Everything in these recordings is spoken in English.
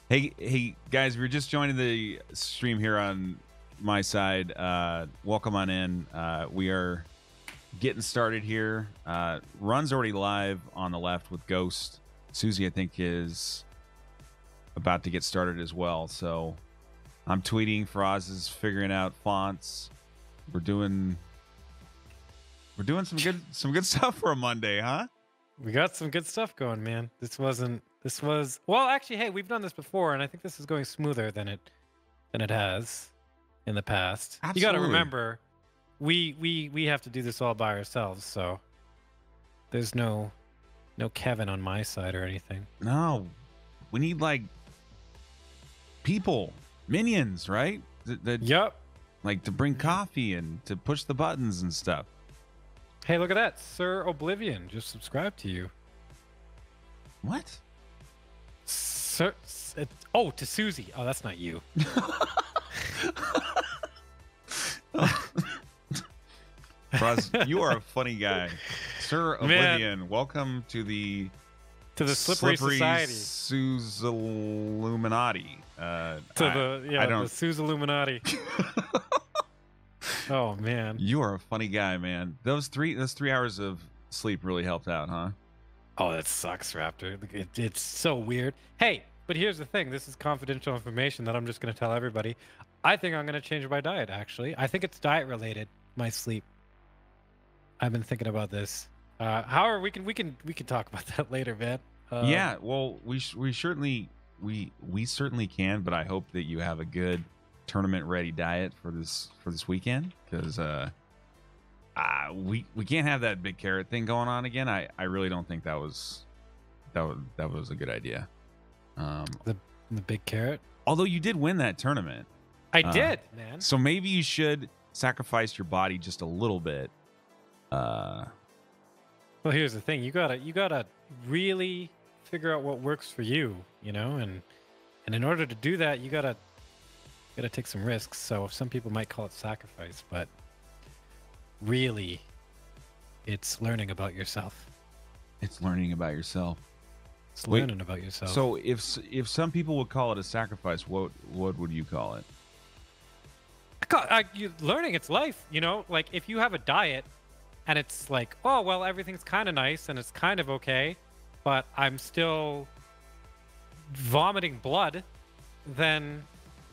Hey guys, we're just joining the stream here on my side. Welcome on in. We are getting started here. Run's already live on the left with Ghost. Suzie, I think, is about to get started as well. So I'm tweeting. Faraz is figuring out fonts. We're doing some good stuff for a Monday, huh? We got some good stuff going, man. This was well, actually, hey, we've done this before, and I think this is going smoother than it has in the past. Absolutely. You got to remember, we have to do this all by ourselves, so there's no Kevin on my side or anything. No, we need like people, minions, right? Yep. Like to bring coffee and to push the buttons and stuff. Hey, look at that. Sir Oblivion just subscribed to you. What? Sir, oh, to Suzie. Oh, that's not you. Roz, you are a funny guy. Sir Oblivion, welcome to the Slippery Society. Suze Illuminati. The Suze Illuminati. Oh man, you are a funny guy, man. Those 3 hours of sleep really helped out, huh? Oh, that sucks, Raptor. It's so weird. Hey, but here's the thing. This is confidential information that I'm just going to tell everybody. I think I'm going to change my diet. Actually, I think it's diet related. My sleep. I've been thinking about this. However, we can talk about that later, man. Yeah. Well, we certainly can, but I hope that you have a good tournament ready diet for this weekend, because we can't have that big carrot thing going on again. I really don't think that was a good idea. The big carrot. Although you did win that tournament. I did, man. So maybe you should sacrifice your body just a little bit. Well, here's the thing. You gotta really figure out what works for you, and in order to do that, you gotta take some risks. So some people might call it sacrifice, but really it's learning about yourself. It's learning about yourself. It's learning about yourself. So if some people would call it a sacrifice, what would you call it? Learning, it's life, like if you have a diet and it's like, oh, well, everything's kind of nice and it's kind of okay, but I'm still vomiting blood, then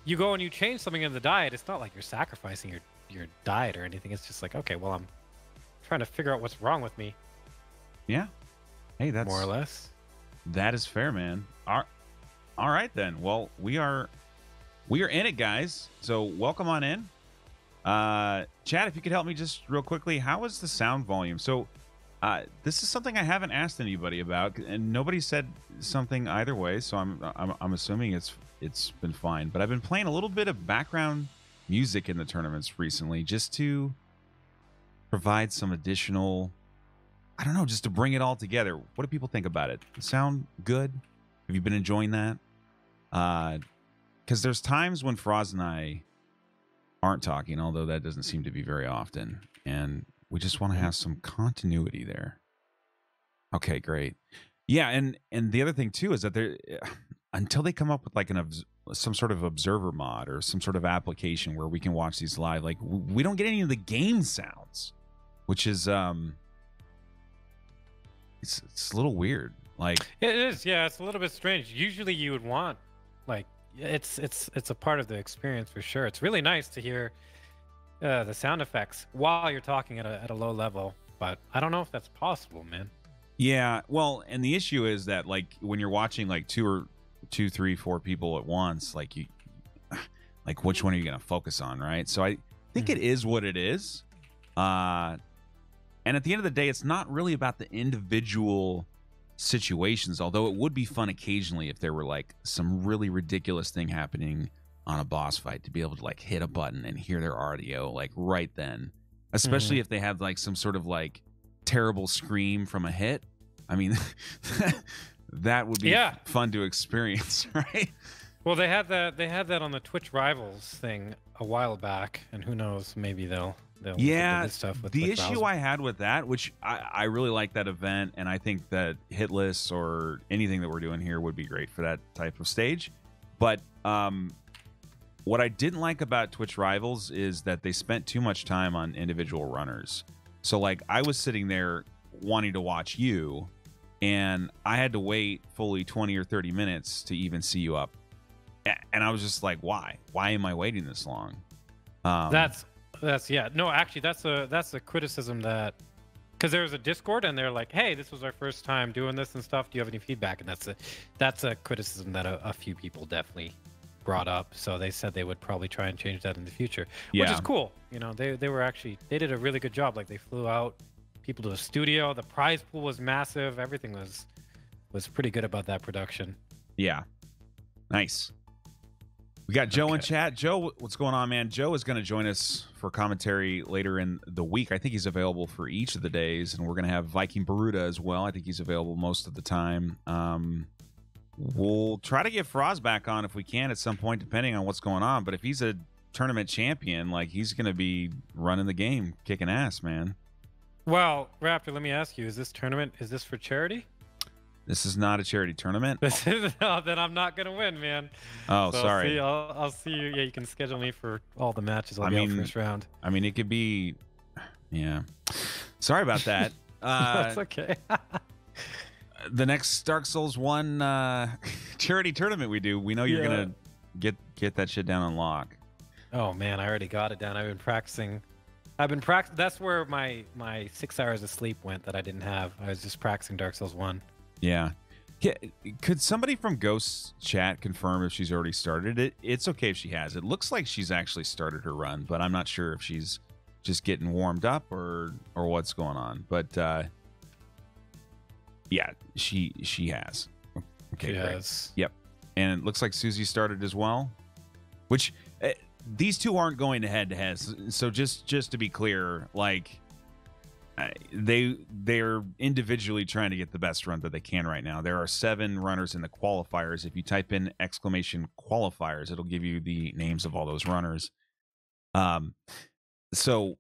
you go and you change something in the diet. It's not like you're sacrificing your diet or anything. It's just like, okay, well, I'm trying to figure out what's wrong with me. Yeah. Hey, that's more or less. That is fair, man. All right then. Well, we are in it, guys. So welcome on in. Chad, if you could help me just real quickly, how is the sound volume? So this is something I haven't asked anybody about, and nobody said something either way. So I'm assuming it's been fine. But I've been playing a little bit of background music in the tournaments recently, just to provide some additional, I don't know, just to bring it all together. What do people think about it? Does it sound good? Have you been enjoying that? Because there's times when Faraz and I aren't talking, although that doesn't seem to be very often, and we just want to have some continuity there. Okay, great. Yeah, and the other thing too is that until they come up with like some sort of observer mod or some sort of application where we can watch these live, like we don't get any of the game sounds, which is it's a little weird. Like it is, yeah, it's a little bit strange. Usually you would want, like, it's a part of the experience for sure. It's really nice to hear the sound effects while you're talking at a low level, but I don't know if that's possible, man. Yeah, well, and the issue is that like when you're watching like 2, 3, 4 people at once, like which one are you going to focus on, right? So I think it is what it is. And at the end of the day, it's not really about the individual situations, although it would be fun occasionally if there were like some really ridiculous thing happening on a boss fight to be able to like hit a button and hear their audio like right then, especially if they have like some sort of like terrible scream from a hit. I mean, that would be fun to experience, right? Well, they had that on the Twitch Rivals thing a while back, and who knows, maybe they'll yeah, this stuff with the issue I had with that, which I really like that event, and I think that Hitless or anything that we're doing here would be great for that type of stage. But what I didn't like about Twitch Rivals is that they spent too much time on individual runners. So like I was sitting there wanting to watch you, and I had to wait fully 20 or 30 minutes to even see you up. And I was just like, why? Why am I waiting this long? That's yeah. No, actually, that's a criticism that, because there was a Discord and they're like, hey, this was our first time doing this and stuff. Do you have any feedback? And that's a criticism that a few people definitely brought up. So they said they would probably try and change that in the future, which is cool. You know, they did a really good job. Like they flew out people to the studio. The prize pool was massive. Everything was pretty good about that production. Yeah, nice. We got Joe in chat. Joe, what's going on, man? Joe is going to join us for commentary later in the week. I think he's available for each of the days, and we're going to have Viking Baruda as well. I think he's available most of the time. We'll try to get Faraaz back on if we can at some point, depending on what's going on. But if he's a tournament champion, like he's going to be running the game, kicking ass, man. Well, Raptor, let me ask you: is this for charity? This is not a charity tournament. No, then I'm not gonna win, man. Oh, so sorry. I'll see you. Yeah, you can schedule me for all the matches. I'll be out first round. I mean, it could be. Yeah. Sorry about that. That's okay. The next Dark Souls 1 charity tournament we do, we know you're gonna get that shit down on lock. Oh man, I already got it down. I've been practicing. That's where my 6 hours of sleep went that I didn't have. I was just practicing Dark Souls 1. Yeah. Could somebody from Ghost's chat confirm if she's already started it? It's okay if she has. It looks like she's actually started her run, but I'm not sure if she's just getting warmed up or what's going on. But yeah, she has. Okay, yes. Great. Yep. And it looks like Suzie started as well, which these two aren't going head to head. So just to be clear, like they're individually trying to get the best run that they can right now. There are 7 runners in the qualifiers. If you type in !qualifiers, it'll give you the names of all those runners. So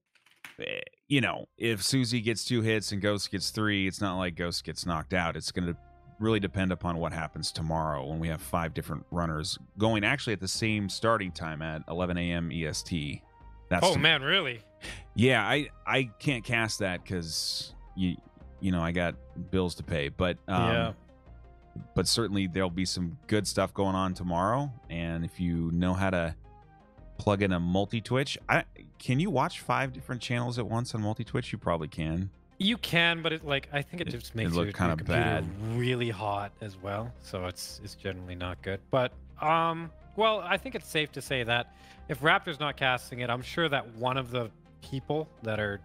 you know, if Suzie gets 2 hits and Ghost gets 3, it's not like Ghost gets knocked out. It's going to really depend upon what happens tomorrow when we have 5 different runners going actually at the same starting time at 11 a.m. EST. That's man, really? Yeah, I can't cast that because you know I got bills to pay, but but certainly there'll be some good stuff going on tomorrow. And if you know how to plug in a multi-Twitch, can you watch 5 different channels at once on multi-Twitch? You probably can. You can, but I think it just makes your kind of bad, really hot as well. So it's generally not good. But well, I think it's safe to say that if Raptor's not casting it, I'm sure that one of the people that are,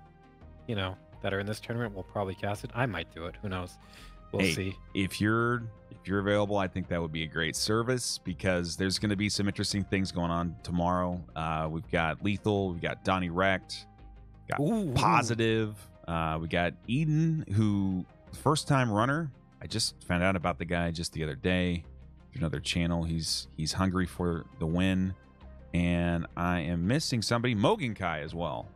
you know, that are in this tournament will probably cast it. I might do it. Who knows? We'll see. If you're available, I think that would be a great service because there's going to be some interesting things going on tomorrow. We've got Lethal, we've got Donnie Wrecked, got Positive, we got Eden, who first time runner. I just found out about the guy just the other day. Another channel. He's hungry for the win, and I am missing somebody. Mogan Kai as well.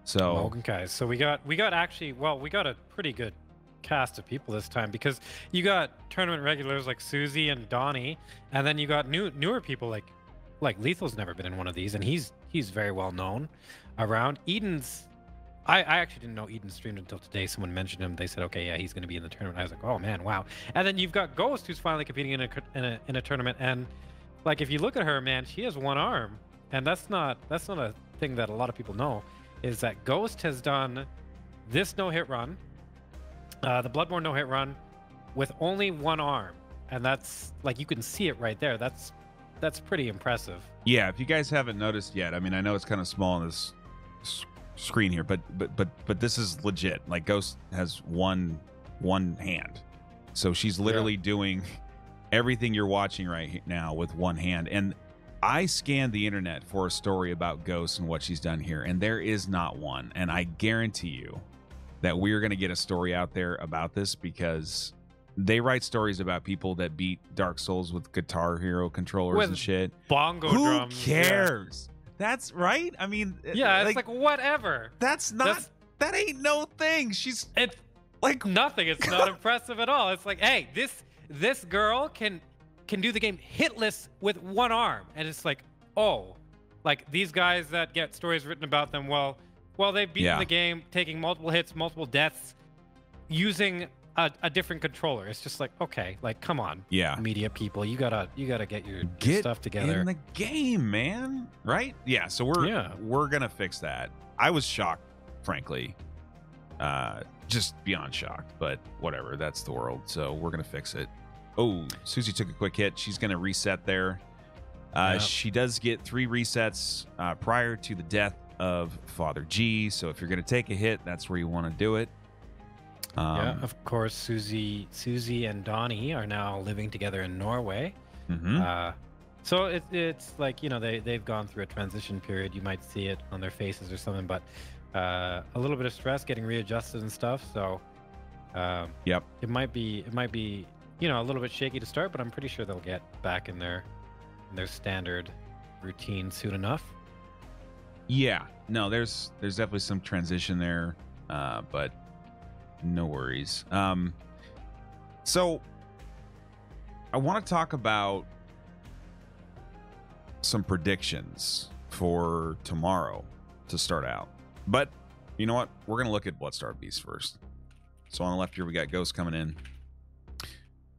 So Mogan Kai. So we got actually, well, we got a pretty good cast of people this time because you got tournament regulars like Suzie and Donnie, and then you got newer people like Lethal's never been in one of these, and he's very well known around. Eden's I actually didn't know Eden streamed until today. Someone mentioned him. They said, okay, yeah, he's going to be in the tournament. I was like, oh man, wow. And then you've got Ghost, who's finally competing in a tournament. And like, if you look at her, man, she has 1 arm, and that's not a thing that a lot of people know. Is that Ghost has done this no-hit run, the Bloodborne no-hit run, with only 1 arm, and that's like you can see it right there. That's pretty impressive. Yeah, if you guys haven't noticed yet, I mean, I know it's kind of small on this screen here, but this is legit. Like Ghost has one hand, so she's literally doing everything you're watching right now with 1 hand. And I scanned the internet for a story about Ghost and what she's done here, and there is not one. And I guarantee you that we're going to get a story out there about this because they write stories about people that beat Dark Souls with Guitar Hero controllers and shit. Bongo drums. Who cares? Yeah. That's right. I mean, yeah, it's like whatever. That ain't no thing. It's like nothing. It's not impressive at all. It's like, hey, this girl can can do the game hitless with one arm, and it's like, oh, like these guys that get stories written about them. Well, they've beaten the game, taking multiple hits, multiple deaths, using a different controller. It's just like, okay, like come on, media people, you gotta get your stuff together in the game, man. Right? Yeah. So we're gonna fix that. I was shocked, frankly, just beyond shocked, but whatever. That's the world. So we're gonna fix it. Oh, Suzie took a quick hit. She's gonna reset there. She does get 3 resets prior to the death of Father G. So if you're gonna take a hit, that's where you want to do it. Yeah, of course, Suzie and Donnie are now living together in Norway. So it's like, you know, they've gone through a transition period. You might see it on their faces or something, but a little bit of stress getting readjusted and stuff. So it might be, you know, a little bit shaky to start, but I'm pretty sure they'll get back in their standard routine soon enough. Yeah, no, there's definitely some transition there, but no worries. So I want to talk about some predictions for tomorrow to start out. But you know what? We're going to look at Bloodborne Beast first. So on the left here, we got Ghost coming in.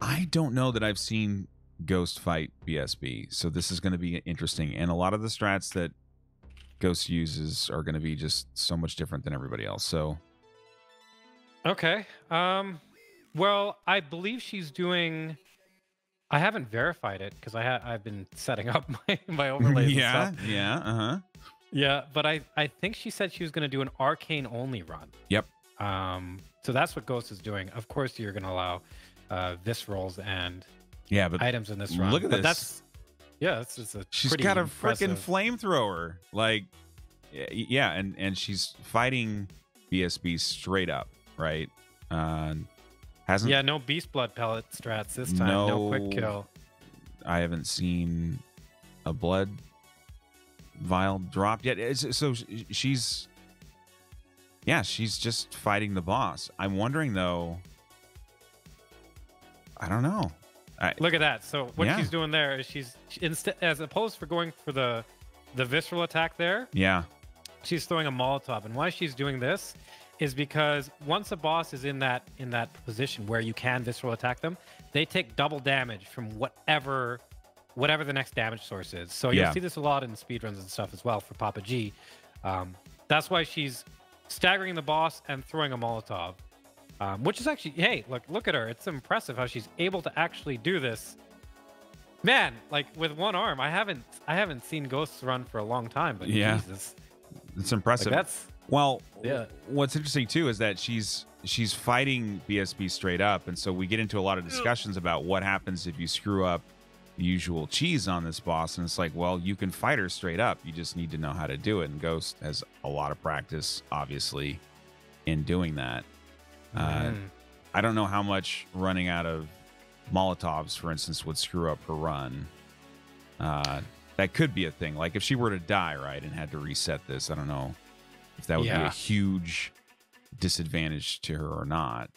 I don't know that I've seen Ghost fight BSB, so this is going to be interesting. And a lot of the strats that Ghost uses are going to be just so much different than everybody else. So okay. Well, I believe she's doing. I haven't verified it because I've been setting up my overlays. And stuff. Yeah, but I think she said she was going to do an arcane only run. Yep. So that's what Ghost is doing. Of course, you're going to allow viscerals and but items in this run. Look at this. She's got a freaking flamethrower. Like, yeah, and she's fighting BSB straight up. Right. No beast blood pellet strats this time. No quick kill. I haven't seen a blood vial dropped yet. So she's just fighting the boss. I'm wondering though. I don't know. Look at that. So what she's doing there is she's instead, as opposed for going for the visceral attack there. Yeah. She's throwing a Molotov, and why she's doing this is because once a boss is in that position where you can visceral attack them, they take double damage from whatever the next damage source is. So you'll see this a lot in speedruns and stuff as well for Papa G. That's why she's staggering the boss and throwing a Molotov, which is actually, hey, look at her. It's impressive how she's able to actually do this. Man, like with one arm. I haven't seen Ghosts run for a long time, but Jesus, it's impressive. Like what's interesting too is that she's fighting BSB straight up, and so we get into a lot of discussions about what happens if you screw up the usual cheese on this boss, and it's like, well, you can fight her straight up, you just need to know how to do it, and Ghost has a lot of practice obviously in doing that. I don't know how much running out of Molotovs, for instance, would screw up her run. That could be a thing, like if she were to die, right, and had to reset this, I don't know if that would be a huge disadvantage to her or not.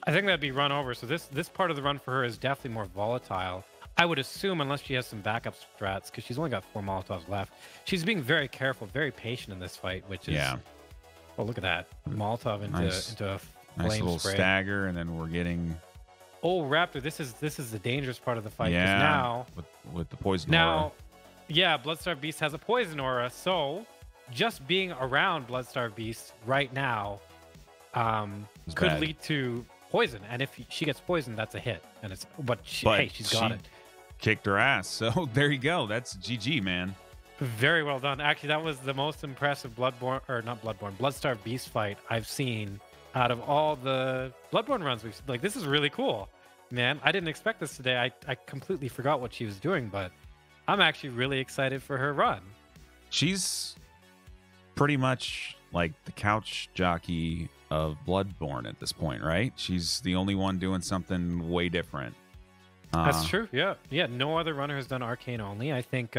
I think that'd be run over. So this part of the run for her is definitely more volatile, I would assume, unless she has some backup strats, because she's only got 4 Molotovs left. She's being very careful, very patient in this fight, which is oh, look at that Molotov into a flame nice little spray. Stagger, and then we're getting Raptor. This is the dangerous part of the fight, because now with the poison aura. Bloodstarved Beast has a poison aura, so just being around Bloodstarved Beast right now could lead to poison, and if she gets poisoned, that's a hit. And she's got it. Kicked her ass. So there you go. That's GG, man. Very well done. Actually, that was the most impressive Bloodstarved Beast fight I've seen out of all the Bloodborne runs. Like, this is really cool, man. I didn't expect this today. I completely forgot what she was doing, but I'm actually really excited for her run. She's pretty much like the couch jockey of Bloodborne at this point, right? She's the only one doing something way different. That's true. Yeah. No other runner has done arcane only. I think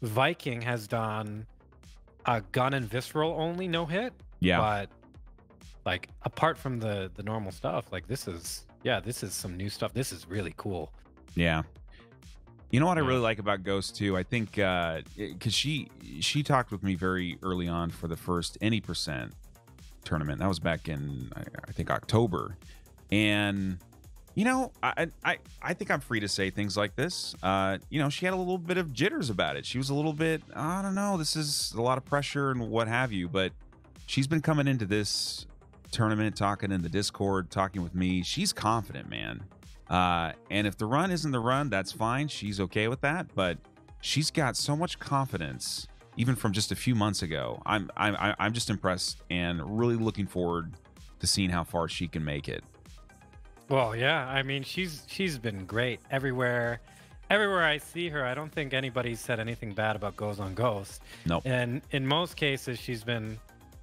Viking has done a gun and visceral only no hit. Yeah. But like, apart from the normal stuff, like this is some new stuff. This is really cool. Yeah. You know what I Yeah. really like about Ghost too? I think because she talked with me very early on for the first any percent tournament. That was back in I think October, and you know I think I'm free to say things like this. You know, she had a little bit of jitters about it. She was a little bit, I don't know, this is a lot of pressure and what have you, but she's been coming into this tournament, talking in the Discord, talking with me. She's confident, man. And if the run isn't the run, that's fine. She's okay with that. But she's got so much confidence, even from just a few months ago. I'm just impressed and really looking forward to seeing how far she can make it. Well, yeah. I mean, she's been great everywhere. Everywhere I see her, I don't think anybody's said anything bad about Goes on Ghost. Nope. And in most cases, she's been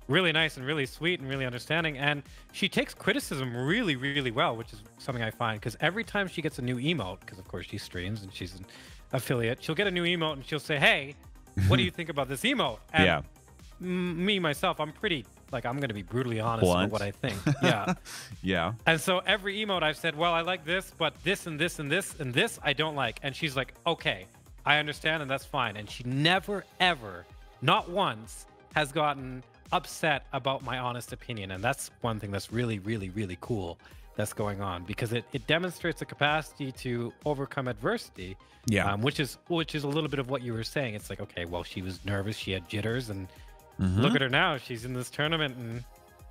really nice and really sweet and really understanding. And she takes criticism really, really well, which is something I find. Because every time she gets a new emote, because of course she streams and she's an affiliate, she'll get a new emote and she'll say, hey, what do you think about this emote? And Yeah. Me, myself, I'm pretty, like, I'm going to be brutally honest Blunt. about what I think. Yeah. Yeah. And so every emote I've said, well, I like this, but this and this and this and this I don't like. And she's like, okay, I understand and that's fine. And she never, ever, not once, has gotten upset about my honest opinion. And that's one thing that's really, really, really cool that's going on, because it demonstrates a capacity to overcome adversity. Yeah. Which is a little bit of what you were saying. It's like, okay, well, she was nervous, she had jitters, and look at her now. She's in this tournament and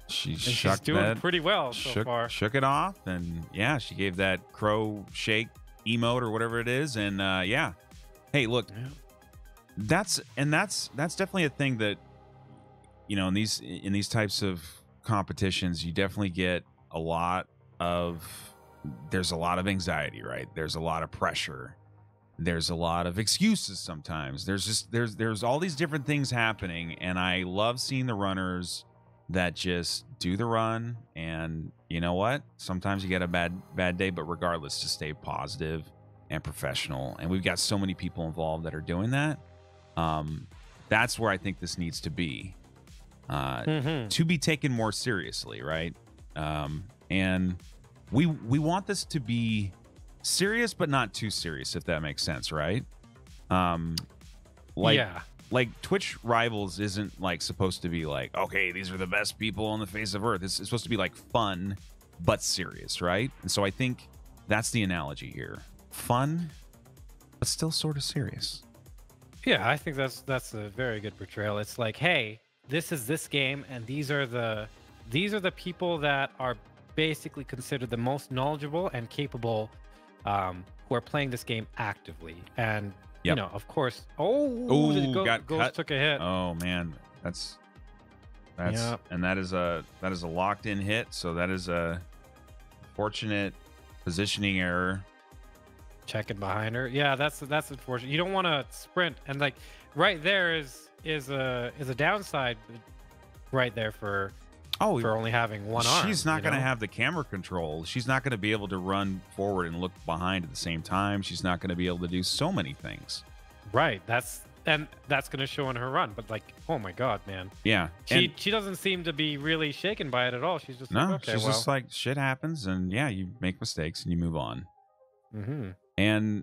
she's doing pretty well so far. Shook it off, and yeah, she gave that crow shake emote or whatever it is, and yeah. Hey, look, that's definitely a thing that, you know, in these types of competitions, you definitely get there's a lot of anxiety, right? There's a lot of pressure. There's a lot of excuses sometimes. There's all these different things happening, and I love seeing the runners that just do the run, and you know what? Sometimes you get a bad day, but regardless, just stay positive and professional. And we've got so many people involved that are doing that. That's where I think this needs to be. To be taken more seriously, right? And we want this to be serious, but not too serious, if that makes sense, right? Like Twitch Rivals isn't like supposed to be like, okay, these are the best people on the face of Earth. It's supposed to be like fun, but serious, right? And so I think that's the analogy here: fun, but still sort of serious. Yeah, I think that's a very good portrayal. It's like, hey, this is this game, and these are the people that are basically considered the most knowledgeable and capable, who are playing this game actively. And you know, of course, Ghost took a hit. Oh man, that's and that is a locked in hit. So that is a fortunate positioning error. Checking behind her. Yeah, that's unfortunate. You don't want to sprint, and like right there is a downside right there for only having one arm. She's not going to have the camera control. She's not going to be able to run forward and look behind at the same time. She's not going to be able to do so many things. Right. That's going to show in her run. But like, oh my God, man. Yeah. She doesn't seem to be really shaken by it at all. She's just like, okay, she's just like, shit happens, and yeah, you make mistakes and you move on. And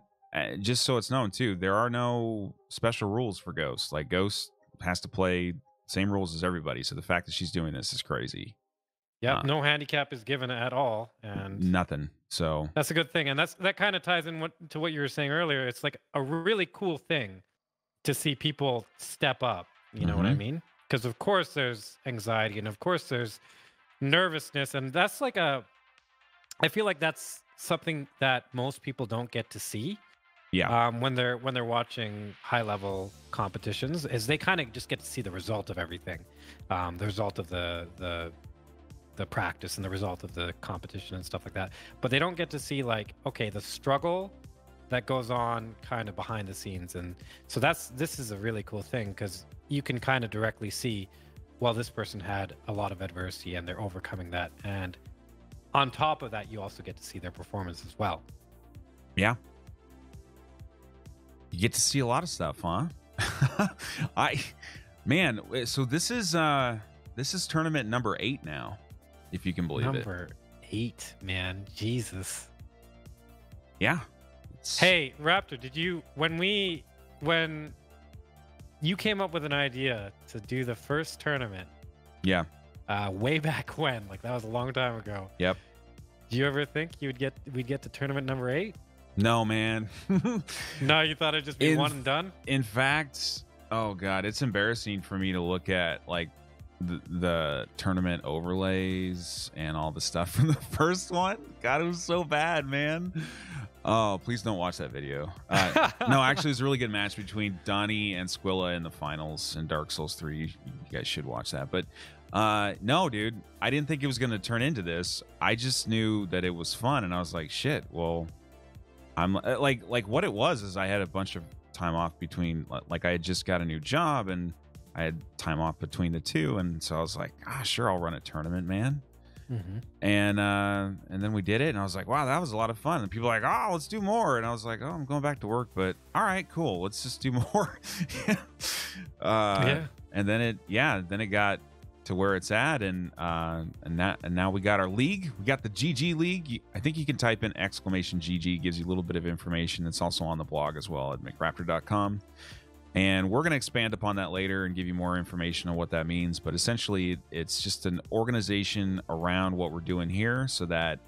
just so it's known too, there are no special rules for Ghost. Like Ghost has to play same rules as everybody. So the fact that she's doing this is crazy. Yeah, no handicap is given at all, and nothing. So that's a good thing, and that kind of ties in to what you were saying earlier. It's like a really cool thing to see people step up. You know what I mean? Because of course there's anxiety, and of course there's nervousness, and that's like I feel like that's something that most people don't get to see. Yeah. When they're watching high level competitions, is they kind of just get to see the result of everything, the result of the practice and the result of the competition and stuff like that. But they don't get to see like, okay, the struggle that goes on kind of behind the scenes. And so this is a really cool thing, because you can kind of directly see, well, this person had a lot of adversity and they're overcoming that. And on top of that, you also get to see their performance as well. Yeah. You get to see a lot of stuff, huh? So this is tournament number 8 now, if you can believe it. Number 8, man. Jesus. Yeah. Hey, Raptor, when you came up with an idea to do the first tournament, Yeah. way back when, like that was a long time ago. Yep. Do you ever think we'd get to tournament number 8? No, man. No, you thought it'd just be one and done? In fact, oh god, it's embarrassing for me to look at like the tournament overlays and all the stuff from the first one. God, it was so bad, man. Oh, please don't watch that video. No, actually, it was a really good match between Donnie and Squilla in the finals in Dark Souls 3. You guys should watch that. But no, dude, I didn't think it was going to turn into this. I just knew that it was fun, and I was like, shit, well, I'm like what it was is I had a bunch of time off between, like I had just got a new job, and I had time off between the two, and so I was like, sure, I'll run a tournament, man. Mm-hmm. And then we did it, and I was like, wow, that was a lot of fun. And people were like, oh, let's do more. And I was like, oh, I'm going back to work, but all right, cool, let's just do more. Yeah. And then it got to where it's at, and now we got our league. We got the GG League. I think you can type in !GG, gives you a little bit of information. It's also on the blog as well at McRaptor.com. And we're going to expand upon that later and give you more information on what that means. But essentially, it's just an organization around what we're doing here, so that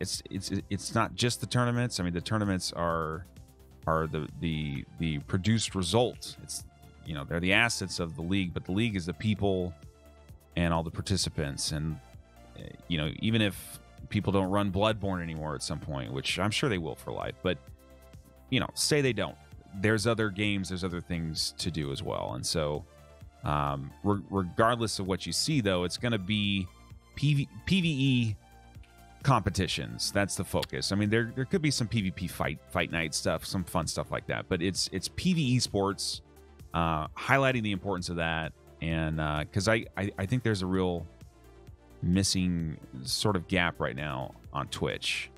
it's not just the tournaments. I mean, the tournaments are the produced result. It's, you know, they're the assets of the league, but the league is the people and all the participants. And you know, even if people don't run Bloodborne anymore at some point, which I'm sure they will for life, but you know, say they don't. There's other games, there's other things to do as well. And so regardless of what you see, though, it's going to be PvE competitions. That's the focus. I mean, there could be some PvP fight night stuff, some fun stuff like that, but it's PvE sports, highlighting the importance of that. And because I think there's a real missing sort of gap right now on Twitch.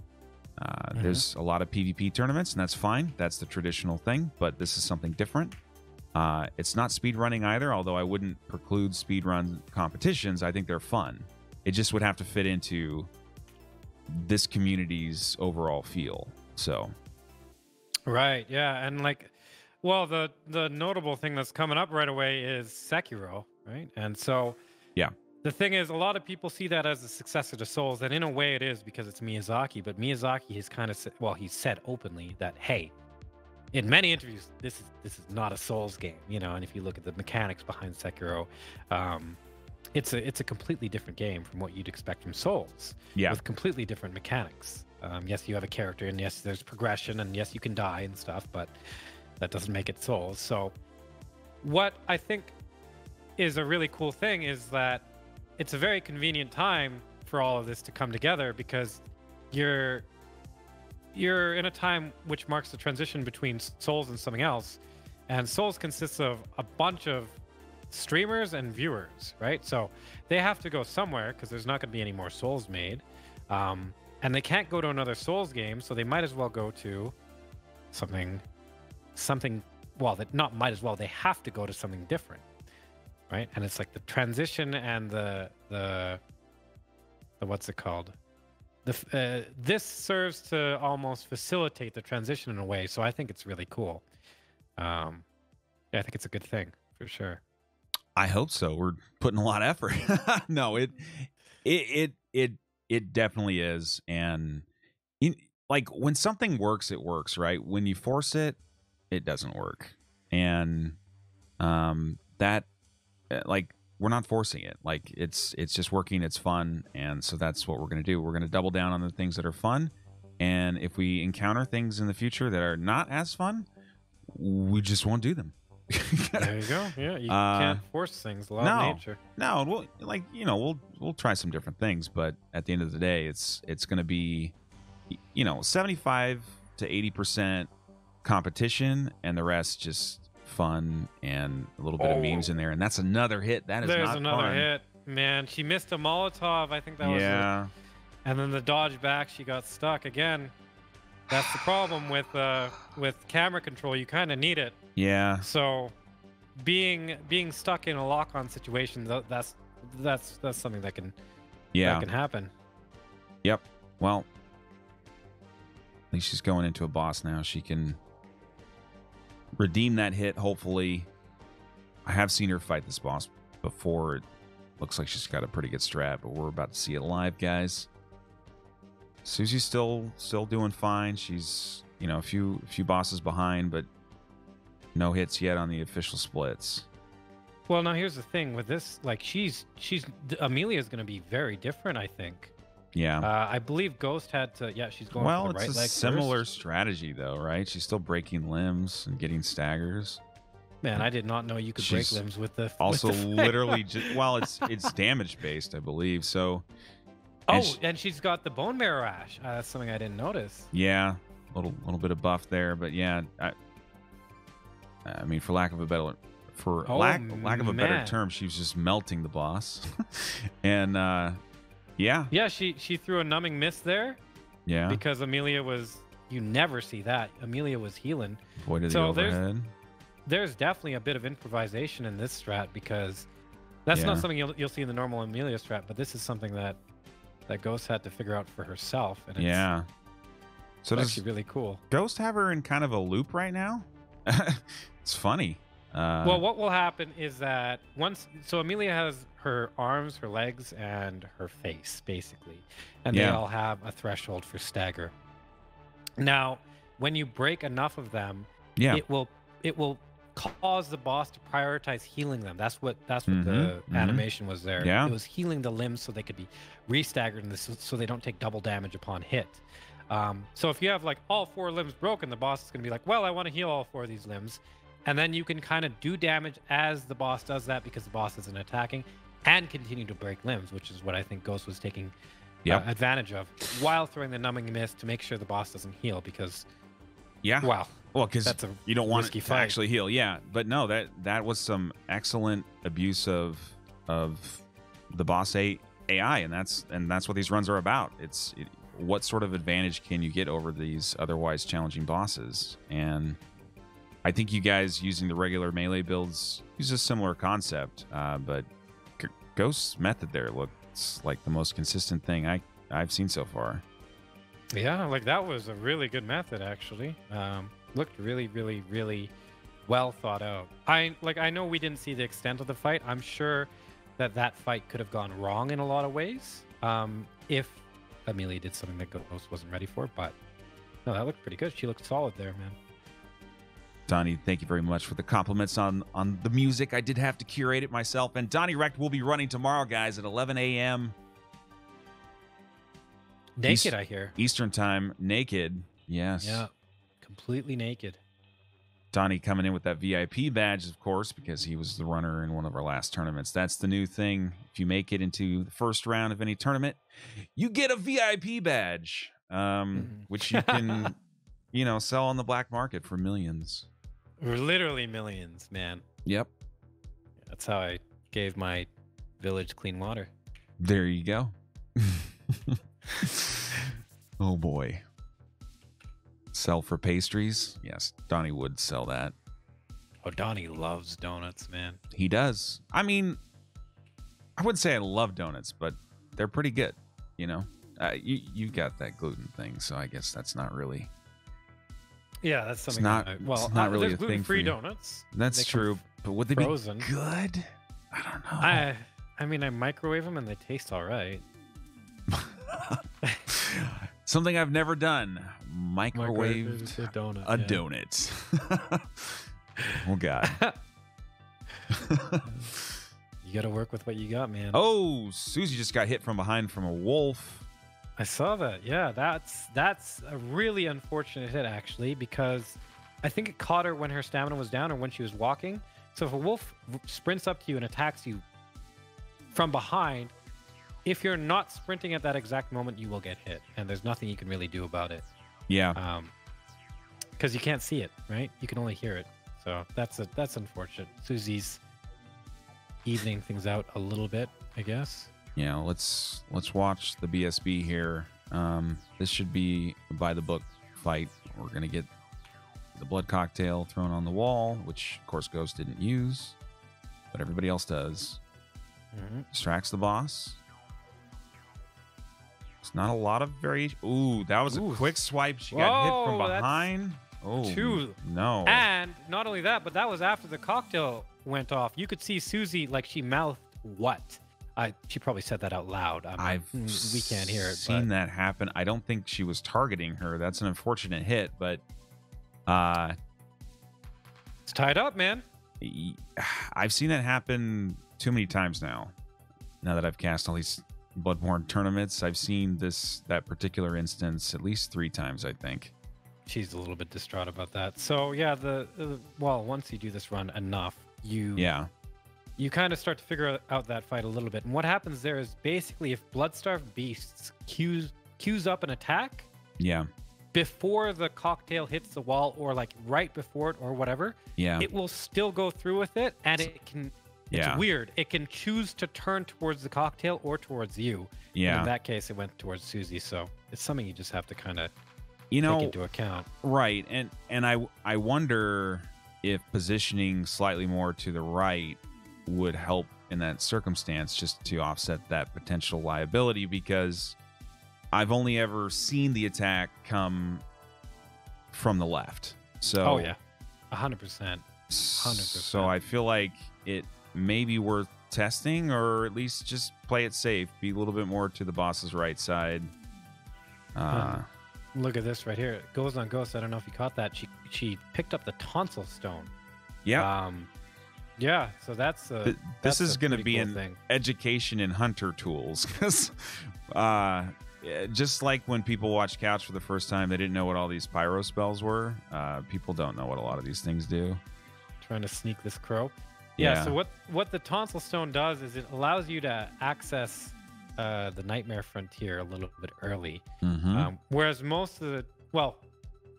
There's a lot of PvP tournaments, and that's fine. That's the traditional thing, but this is something different. It's not speedrunning either, although I wouldn't preclude speedrun competitions. I think they're fun. It just would have to fit into this community's overall feel. So, right, yeah, and like, well, the notable thing that's coming up right away is Sekiro, right? And so, yeah. The thing is, a lot of people see that as a successor to Souls, and in a way it is because it's Miyazaki, but Miyazaki has kind of said, well, he said openly that, hey, in many interviews, this is not a Souls game, you know, and if you look at the mechanics behind Sekiro, it's a completely different game from what you'd expect from Souls, with completely different mechanics. Yes, you have a character, and yes, there's progression, and yes, you can die and stuff, but that doesn't make it Souls. So what I think is a really cool thing is that it's a very convenient time for all of this to come together, because you're in a time which marks the transition between Souls and something else, and Souls consists of a bunch of streamers and viewers, right? So they have to go somewhere because there's not going to be any more Souls made, and they can't go to another Souls game, so they might as well go to something. Well, that not might as well. They have to go to something different. Right, and it's like the transition and the what's it called? This serves to almost facilitate the transition in a way. So I think it's really cool. Yeah, I think it's a good thing for sure. I hope so. We're putting a lot of effort. No, it definitely is. And like when something works, it works, right? When you force it, it doesn't work. And that. Like, we're not forcing it. Like, it's just working. It's fun. And so that's what we're going to do. We're going to double down on the things that are fun. And if we encounter things in the future that are not as fun, we just won't do them. There you go. Yeah, you can't force things. Law of nature. No, we'll try some different things. But at the end of the day, it's going to be, 75 to 80% competition, and the rest just fun and a little bit of memes in there, and that's another hit. There's another hit, man. She missed a Molotov. I think that was and then the dodge back, she got stuck again. That's the problem with camera control. You kind of need it. Yeah. So being stuck in a lock-on situation, that's something that can happen. Yep. Well, At least she's going into a boss now. She can redeem that hit, hopefully. I have seen her fight this boss before. It looks like she's got a pretty good strat, but we're about to see it live, guys. Susie's still doing fine. She's, you know, a few bosses behind, but no hits yet on the official splits. Well, now here's the thing with this. Like, Amelia's going to be very different, I think. Yeah. I believe Ghost had to. Yeah, she's going. Well, for the right it's leg a similar first. strategy, though, right? She's still breaking limbs and getting staggers. Man, I did not know you could break limbs with the. Also, with the literally, well, it's damage based, I believe. So. And she's got the bone marrow ash. That's something I didn't notice. Yeah, a little bit of buff there, but yeah, I mean, for lack of a better term, she was just melting the boss, and yeah. Yeah, she threw a numbing mist there. Yeah. Because Amelia was. You never see that. Amelia was healing. Avoided the overhead. There's definitely a bit of improvisation in this strat because that's not something you'll see in the normal Amelia strat, but this is something that Ghost had to figure out for herself. And so it's actually really cool. Ghost have her in kind of a loop right now? It's funny. Well, what will happen is that so Amelia has her arms, her legs, and her face, basically. And they all have a threshold for stagger. Now, when you break enough of them, it will cause the boss to prioritize healing them. That's what the animation was there. Yeah. It was healing the limbs so they could be re-staggered so they don't take double damage upon hit. So if you have like all 4 limbs broken, the boss is going to be like, well, I want to heal all 4 of these limbs. And then you can kind of do damage as the boss does that because the boss isn't attacking and continue to break limbs, which is what I think Ghost was taking advantage of while throwing the numbing mist to make sure the boss doesn't heal because wow. Well, because you don't want it to actually heal. Yeah, but no, that was some excellent abuse of the boss AI, and that's what these runs are about. What sort of advantage can you get over these otherwise challenging bosses? And I think you guys using the regular melee builds use a similar concept, but Ghost's method there looks like the most consistent thing I've seen so far. Yeah, like that was a really good method actually. Looked really, really, really well thought out. I know we didn't see the extent of the fight. I'm sure that fight could have gone wrong in a lot of ways if Amelia did something that Ghost wasn't ready for. But no, that looked pretty good. She looked solid there, man. Donnie, thank you very much for the compliments on the music. I did have to curate it myself. And Donnie Wrecked will be running tomorrow, guys, at 11 a.m. Naked, I hear. Eastern time. Naked. Yes. Yeah. Completely naked. Donnie coming in with that VIP badge, of course, because he was the runner in one of our last tournaments. That's the new thing. If you make it into the first round of any tournament, you get a VIP badge, which you can, sell on the black market for millions. Literally millions, man. Yep. That's how I gave my village clean water. There you go. Oh, boy. Sell for pastries? Yes, Donnie would sell that. Oh, Donnie loves donuts, man. He does. I mean, I wouldn't say I love donuts, but they're pretty good, You got that gluten thing, so I guess that's not really... Yeah, that's something. It's not really a thing for gluten-free you. Donuts. That's true, but would they frozen. Be good? I don't know. I mean, I microwave them and they taste all right. Something I've never done. Microwave a donut. Donut. Oh, God. You got to work with what you got, man. Oh, Susie just got hit from behind from a wolf. I saw that. Yeah, that's a really unfortunate hit, actually, because I think it caught her when her stamina was down or when she was walking. So if a wolf sprints up to you and attacks you from behind, if you're not sprinting at that exact moment, you will get hit, and there's nothing you can really do about it. Yeah. Because you can't see it, right? You can only hear it. So that's unfortunate. Susie's evening things out a little bit, I guess. Yeah, let's watch the BSB here. This should be a by the book fight. We're gonna get the blood cocktail thrown on the wall, which of course Ghost didn't use, but everybody else does. Distracts the boss. It's not a lot of variation. Ooh, that was a quick swipe. She got hit from behind. Oh, two. No. And not only that, but that was after the cocktail went off. You could see Suzie, like, she mouthed what? She probably said that out loud. We can't hear it. Seen that happen. I don't think she was targeting her. That's an unfortunate hit, but it's tied up, man. I've seen that happen too many times now. Now that I've cast all these Bloodborne tournaments, I've seen that particular instance at least 3 times, I think. She's a little bit distraught about that. So yeah, well, once you do this run enough, you kind of start to figure out that fight a little bit. And what happens there is basically if Bloodstarved Beasts queues up an attack, before the cocktail hits the wall or like right before it or whatever, it will still go through with it, and it can. It's weird. It can choose to turn towards the cocktail or towards you. And in that case, it went towards Suzie. So it's something you just have to kind of take into account. Right. And I wonder if positioning slightly more to the right would help in that circumstance, just to offset that potential liability, because I've only ever seen the attack come from the left. So 100%. So I feel like it may be worth testing, or at least just play it safe. Be a little bit more to the boss's right side. Look at this right here. It goes on Ghost. I don't know if you caught that. She picked up the tonsil stone. Yeah. So that's this is going to be cool an thing. Education in hunter tools, because just like when people watch Couch for the first time, they didn't know what all these pyro spells were. People don't know what a lot of these things do. Trying to sneak this crow. Yeah. So what the tonsil stone does is it allows you to access the Nightmare Frontier a little bit early, whereas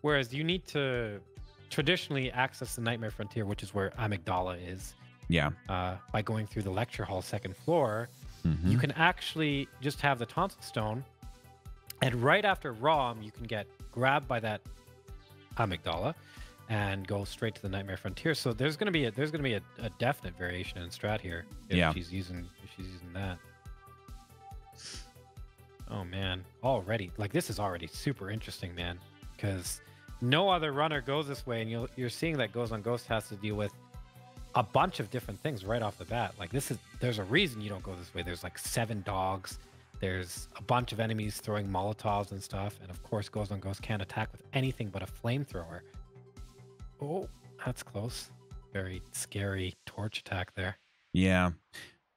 whereas you need to traditionally access the Nightmare Frontier, which is where Amygdala is. By going through the lecture hall 2nd floor, you can actually just have the tonsil stone, and right after Rom, you can get grabbed by that Amygdala and go straight to the Nightmare Frontier. So there's gonna be a definite variation in strat here if she's using that. Oh man, already, like, this is already super interesting, man, because no other runner goes this way, and you're seeing that GoesonGhost has to deal with a bunch of different things right off the bat. Like, there's a reason you don't go this way. There's like 7 dogs. There's a bunch of enemies throwing Molotovs and stuff, and of course GoesonGhost can't attack with anything but a flamethrower. Oh, that's close. Very scary torch attack there. Yeah.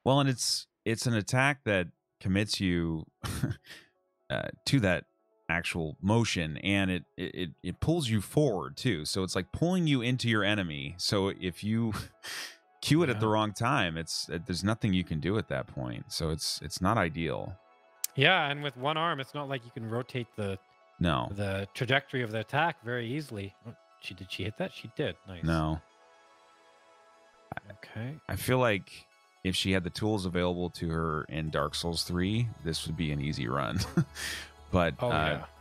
Well, and it's an attack that commits you to that actual motion, and it pulls you forward too. So it's like pulling you into your enemy. So if you cue it at the wrong time, there's nothing you can do at that point. So it's not ideal. Yeah, and with one arm, it's not like you can rotate the trajectory of the attack very easily. Did she hit that? She did. Nice. No. Okay. I feel like if she had the tools available to her in Dark Souls 3, this would be an easy run. But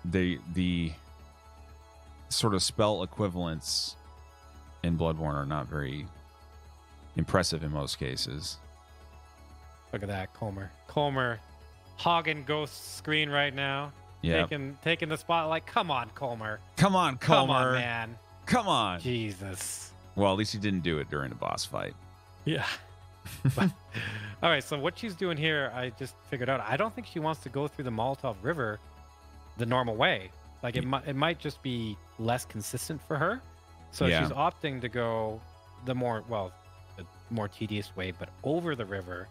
the sort of spell equivalents in Bloodborne are not very impressive in most cases. Look at that, Comer hogging Ghost's screen right now. Yeah. Taking the spotlight. Come on, Comer. Come on, man. Come on. Jesus. Well, at least he didn't do it during a boss fight. Yeah. All right, so what she's doing here, I just figured out. I don't think she wants to go through the Molotov River the normal way. Like, it might just be less consistent for her. So she's opting to go the more tedious way, but over the river.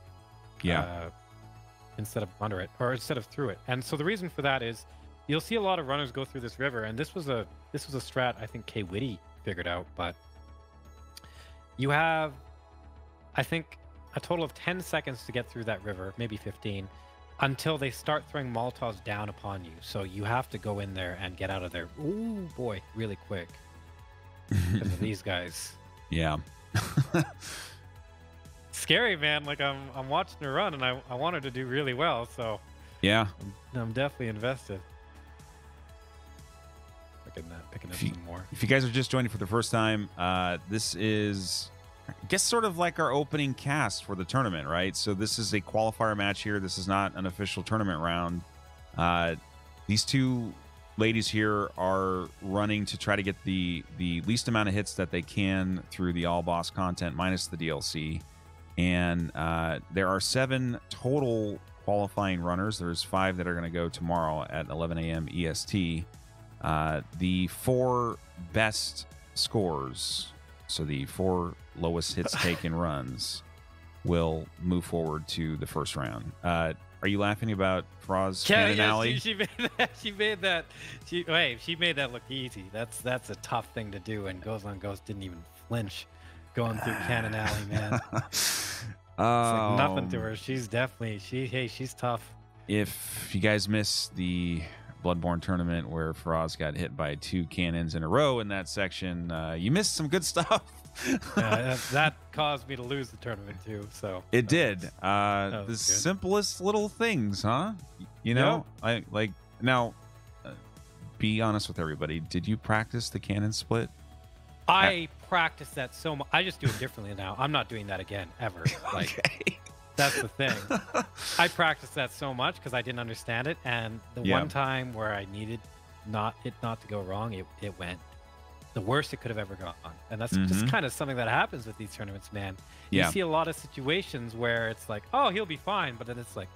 Instead of under it, or instead of through it. And so the reason for that is you'll see a lot of runners go through this river, and this was a strat I think K Witty figured out, but you have, I think, a total of 10 seconds to get through that river, maybe 15, until they start throwing Molotovs down upon you. So you have to go in there and get out of there, ooh boy, really quick, because of these guys. Yeah. Scary, man. Like, I'm watching her run, and I want her to do really well, so yeah, I'm definitely invested. Picking up some more. If you guys are just joining for the first time, this is, I guess, sort of like our opening cast for the tournament, right? So this is a qualifier match here. This is not an official tournament round. These two ladies here are running to try to get the least amount of hits that they can through the all boss content minus the DLC. And there are 7 total qualifying runners. There's 5 that are going to go tomorrow at 11 a.m. EST. The 4 best scores, so the 4 lowest hits taken runs, will move forward to the first round. Are you laughing about FaraazKhan alley? She made that. She made that. She made that look easy. That's a tough thing to do. And GoesonGhost didn't even flinch going through Cannon Alley, man. It's like nothing to her. She's definitely she's tough. If you guys missed the Bloodborne tournament where Faraz got hit by 2 cannons in a row in that section, you missed some good stuff. That caused me to lose the tournament too. So it did. The simplest little things, huh? You know, like now. Be honest with everybody. Did you practice the cannon split? I practice that so much. I just do it differently now. I'm not doing that again ever. Like, okay. That's the thing. I practiced that so much because I didn't understand it, and the one time where I needed it not to go wrong, it went the worst it could have ever gone. And that's just kind of something that happens with these tournaments, man. You see a lot of situations where it's like, oh, he'll be fine, but then it's like,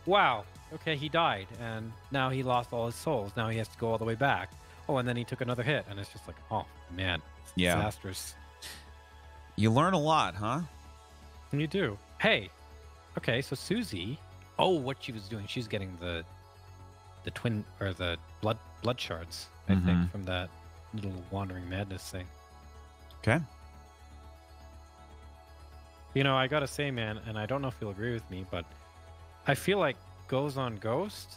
wow, okay, he died, and now he lost all his souls. Now he has to go all the way back. Oh, and then he took another hit, and it's just like, oh man, it's disastrous. You learn a lot, huh? You do. Hey, okay, so Suzie, what she was doing, she's getting the twin or the blood shards, I think, from that little wandering madness thing. Okay. You know, I gotta say, man, and I don't know if you'll agree with me, but I feel like GoesonGhost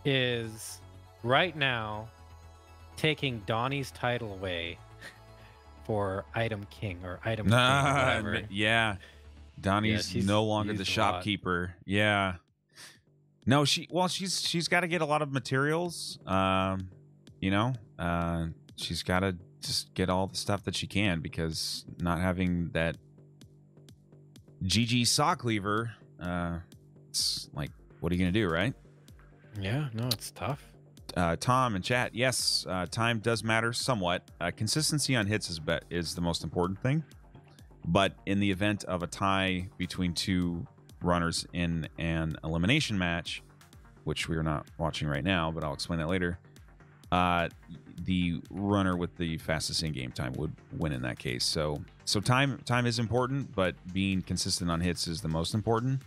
is right now taking Donnie's title away for Item King or Item King or whatever. Yeah. Donnie's no longer the shopkeeper. Yeah. No, she's got to get a lot of materials. You know, she's got to just get all the stuff that she can, because not having that GG saw cleaver, it's like, what are you gonna do, right? Yeah, no, it's tough. Tom in chat, yes, time does matter somewhat. Consistency on hits is the most important thing. But in the event of a tie between 2 runners in an elimination match, which we are not watching right now, but I'll explain that later, the runner with the fastest in-game time would win in that case. So time is important, but being consistent on hits is the most important.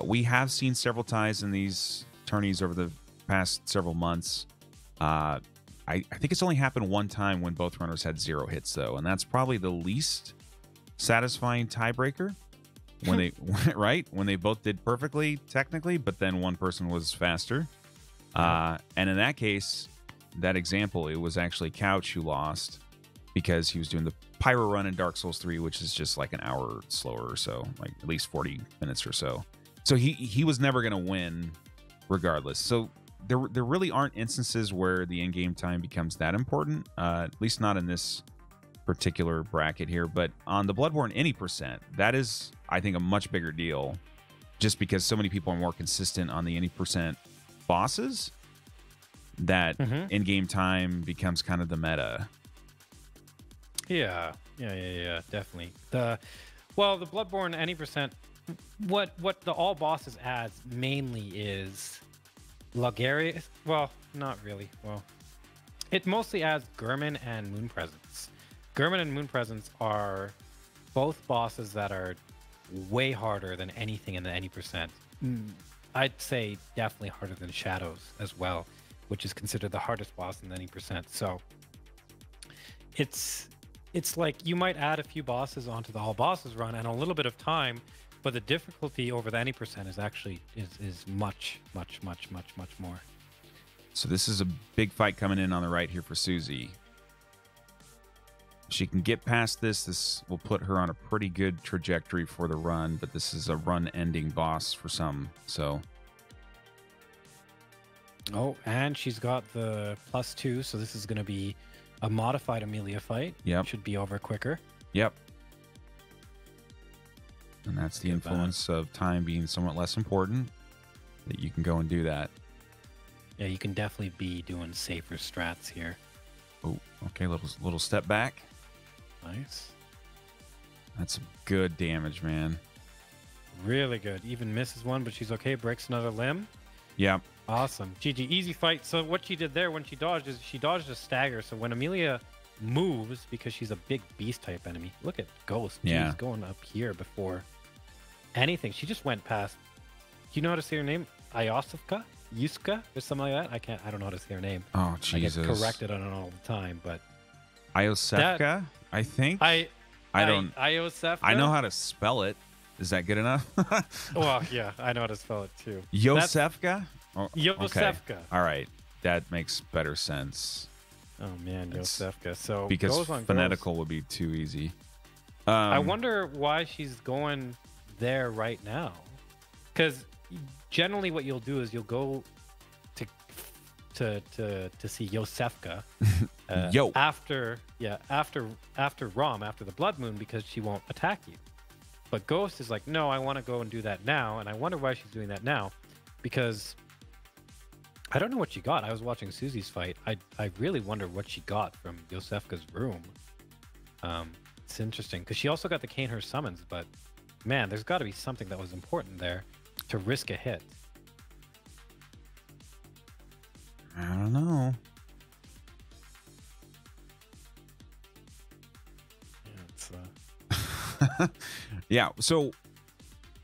We have seen several ties in these tourneys over the past several months. I think it's only happened one time when both runners had 0 hits, though, and that's probably the least satisfying tiebreaker when they when they both did perfectly technically, but then one person was faster. And in that case, that example, it was actually Couch who lost because he was doing the Pyro run in Dark Souls 3, which is just like an hour slower or so, like at least 40 minutes or so. So he was never going to win regardless. So there really aren't instances where the in-game time becomes that important, at least not in this particular bracket here. But on the Bloodborne any percent, that is, I think, a much bigger deal, just because so many people are more consistent on the any percent bosses that in-game time becomes kind of the meta. Yeah, definitely. The Bloodborne any percent, what the all bosses adds mainly is Lagarius. Well, not really. Well, it mostly adds Gurman and Moon Presence. Gurman and Moon Presence are both bosses that are way harder than anything in the any percent. I'd say definitely harder than Shadows as well, which is considered the hardest boss in the any percent. So it's like you might add a few bosses onto the all bosses run and a little bit of time, but the difficulty over the any percent is actually is much more. So this is a big fight coming in on the right here for Suzie. She can get past this. This will put her on a pretty good trajectory for the run, but this is a run-ending boss for some. So. Oh, and she's got the +2, so this is going to be a modified Amelia fight. Yep. Should be over quicker. Yep. And that's the influence of time being somewhat less important, that you can go and do that. Yeah, you can definitely be doing safer strats here. Oh, okay, little step back. Nice. That's some good damage, man. Really good. Even misses one, but she's okay. Breaks another limb. Yeah. Awesome. GG. Easy fight. So what she did there when she dodged is she dodged a stagger. So when Amelia moves, because she's a big beast type enemy. Look at Ghost. Yeah. She's going up here before anything. She just went past. Do you know how to say her name? Iosifka? Yuska? Or something like that? I don't know how to say her name. Oh, Jesus. I get corrected on it all the time, but... Iosefka, I think? I don't... Iosefka? I know how to spell it. Is that good enough? Well, yeah, I know how to spell it too. Yosefka? Yosefka. Okay. All right. That makes better sense. Oh, man, Yosefka. So because phonetical would be too easy. I wonder why she's going there right now. Because generally what you'll do is you'll go to see Yosefka after Rom, after the blood moon, because she won't attack you. But Ghost is like, no, I want to go and do that now. And I wonder why she's doing that now, because I don't know what she got. I was watching Susie's fight. I really wonder what she got from Yosefka's room. It's interesting because she also got the Cainerst summons, but man, there's got to be something that was important there to risk a hit. I don't know. Yeah, it's, yeah. So,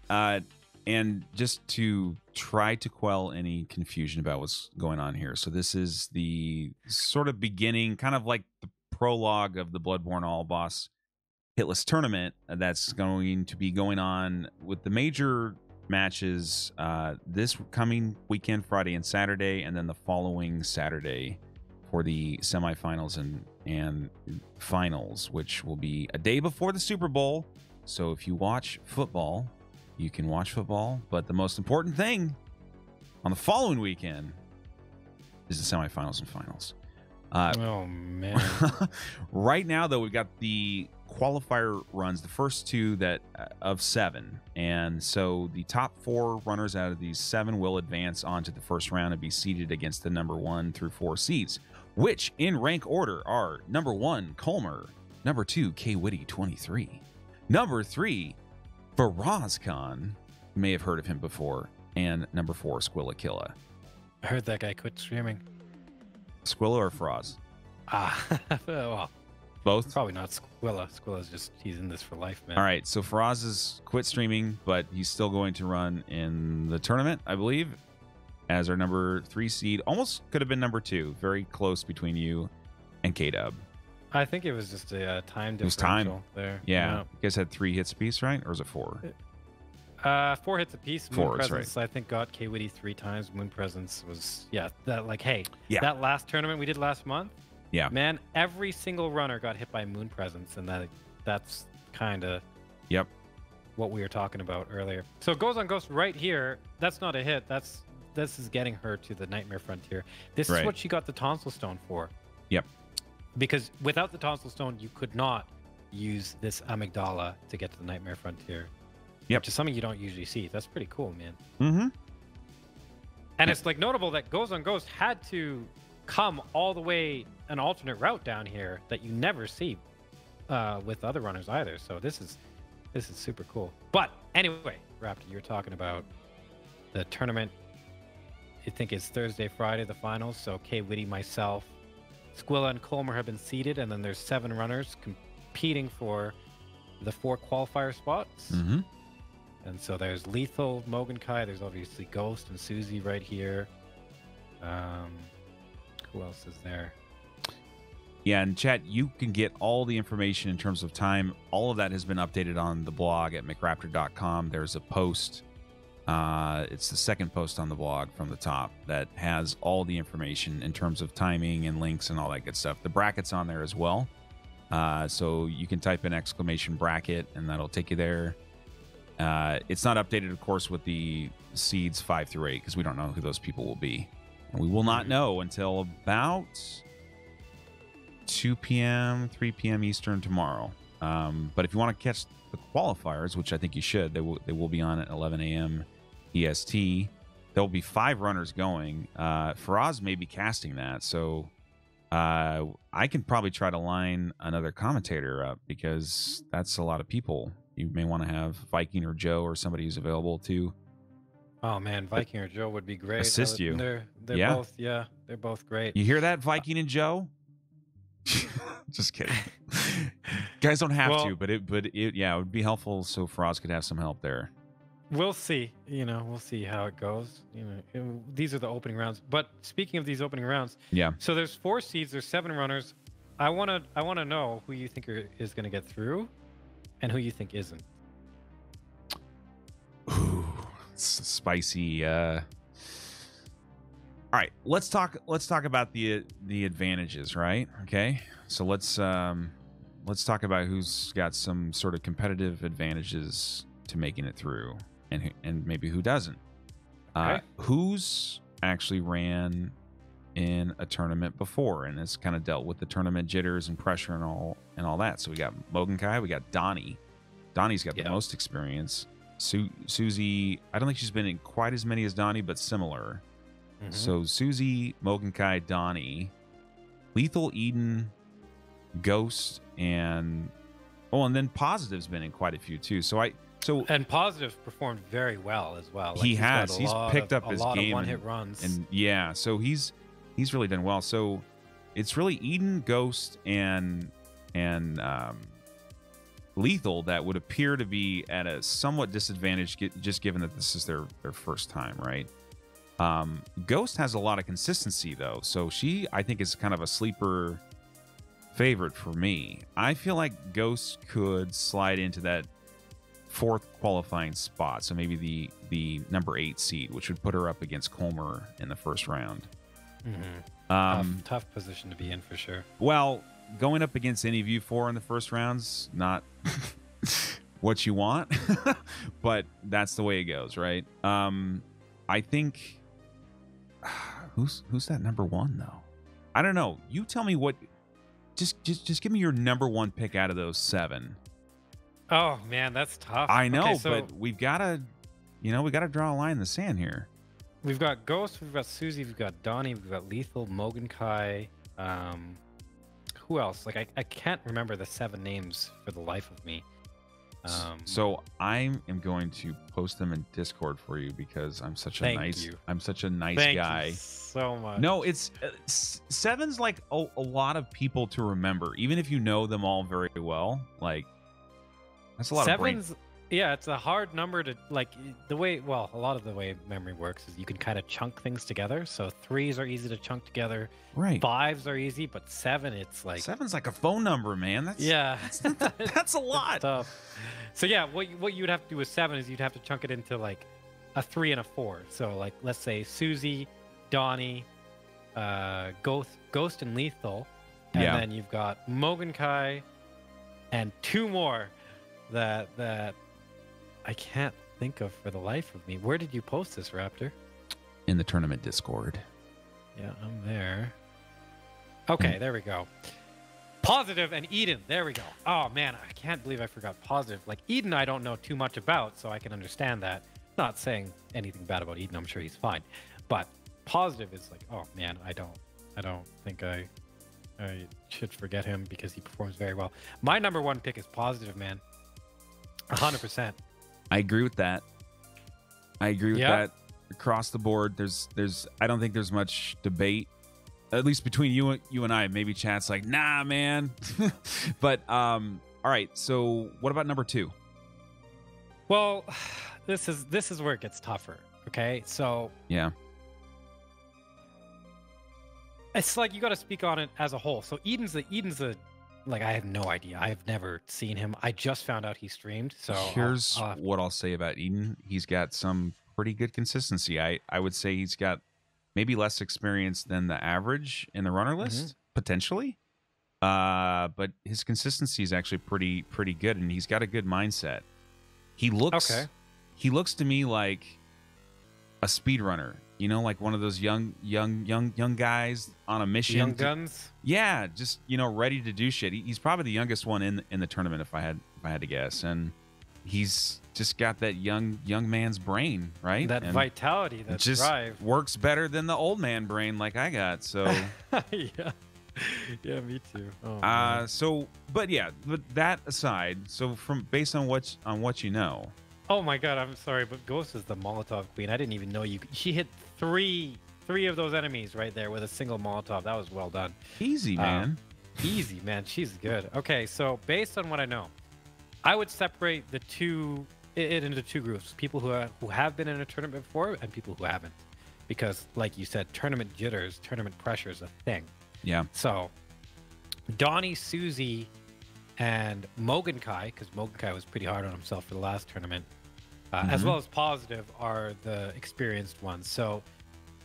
and just to try to quell any confusion about what's going on here. So this is the sort of beginning, kind of like the prologue of the Bloodborne All Boss Hitless tournament that's going to be going on with the major matches this coming weekend, Friday and Saturday, and then the following Saturday for the semifinals and finals, which will be a day before the Super Bowl. So if you watch football, you can watch football, but the most important thing on the following weekend is the semifinals and finals. Oh, man. Right now, though, we've got the qualifier runs, the first two of 7. And so the top 4 runners out of these 7 will advance onto the first round and be seeded against the number 1 through 4 seeds, which in rank order are number 1, Colmer, number 2, Kwitty 23, number 3, FaraazKhan, you may have heard of him before, and number 4, Squilla. I heard that guy quit streaming. Squilla or Faraz? Well, both? Probably not Squilla. Squilla's just, he's in this for life, man. All right, so Faraz has quit streaming, but he's still going to run in the tournament, I believe, as our number 3 seed. Almost could have been number 2. Very close between you and K-Dub. I think it was just a time differential. It was time there. Yeah. You guys had 3 hits apiece, right? Or was it 4? 4 hits apiece. Moon 4, Presence, right. I think, got Kwitty 3 times. Moon Presence was, that like, hey, Yeah. that last tournament we did last month, Yeah. man, every single runner got hit by Moon Presence, and that's kind of what we were talking about earlier. So GoesonGhost right here, that's not a hit. This is getting her to the Nightmare Frontier. This is what she got the Tonsil Stone for. Yep. Because without the Tonsil Stone, you could not use this Amygdala to get to the Nightmare Frontier. Yep. Which is something you don't usually see. That's pretty cool, man. Mm-hmm. And it's like notable that Goes had to come all the way an alternate route down here that you never see with other runners either. So this is super cool. But anyway, Raptor, you were talking about the tournament. I think it's Thursday, Friday, the finals. So Kwitty, myself, Squilla, and Colmer have been seeded, and then there's 7 runners competing for the 4 qualifier spots. Mm-hmm. And so there's Lethal, Mogenkai, there's obviously Ghost and Suzie right here. Who else is there? Yeah, and chat, you can get all the information in terms of time. All of that has been updated on the blog at McRaptor.com. There's a post. It's the second post on the blog from the top that has all the information in terms of timing and links and all that good stuff. The bracket's on there as well. So you can type in exclamation bracket and that'll take you there. It's not updated, of course, with the seeds 5 through 8 because we don't know who those people will be. And we will not know until about 2 p.m., 3 p.m. Eastern tomorrow. But if you want to catch the qualifiers, which I think you should, they will be on at 11 a.m. EST. there'll be 5 runners going. Faraz may be casting that, so I can probably try to line another commentator up because that's a lot of people. You may want to have Viking or Joe or somebody who's available to. Oh man, Viking or Joe would be great. Assist you. They're both, yeah, they're both great. You hear that, Viking and Joe? Just kidding. Guys don't have to, but it would be helpful so Faraz could have some help there. We'll see. We'll see how it goes. These are the opening rounds. But speaking of these opening rounds, yeah. So there's 4 seeds. There's 7 runners. I wanna know who you think is gonna get through, and who you think isn't. Ooh, spicy. All right, let's talk about the advantages, right? Okay, so let's talk about who's got some sort of competitive advantages to making it through, and maybe who doesn't. Okay. Who's actually ran in a tournament before and has kind of dealt with the tournament jitters and pressure and all that. So we got Mogenkai, we got Donnie. Donnie's got the most experience. Suzie, I don't think she's been in quite as many as Donnie, but similar. Mm-hmm. So Suzie, Mogenkai, Donnie, Lethal, Eden, Ghost, and then Positive's been in quite a few too. And Positive performed very well as well. Like he's picked up his game, one-hit runs, and yeah, so he's really done well. So it's really Eden, Ghost, and Lethal that would appear to be at a somewhat disadvantage, just given that this is their first time, right? Ghost has a lot of consistency though, so she, I think, is kind of a sleeper favorite for me. I feel like Ghost could slide into that 4th qualifying spot, so maybe the number 8 seed, which would put her up against Colmer in the first round. Mm-hmm. Tough position to be in for sure. Well, going up against any of you 4 in the first round's not what you want, but that's the way it goes, right? I think who's that number 1 though? I don't know. You tell me what. Just give me your number 1 pick out of those 7. Oh man, that's tough. I know, okay, so but we've got to, draw a line in the sand here. We've got Ghost, we've got Suzie, we've got Donnie, we've got Lethal, Mogenkai. Who else? Like I can't remember the 7 names for the life of me. So I am going to post them in Discord for you because I'm such a nice guy. Thank you so much. No, it's 7's like a lot of people to remember, even if you know them all very well. Like that's a lot of brain. Yeah, it's a hard number to like a lot of the way memory works is you can kind of chunk things together. So 3s are easy to chunk together. Right. 5s are easy, but 7, it's like 7's like a phone number, man. That's a lot. Tough. So yeah, what you would have to do with 7 is you'd have to chunk it into like a 3 and a 4. So like let's say Suzie, Donnie, Ghost and Lethal, and then you've got Mogenkai and 2 more that I can't think of for the life of me. Where did you post this, Raptor? In the tournament Discord. Yeah, I'm there. Okay, there we go. Positive and Eden. There we go. Oh man, I can't believe I forgot Positive. Like Eden, I don't know too much about, so I can understand that. Not saying anything bad about Eden. I'm sure he's fine. But Positive is like, oh man, I don't think I should forget him because he performs very well. My number 1 pick is Positive, man. 100%. I agree with that. That across the board. I don't think there's much debate, at least between you and I. Maybe chat's like, nah, man. But all right. So what about number 2? Well, this is where it gets tougher. Okay, so yeah, it's like you got to speak on it as a whole. So Eden's the like I have no idea. I've never seen him. I just found out he streamed. So here's what I'll say about Eden. He's got some pretty good consistency. I would say he's got maybe less experience than the average in the runner list, potentially. But his consistency is actually pretty good, and he's got a good mindset. He looks to me like a speedrunner. You know, like one of those young guys on a mission. Young guns. Yeah, just ready to do shit. He's probably the youngest one in the tournament, if I had to guess. And he's just got that young man's brain, right? That And vitality, it that just drive. works better than the old man brain like I got. So Yeah. Yeah, me too. Oh, man. but that aside, so based on what you know. Oh my god, I'm sorry, but Ghost is the Molotov queen. I didn't even know you. She hit three of those enemies right there with a single Molotov. That was well done. Easy, man. Easy, man. She's good. Okay, so based on what I know, I would separate it into two groups: people who have been in a tournament before and people who haven't, because, like you said, tournament jitters, tournament pressure is a thing. Yeah. So, Donnie, Susie, and Mogan Kai, because Mogan Kai was pretty hard on himself for the last tournament, as well as Positive, are the experienced ones. So,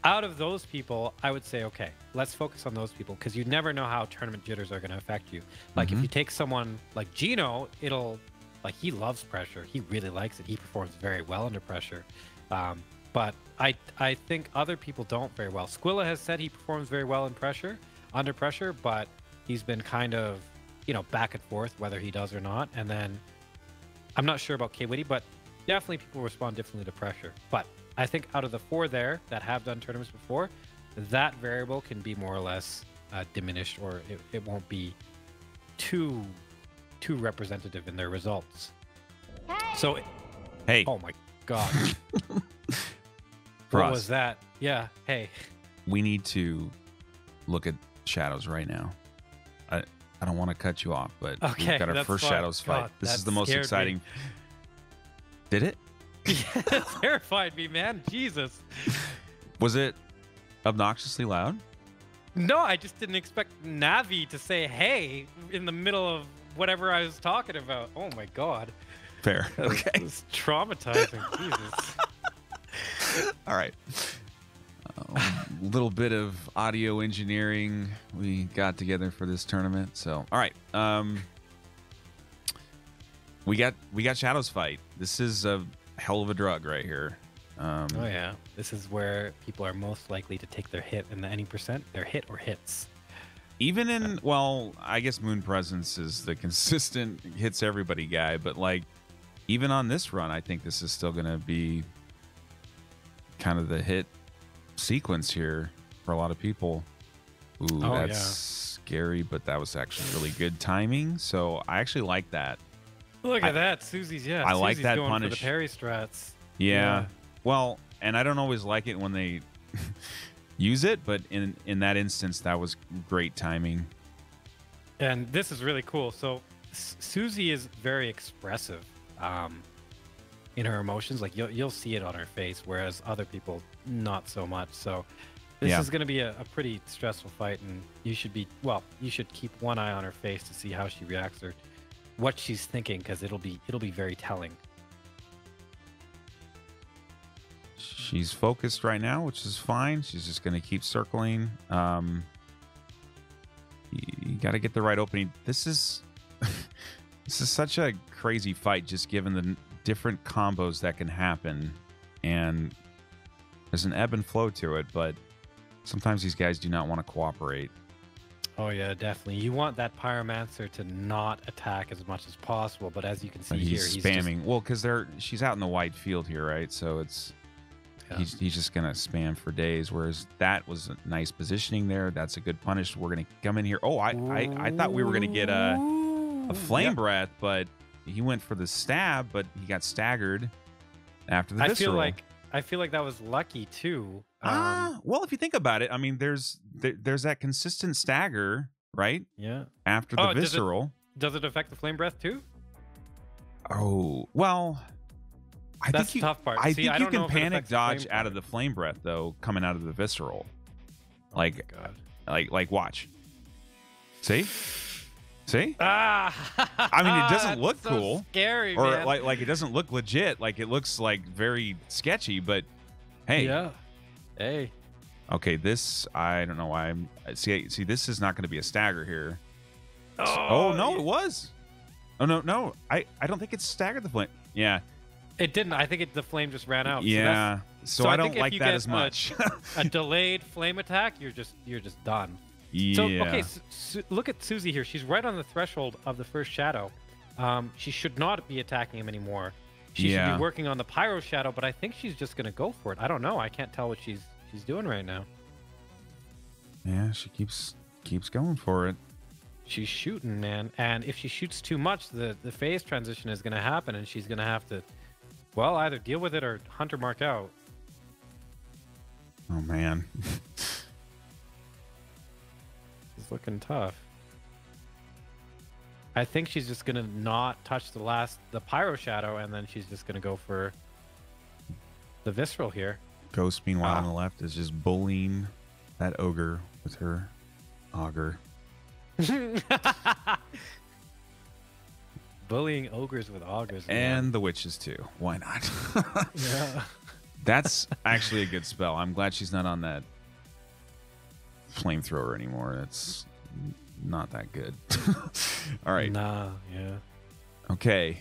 out of those people, I would say, okay, let's focus on those people, because you never know how tournament jitters are going to affect you. Like, if you take someone like Gino, he loves pressure. He really likes it. He performs very well under pressure. But I think other people don't very well. Squilla has said he performs very well under pressure, but he's been kind of, back and forth whether he does or not. And then I'm not sure about K-Witty, but definitely people respond differently to pressure. But I think out of the 4 there that have done tournaments before, that variable can be more or less diminished, or it won't be too representative in their results. So, hey, oh my god, For what us, was that? Yeah, hey, we need to look at shadows right now. I don't want to cut you off, but okay, we've got our that's first fine. shadows fight. God, This is that the most scared exciting. me. Did it? Yeah, that terrified me, man. Jesus. Was it obnoxiously loud? No, I just didn't expect Navi to say "hey" in the middle of whatever I was talking about. Oh my god. Fair. Okay. It's traumatizing. Jesus. All right. A little bit of audio engineering we got together for this tournament. So, all right. We got Shadows fight. This is a hell of a drug right here. Oh yeah, this is where people are most likely to take their hit in the any percent. Their hit or hits. Even in, well, I guess Moon Presence is the consistent hits everybody guy, but like even on this run, I think this is still going to be kind of the hit sequence here for a lot of people. Ooh, oh, that's scary, but that was actually really good timing. So I actually like that. Look at that, Susie's. Yeah, I like Susie's that going punish. for the parry strats. Yeah. Well, and I don't always like it when they use it, but in that instance, that was great timing. And this is really cool. So Susie is very expressive in her emotions. Like you'll see it on her face, whereas other people not so much. So this is going to be a pretty stressful fight, and you should keep one eye on her face to see how she reacts or what she's thinking, because it'll be very telling. She's focused right now, which is fine. She's just going to keep circling. You got to get the right opening. This is such a crazy fight, just given the different combos that can happen, and there's an ebb and flow to it. But sometimes these guys do not want to cooperate. Oh yeah, definitely. You want that Pyromancer to not attack as much as possible, but as you can see here, he's spamming. Well, because she's out in the wide field here, right? So it's. Yeah. He's just going to spam for days, whereas that was a nice positioning there. That's a good punish. We're going to come in here. Oh, I thought we were going to get a flame breath, but he went for the stab, but he got staggered after the visceral. I feel like that was lucky too. Well, if you think about it, I mean, there's that consistent stagger, right? Yeah. After the visceral. Does it affect the flame breath too? Oh, well... That's the tough part. I think you can panic dodge out of the flame breath though, coming out of the visceral. Like, like watch. See? I mean, it doesn't look cool. Scary, or man. like it doesn't look legit. Like it looks like very sketchy. But hey, yeah, hey. Okay, this I don't know why I'm. See, this is not going to be a stagger here. Oh no, it was. Oh no, I don't think it's staggered the flame. Yeah. It didn't. I think the flame just ran out. Yeah. So I don't like that as much. A delayed flame attack, you're just done. Yeah. So okay, look at Susie here. She's right on the threshold of the first shadow. She should not be attacking him anymore. She should be working on the Pyro Shadow, but I think she's just going to go for it. I don't know. I can't tell what she's doing right now. Yeah, she keeps going for it. She's shooting, man. And if she shoots too much, the phase transition is going to happen, and she's going to have to, well, either deal with it or hunter mark out. Oh, man. It's looking tough. I think she's just going to not touch the Pyro Shadow, and then she's just going to go for the Visceral here. Ghost, meanwhile, on the left is just bullying that ogre with her auger. Bullying ogres with augers. And man. the witches, too. Why not? Yeah. That's actually a good spell. I'm glad she's not on that flamethrower anymore. That's not that good. All right. Nah, yeah. Okay.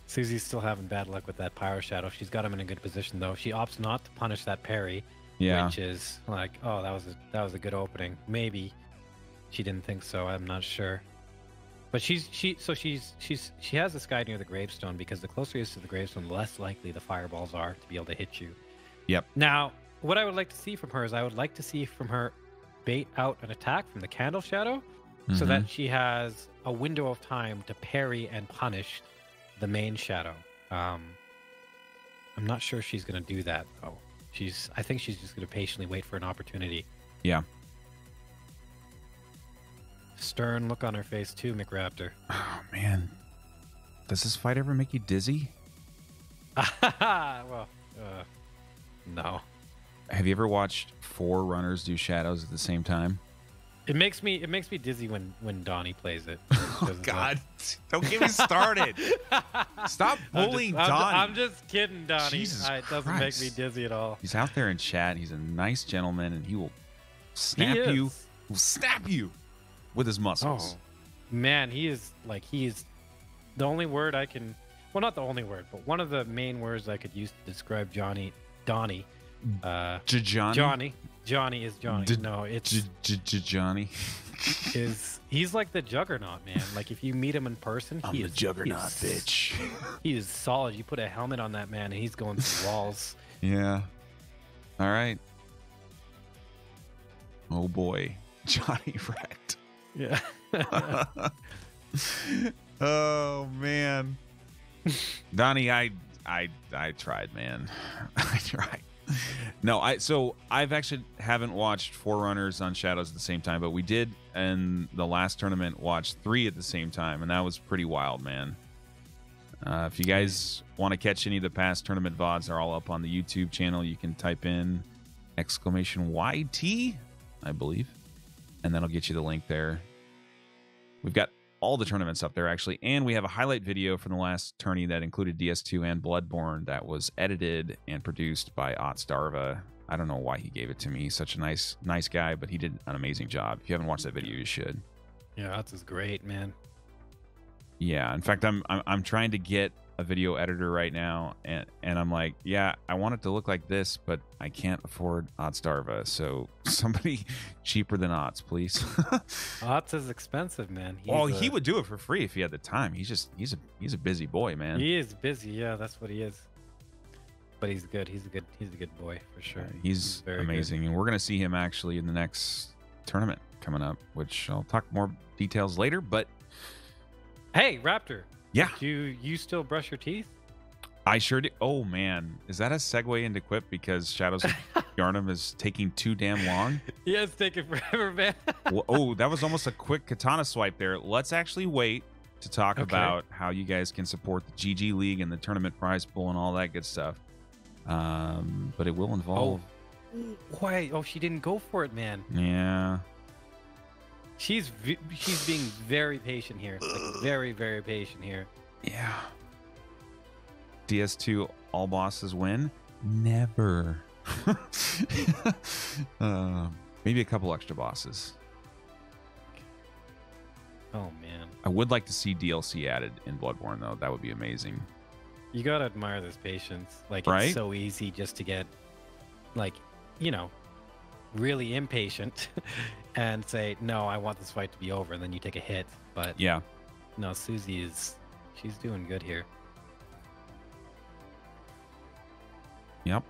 Susie's still having bad luck with that Pyro Shadow. She's got him in a good position, though. She opts not to punish that parry, which is like, oh, that was a good opening. Maybe she didn't think so. I'm not sure. But she has this guy near the gravestone, because the closer he is to the gravestone, the less likely the fireballs are to be able to hit you. Yep. Now, what I would like to see from her is I would like to see from her bait out an attack from the Candle Shadow, so that she has a window of time to parry and punish the main shadow. I'm not sure she's going to do that, though. I think she's just going to patiently wait for an opportunity. Yeah. Stern look on her face too, McRaptor. Oh, man. Does this fight ever make you dizzy? Well, no. Have you ever watched 4 runners do shadows at the same time? It makes me dizzy when Donnie plays it. Oh, God. Don't get me started. Stop bullying Donnie. I'm just kidding, Donnie. Jesus It doesn't make me dizzy at all. He's out there in chat. He's a nice gentleman, and he will snap you. Will snap you with his muscles. Oh, man, he is the only word I can. Well, not the only word, but one of the main words I could use to describe Donnie. Johnny is Johnny. No, it's Johnny. He's like the Juggernaut, man. Like if you meet him in person, I'm the Juggernaut, bitch. He is solid. You put a helmet on that man, and he's going through walls. Yeah. All right. Oh boy, Johnny wrecked. Yeah. Oh man, Donnie, I tried, man. I tried. No, I've actually haven't watched 4 runners on shadows at the same time, but we did in the last tournament watch 3 at the same time, and that was pretty wild, man. If you guys want to catch any of the past tournament VODs, they're all up on the YouTube channel. You can type in !YT, I believe, and that'll get you the link there. We've got all the tournaments up there, actually, and we have a highlight video from the last tourney that included DS2 and Bloodborne that was edited and produced by Otsdarva. I don't know why he gave it to me. He's such a nice guy, but he did an amazing job. If you haven't watched that video, you should. Yeah, Ots is great, man. Yeah, in fact, I'm trying to get a video editor right now, and I'm like, yeah, I want it to look like this, but I can't afford Otsdarva, so somebody cheaper than Ots, please. Ots is expensive, man. He would do it for free if he had the time. He's a busy boy, man. He is busy, yeah, that's what he is. But he's good. He's a good boy for sure. He's very amazing, and we're gonna see him actually in the next tournament coming up, which I'll talk more details later. But hey, Raptor. Yeah. Do you still brush your teeth? I sure do. Oh, man. Is that a segue into Quip because Shadows of Yharnam is taking too damn long? Yeah, it's taking forever, man. Oh, that was almost a quick katana swipe there. Let's actually wait to talk about how you guys can support the GG League and the tournament prize pool and all that good stuff. But it will involve... Why? Oh, she didn't go for it, man. Yeah. She's being very patient here. Like, very, very patient here. Yeah. DS2 all bosses win? Never. Maybe a couple extra bosses. Oh, man. I would like to see DLC added in Bloodborne, though. That would be amazing. You gotta admire this patience. Like, right? It's so easy just to get, like, you know, really impatient and say, no, I want this fight to be over, and then you take a hit. But yeah, no, Susie she's doing good here. Yep.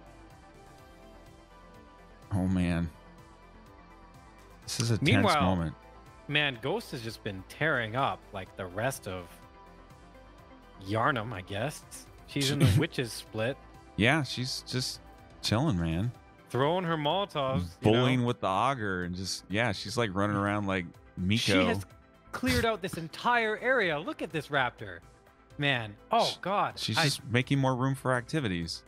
Oh, man. This is a tense moment. Man, Ghost has just been tearing up like the rest of Yharnam, I guess. She's in the witches split. Yeah, she's just chilling, man. Throwing her Molotovs. Bullying with the auger and just, yeah, she's like running around like Miko. She has cleared out this entire area. Look at this raptor. Man, oh, God. She's just making more room for activities.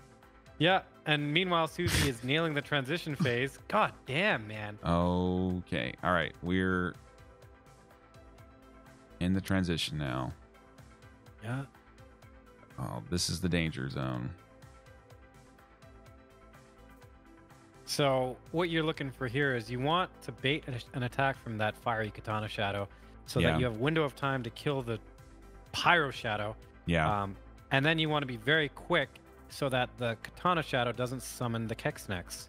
Yeah, and meanwhile, Suzie is nailing the transition phase. God damn, man. Okay. All right. We're in the transition now. Yeah. Oh, this is the danger zone. So what you're looking for here is you want to bait an attack from that fiery katana shadow so that you have window of time to kill the pyro shadow. Yeah. And then you want to be very quick so that the katana shadow doesn't summon the Kexnex.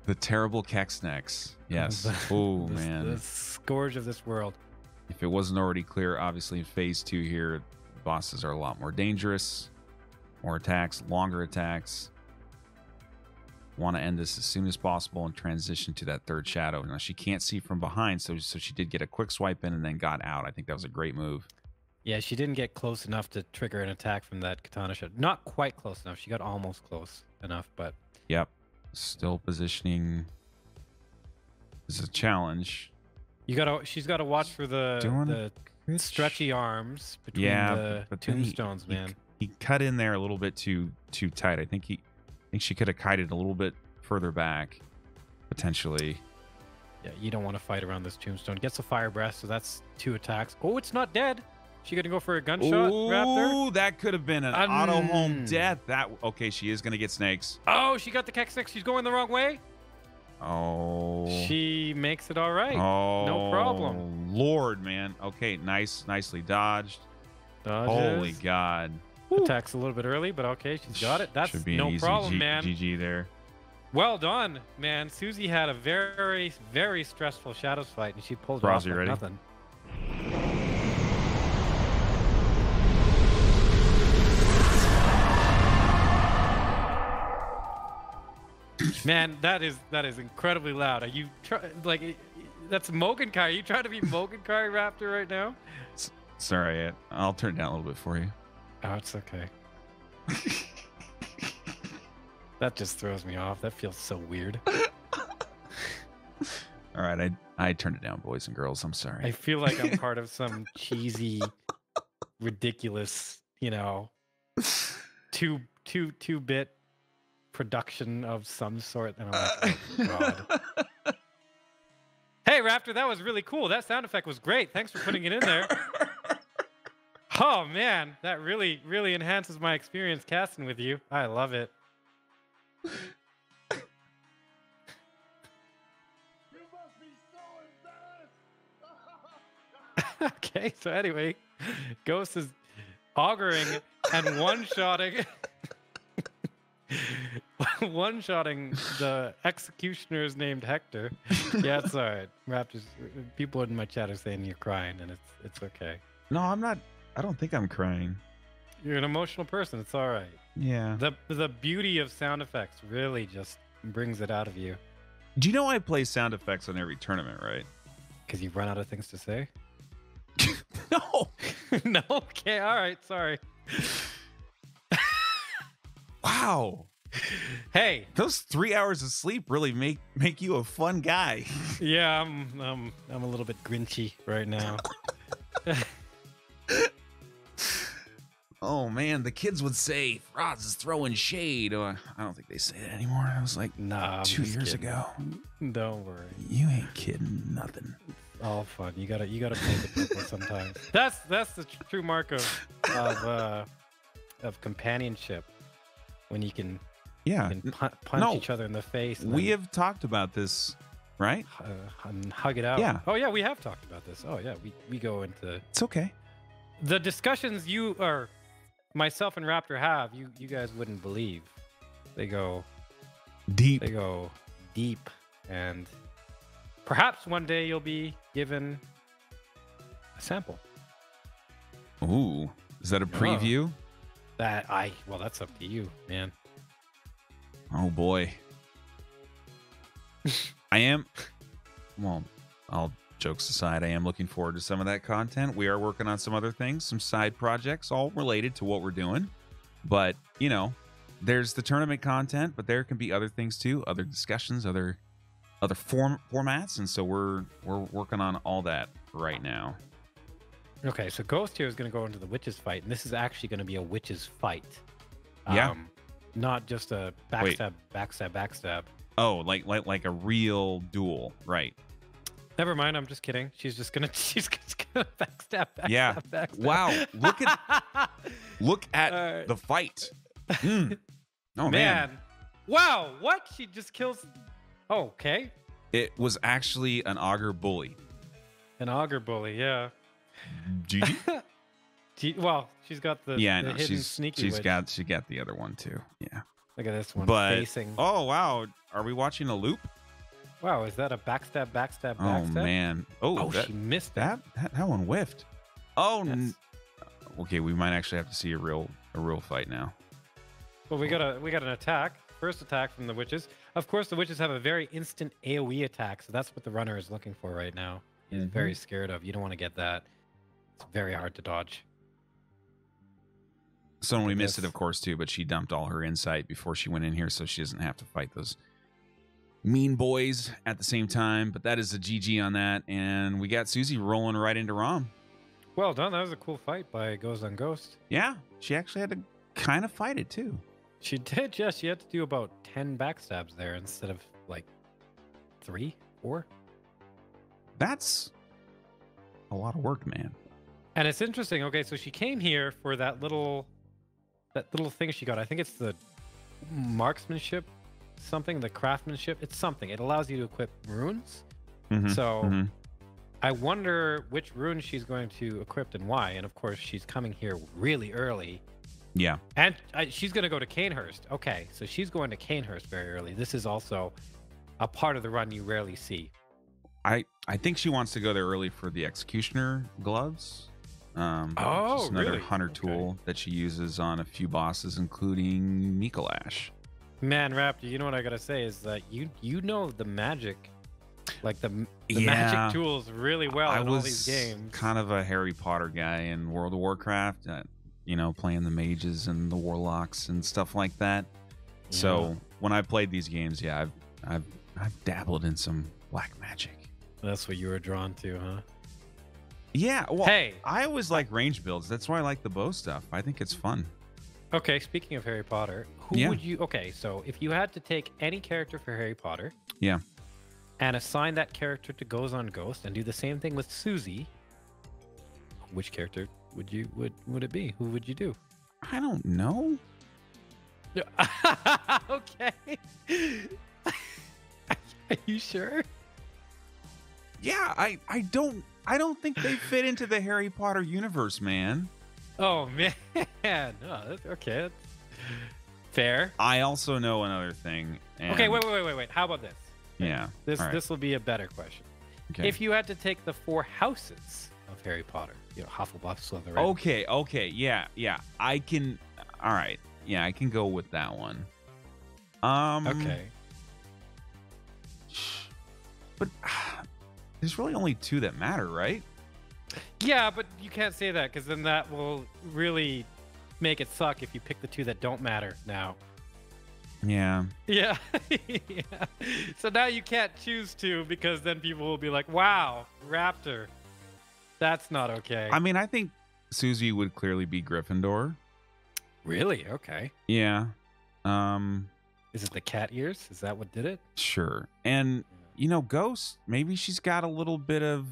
The terrible Kexnex. Yes. Oh, man. The scourge of this world. If it wasn't already clear, obviously in phase 2 here, bosses are a lot more dangerous. More attacks, longer attacks. Want to end this as soon as possible and transition to that third shadow. Now, she can't see from behind, so she did get a quick swipe in and then got out. I think that was a great move. Yeah, she didn't get close enough to trigger an attack from that katana shadow. Not quite close enough. She got almost close enough, but... Yep. Still positioning. This is a challenge. She's got to watch for the stretchy arms between the tombstones, man. He cut in there a little bit too tight. I think she could have kited a little bit further back, potentially. Yeah, you don't want to fight around this tombstone. Gets a fire breath, so that's 2 attacks. Oh, it's not dead. She gonna go for a gunshot, Raptor? Ooh, that could have been an auto home death. Okay, she is gonna get snakes. Oh, she got the Kexnex. She's going the wrong way. Oh. She makes it all right. Oh, no problem. Lord, man. Okay, nicely dodged. Dodges. Holy God. Attacks a little bit early, but okay, she's got it. That's no problem, man. GG there. Well done, man. Suzie had a very, very stressful Shadows fight, and she pulled it off like nothing. Man, that is incredibly loud. Are you like that's Mogenkai? Are you trying to be Mogenkai Raptor right now? Sorry, I'll turn it down a little bit for you. Oh, it's okay. That just throws me off. That feels so weird. All right, I turned it down, boys and girls. I'm sorry. I feel like I'm part of some cheesy, ridiculous, 2-bit production of some sort. And I'm like, oh, God. Hey, Raptor, that was really cool. That sound effect was great. Thanks for putting it in there. Oh, man, that really, really enhances my experience casting with you. I love it. You must be so embarrassed. Okay, so anyway, Ghost is auguring and one-shotting the executioners named Hector. Yeah, it's all right. Raptors, people in my chat are saying you're crying, and it's okay. No, I'm not. I don't think I'm crying. You're an emotional person. It's all right. Yeah. The beauty of sound effects really just brings it out of you. Do you know I play sound effects on every tournament, right? Because you run out of things to say? No. No? Okay, all right. Sorry. Wow. Hey, those 3 hours of sleep really make you a fun guy. Yeah, I'm a little bit grinchy right now. Oh man, the kids would say Faraz is throwing shade. I don't think they say that anymore. I was like, nah, 2 years ago. Don't worry. You ain't kidding nothing. It's all fun. You gotta play the purple sometimes. That's the true mark of companionship. When you can punch each other in the face. We have talked about this, right? And hug it out. Yeah. Oh yeah, we have talked about this. Oh yeah, we go into. It's okay. The discussions you or myself and Raptor have, you guys wouldn't believe. They go deep. They go deep, and perhaps one day you'll be given a sample. Ooh, is that a preview? Well, that's up to you, man. Oh boy. I am. Well, all jokes aside, I am looking forward to some of that content. We are working on some other things, some side projects, all related to what we're doing. But you know, there's the tournament content, but there can be other things too, other discussions, other formats, and so we're working on all that right now. Okay, so Ghost here is going to go into the witches fight, and this is actually going to be a witches fight. Yeah. Not just a backstab, backstab. Oh, like a real duel, right? Never mind, I'm just kidding. She's just gonna backstab, Yeah. backstab. Wow. Look at the fight. Mm. Oh man. Wow, what? She just kills. Oh, okay. It was actually an auger bully. An auger bully, yeah. GG. Well, she's got the Yeah, I the know. hidden sneaky witch. She got the other one too. Yeah. Look at this one But facing. oh wow, are we watching a loop? Wow, is that a backstab? Oh man. Oh, she missed that one whiffed. Oh. Yes. Okay, we might actually have to see a real fight now. Well, we got an attack. First attack from the witches. Of course, the witches have a very instant AoE attack, so that's what the runner is looking for right now. He's very scared of. You don't want to get that. It's very hard to dodge. So we missed it, of course, too, but she dumped all her insight before she went in here, so she doesn't have to fight those mean boys at the same time. But that is a GG on that, and we got Suzie rolling right into Rom. Well done. That was a cool fight by GoesonGhost. Yeah, she actually had to kind of fight it, too. She did, yes. She had to do about 10 backstabs there instead of like 3, 4. That's a lot of work, man. And it's interesting. Okay, so she came here for that little thing she got. I think it's the marksmanship, something, the craftsmanship. It's something. It allows you to equip runes. So I wonder which rune she's going to equip and why. And of course, she's coming here really early. Yeah. And she's going to go to Cainerst. Okay, so she's going to Cainerst very early. This is also a part of the run you rarely see. I think she wants to go there early for the executioner gloves. Oh, another really? hunter tool that she uses on a few bosses, including Mikolash. Man, Raptor, you know what I gotta say is that you know the magic, like the Yeah. magic tools really well I in was all these games. kind of a Harry Potter guy in World of Warcraft, you know, playing the mages and the warlocks and stuff like that. Yeah. So when I played these games, yeah, I've dabbled in some black magic. That's what you were drawn to, huh? Yeah, well, Hey. I always like range builds. That's why I like the bow stuff. I think it's fun. Okay, speaking of Harry Potter, who would you... Okay, so if you had to take any character for Harry Potter... Yeah. And assign that character to GoesonGhost and do the same thing with Suzie, which character would it be? Who would you do? I don't know. Okay. Are you sure? Yeah, I don't think they fit into the Harry Potter universe, man. Oh man. Oh, okay. That's fair. I also know another thing. And Okay, wait. How about this? Yeah. This all right. this will be a better question. Okay. If you had to take the 4 houses of Harry Potter, you know, Hufflepuff, Slytherin. Okay. Yeah. I can. All right. Yeah, I can go with that one. Okay. But there's really only 2 that matter, right? Yeah, but you can't say that because then that will really make it suck if you pick the 2 that don't matter now. Yeah. Yeah. Yeah. So now you can't choose 2 because then people will be like, wow, Raptor. That's not okay. I mean, I think Suzie would clearly be Gryffindor. Really? Okay. Yeah. Is it the cat ears? Is that what did it? Sure. And you know, Ghost, maybe she's got a little bit of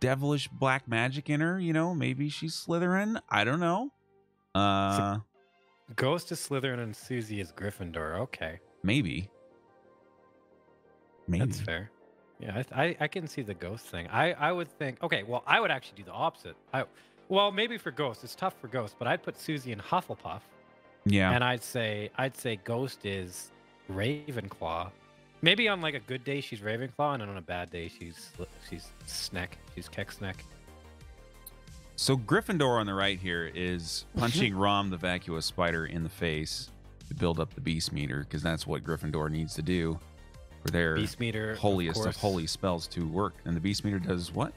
devilish black magic in her, you know, maybe she's Slytherin. I don't know. Ghost is Slytherin and Suzie is Gryffindor. Okay. Maybe. That's fair. Yeah, I can see the Ghost thing. I would think, okay, well, I would actually do the opposite. Well, maybe for Ghost, it's tough for Ghost, but I'd put Suzie in Hufflepuff. Yeah. And I'd say Ghost is Ravenclaw. Maybe on like a good day she's Ravenclaw, and on a bad day she's Sneck. She's Keck-Sneck. So Gryffindor on the right here is punching Rom the vacuous spider in the face. to build up the beast meter, because that's what Gryffindor needs to do for their Beast meter, holiest of course, holy spells to work. And the beast meter does what?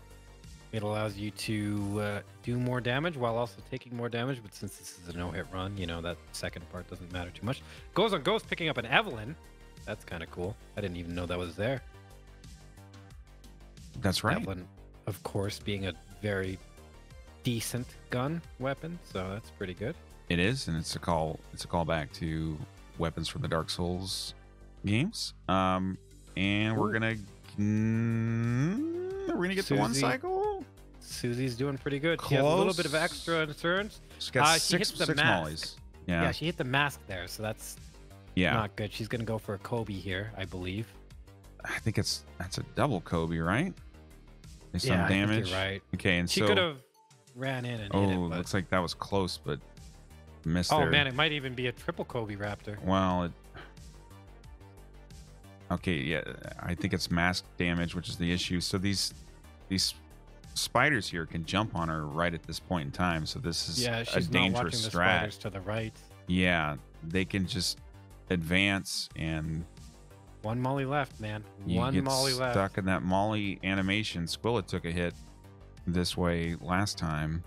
It allows you to do more damage while also taking more damage. But since this is a no-hit run, you know, that second part doesn't matter too much. Goes on Ghost picking up an Evelyn. That's kind of cool. I didn't even know that was there. That's right. Evelyn, of course, being a very decent gun weapon, so that's pretty good. It is, and it's a callback to weapons from the Dark Souls games. And we're gonna get to one Suzie. cycle. Susie's doing pretty good. She has a little bit of extra insurance. She's got she hit the six mask. mollies. Yeah. Yeah, she hit the mask there, so that's not good. She's gonna go for a Kobe here, I believe. I think that's a double Kobe, right? There's some Yeah, I think damage. you're right. Okay, and She so could have ran in and hit it, but... looks like that was close, but missed Oh there. man, it might even be a triple Kobe Raptor. Well, okay, yeah, I think it's mask damage, which is the issue. So these spiders here can jump on her right at this point in time. So this is Yeah, a she's not dangerous watching the strat. spiders to the right. Yeah, they can just advance, and One molly left, man. you One get molly left. stuck in that molly animation. Squilla took a hit this way last time.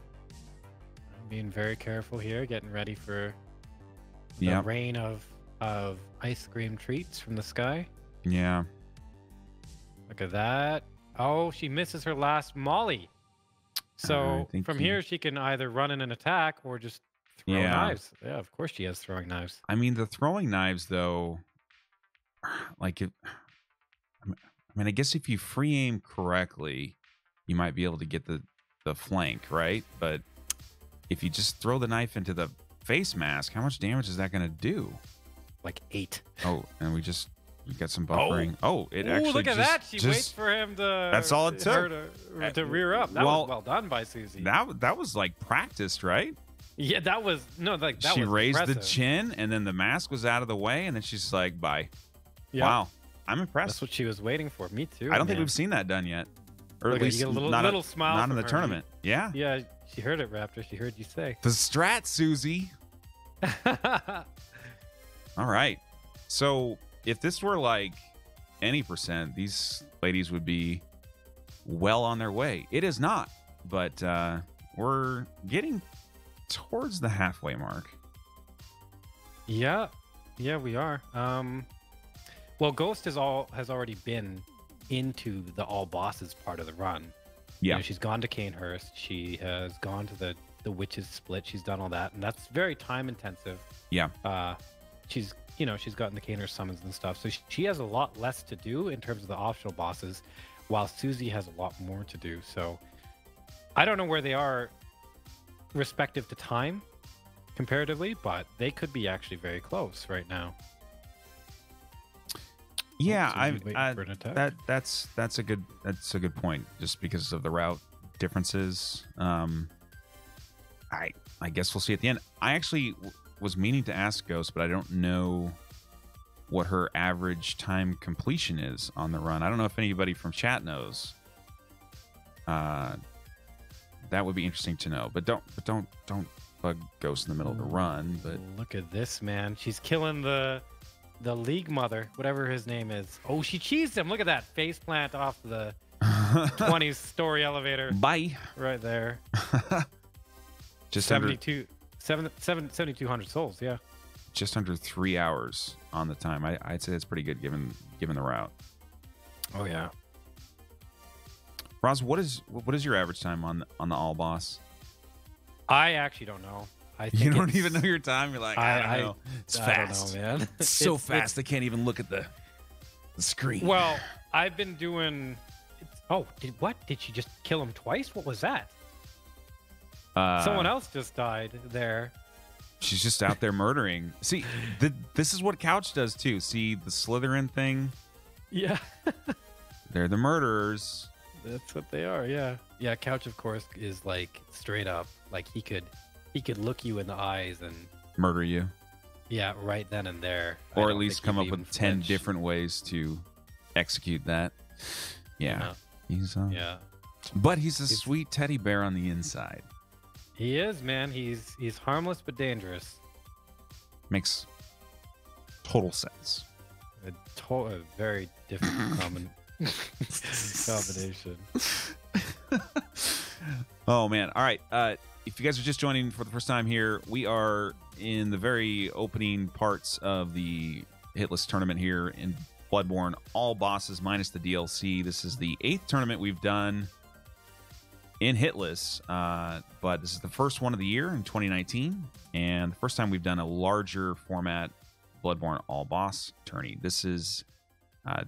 I'm being very careful here, getting ready for the rain of ice cream treats from the sky. Yeah. Look at that. Oh, she misses her last molly. So from here, she can either run in an attack or just throw knives. Yeah, of course she has throwing knives. I mean, the throwing knives, though, like, I guess if you free aim correctly, you might be able to get the flank, right? But if you just throw the knife into the face mask, how much damage is that going to do? Like 8. Oh, and we got some buffering. Oh, it actually look at that. She waits for him to... That's all it took. To rear up. That was well done by Suzie. That was like practiced, right? Yeah, that was... No, like that she was raised impressive. the chin, and then the mask was out of the way, and then she's like, bye. Yep. Wow. I'm impressed. That's what she was waiting for. Me too. I don't think we've seen that done yet. Or Look, at least you get a little smile not in from the her. tournament. Yeah. Yeah, she heard it, Raptor. She heard you say. The strat, Susie. All right. So if this were like any percent, these ladies would be well on their way. It is not, but we're getting towards the halfway mark. Yeah, we are. Well, Ghost has already been into the all bosses part of the run. Yeah, you know, she's gone to Cainerst. She has gone to the witches split. She's done all that, and that's very time intensive. Yeah. She's gotten the Cainerst summons and stuff, so she has a lot less to do in terms of the optional bosses, while Suzie has a lot more to do. So I don't know where they are respective to time comparatively, but they could be actually very close right now. Yeah, that's a good point. Just because of the route differences, I guess we'll see at the end. I actually was meaning to ask Ghost, but I don't know what her average time completion is on the run. I don't know if anybody from chat knows. That would be interesting to know. But don't bug Ghost in the middle of the run. But look at this, man. She's killing the League Mother, whatever his name is. Oh, she cheesed him. Look at that face plant off the 20-story elevator. Bye. Right there. Just 7,200 souls, yeah. Just under 3 hours on the time. I'd say that's pretty good given the route. Oh yeah. Roz, what is your average time on the all boss? I actually don't know. I think you don't even know your time. You're like, I don't know. It's I fast, don't know, man. It's so fast. I can't even look at the screen. Well, I've been doing. Oh, did she just kill him twice? What was that? Someone else just died there. She's just out there murdering. See, this is what Couch does too. See the Slytherin thing? Yeah. They're the murderers. That's what they are. Yeah. Yeah. Couch, of course, is like straight up. Like he could look you in the eyes and murder you. Yeah, right then and there. Or at least come up with 10 different ways to execute that. Yeah. He's but he's a sweet teddy bear on the inside. He is, man. He's harmless but dangerous. Makes total sense. A very different combination. Oh man! All right. If you guys are just joining for the first time here, we are in the very opening parts of the Hitless tournament here in Bloodborne All Bosses minus the DLC. This is the 8th tournament we've done in Hitless, but this is the first one of the year in 2019, and the first time we've done a larger format Bloodborne All Boss tourney. This is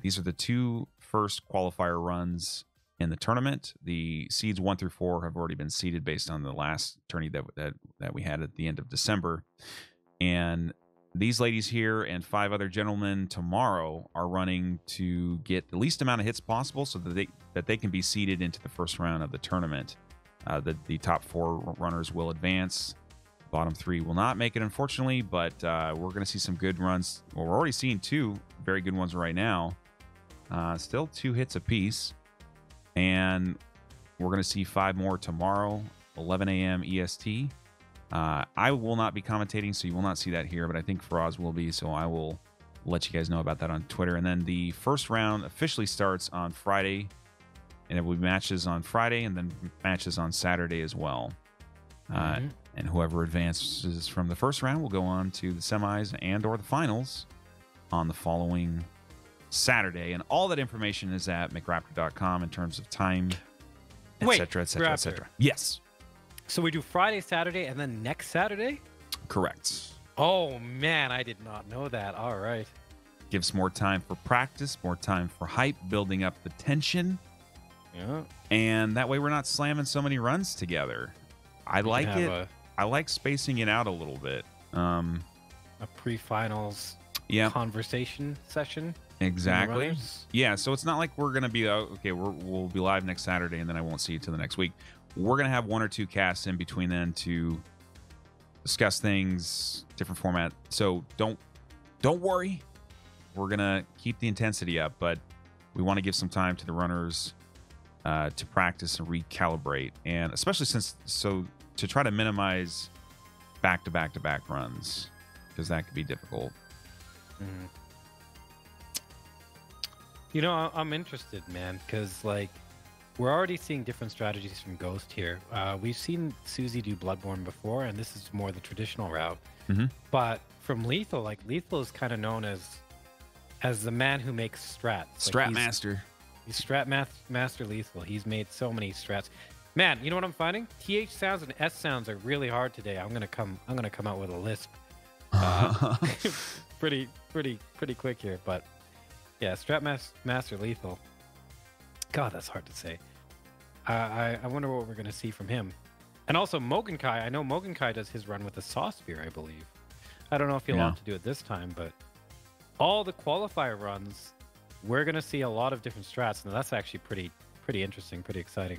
these are the 2 first qualifier runs in the tournament. The seeds 1 through 4 have already been seeded based on the last tourney that we had at the end of December, and these ladies here and 5 other gentlemen tomorrow are running to get the least amount of hits possible so that they can be seeded into the first round of the tournament. The top 4 runners will advance. Bottom 3 will not make it, unfortunately, but we're going to see some good runs. Well, we're already seeing 2 very good ones right now. Still 2 hits apiece. And we're going to see 5 more tomorrow, 11 a.m. EST. I will not be commentating, so you will not see that here, but I think Faraaz will be, so I will let you guys know about that on Twitter. And then the first round officially starts on Friday, and it will be matches on Friday and then matches on Saturday as well. And whoever advances from the first round will go on to the semis and or the finals on the following Saturday. And all that information is at McRaptor.com in terms of time, etc., etc., etc. Yes. So we do Friday, Saturday, and then next Saturday? Correct. Oh, man, I did not know that. All right. Gives more time for practice, more time for hype, building up the tension. Yeah. And that way we're not slamming so many runs together. I like it. I like spacing it out a little bit. A pre-finals conversation session. Exactly. Yeah, so it's not like we're going to be, okay, we'll be live next Saturday and then I won't see you till the next week. We're going to have 1 or 2 casts in between then to discuss things, different format. So don't worry. We're going to keep the intensity up, but we want to give some time to the runners to practice and recalibrate. And especially to try to minimize back-to-back-to-back runs, because that could be difficult. Mm-hmm. You know, I'm interested, man, because, like, we're already seeing different strategies from Ghost here. We've seen Suzie do Bloodborne before, and this is more the traditional route. Mm-hmm. But from Lethal, like, Lethal is kind of known as the man who makes strats. Strat master. He's strat master Lethal. He's made so many strats. Man, you know what I'm finding? TH sounds and S sounds are really hard today. I'm gonna come out with a lisp. Pretty quick here, but yeah, strat master Lethal. God, that's hard to say. I wonder what we're gonna see from him. And also Mogenkai. I know Mogenkai does his run with a saw spear, I believe. I don't know if he'll opt to do it this time, but all the qualifier runs, we're gonna see a lot of different strats, and that's actually pretty interesting, pretty exciting.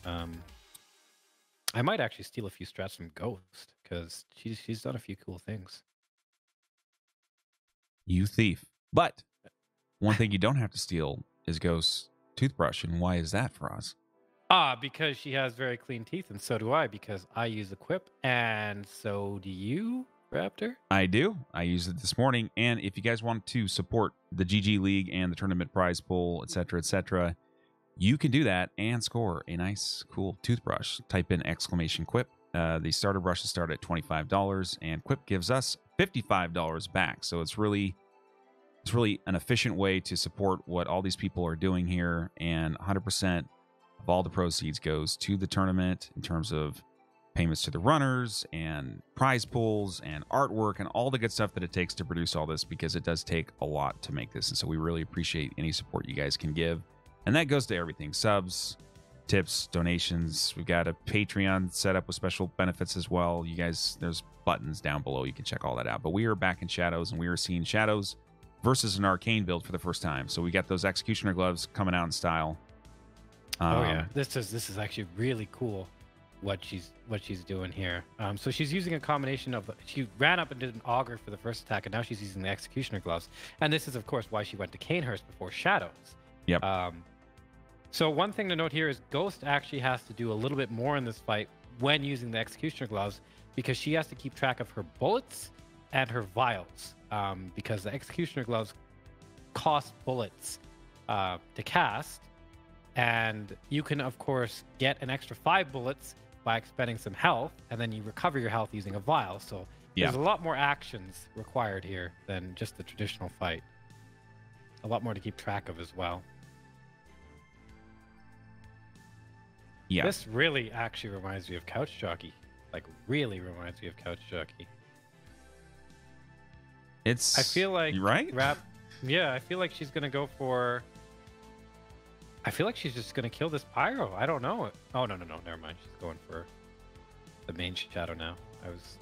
I might actually steal a few strats from Ghost because she's done a few cool things. You thief. But one thing you don't have to steal is Ghost's toothbrush. And why is that, Faraaz? Because she has very clean teeth, and so do I, because I use Equip, and so do you, Raptor? I do. I used it this morning. And if you guys want to support the GG League and the tournament prize pool, etc., you can do that and score a nice, cool toothbrush. Type in !Quip. The starter brushes start at $25, and Quip gives us $55 back. So it's really an efficient way to support what all these people are doing here, and 100% of all the proceeds goes to the tournament in terms of payments to the runners and prize pools and artwork and all the good stuff that it takes to produce all this, because it does take a lot to make this. And so we really appreciate any support you guys can give. And that goes to everything: subs, tips, donations. We've got a Patreon set up with special benefits as well. You guys, there's buttons down below. You can check all that out. But we are back in Shadows, and we are seeing Shadows versus an arcane build for the first time. So we got those executioner gloves coming out in style. Oh yeah, this is actually really cool what she's doing here. So she's using a combination of, she ran up and did an auger for the first attack, and now she's using the executioner gloves. And this is of course why she went to Cainerst before Shadows. Yep. So one thing to note here is Ghost actually has to do a little bit more in this fight when using the executioner gloves, because she has to keep track of her bullets and her vials. because the Executioner gloves cost bullets to cast, and you can of course get an extra 5 bullets by expending some health, and then you recover your health using a vial. So there's a lot more actions required here than just the traditional fight. A lot more to keep track of as well. Yeah. This really actually reminds me of Couch Jockey. Like, really reminds me of Couch Jockey. It's... I feel like... Right? Yeah, I feel like she's going to go for... I feel like she's just going to kill this Pyro. I don't know. Oh, no. Never mind. She's going for the main shadow now. I was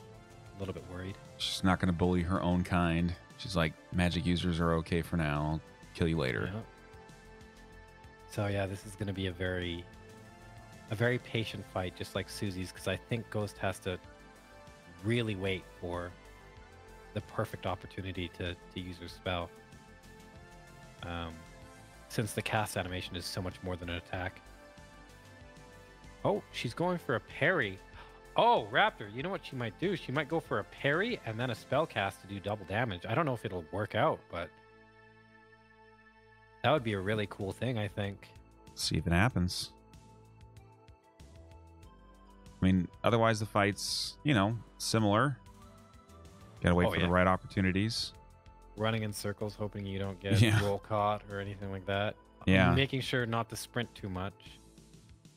a little bit worried. She's not going to bully her own kind. She's like, magic users are okay for now. I'll kill you later. Yeah. So, yeah, this is going to be a very patient fight, just like Susie's, because I think Ghost has to really wait for the perfect opportunity to use her spell. Since the cast animation is so much more than an attack. Oh, she's going for a parry. Oh, Raptor, you know what she might do? She might go for a parry and then a spell cast to do double damage. I don't know if it'll work out, but that would be a really cool thing, I think. See if it happens. I mean, otherwise the fight's, you know, similar. Gotta wait for the right opportunities. Running in circles, hoping you don't get roll caught or anything like that. Yeah. Making sure not to sprint too much.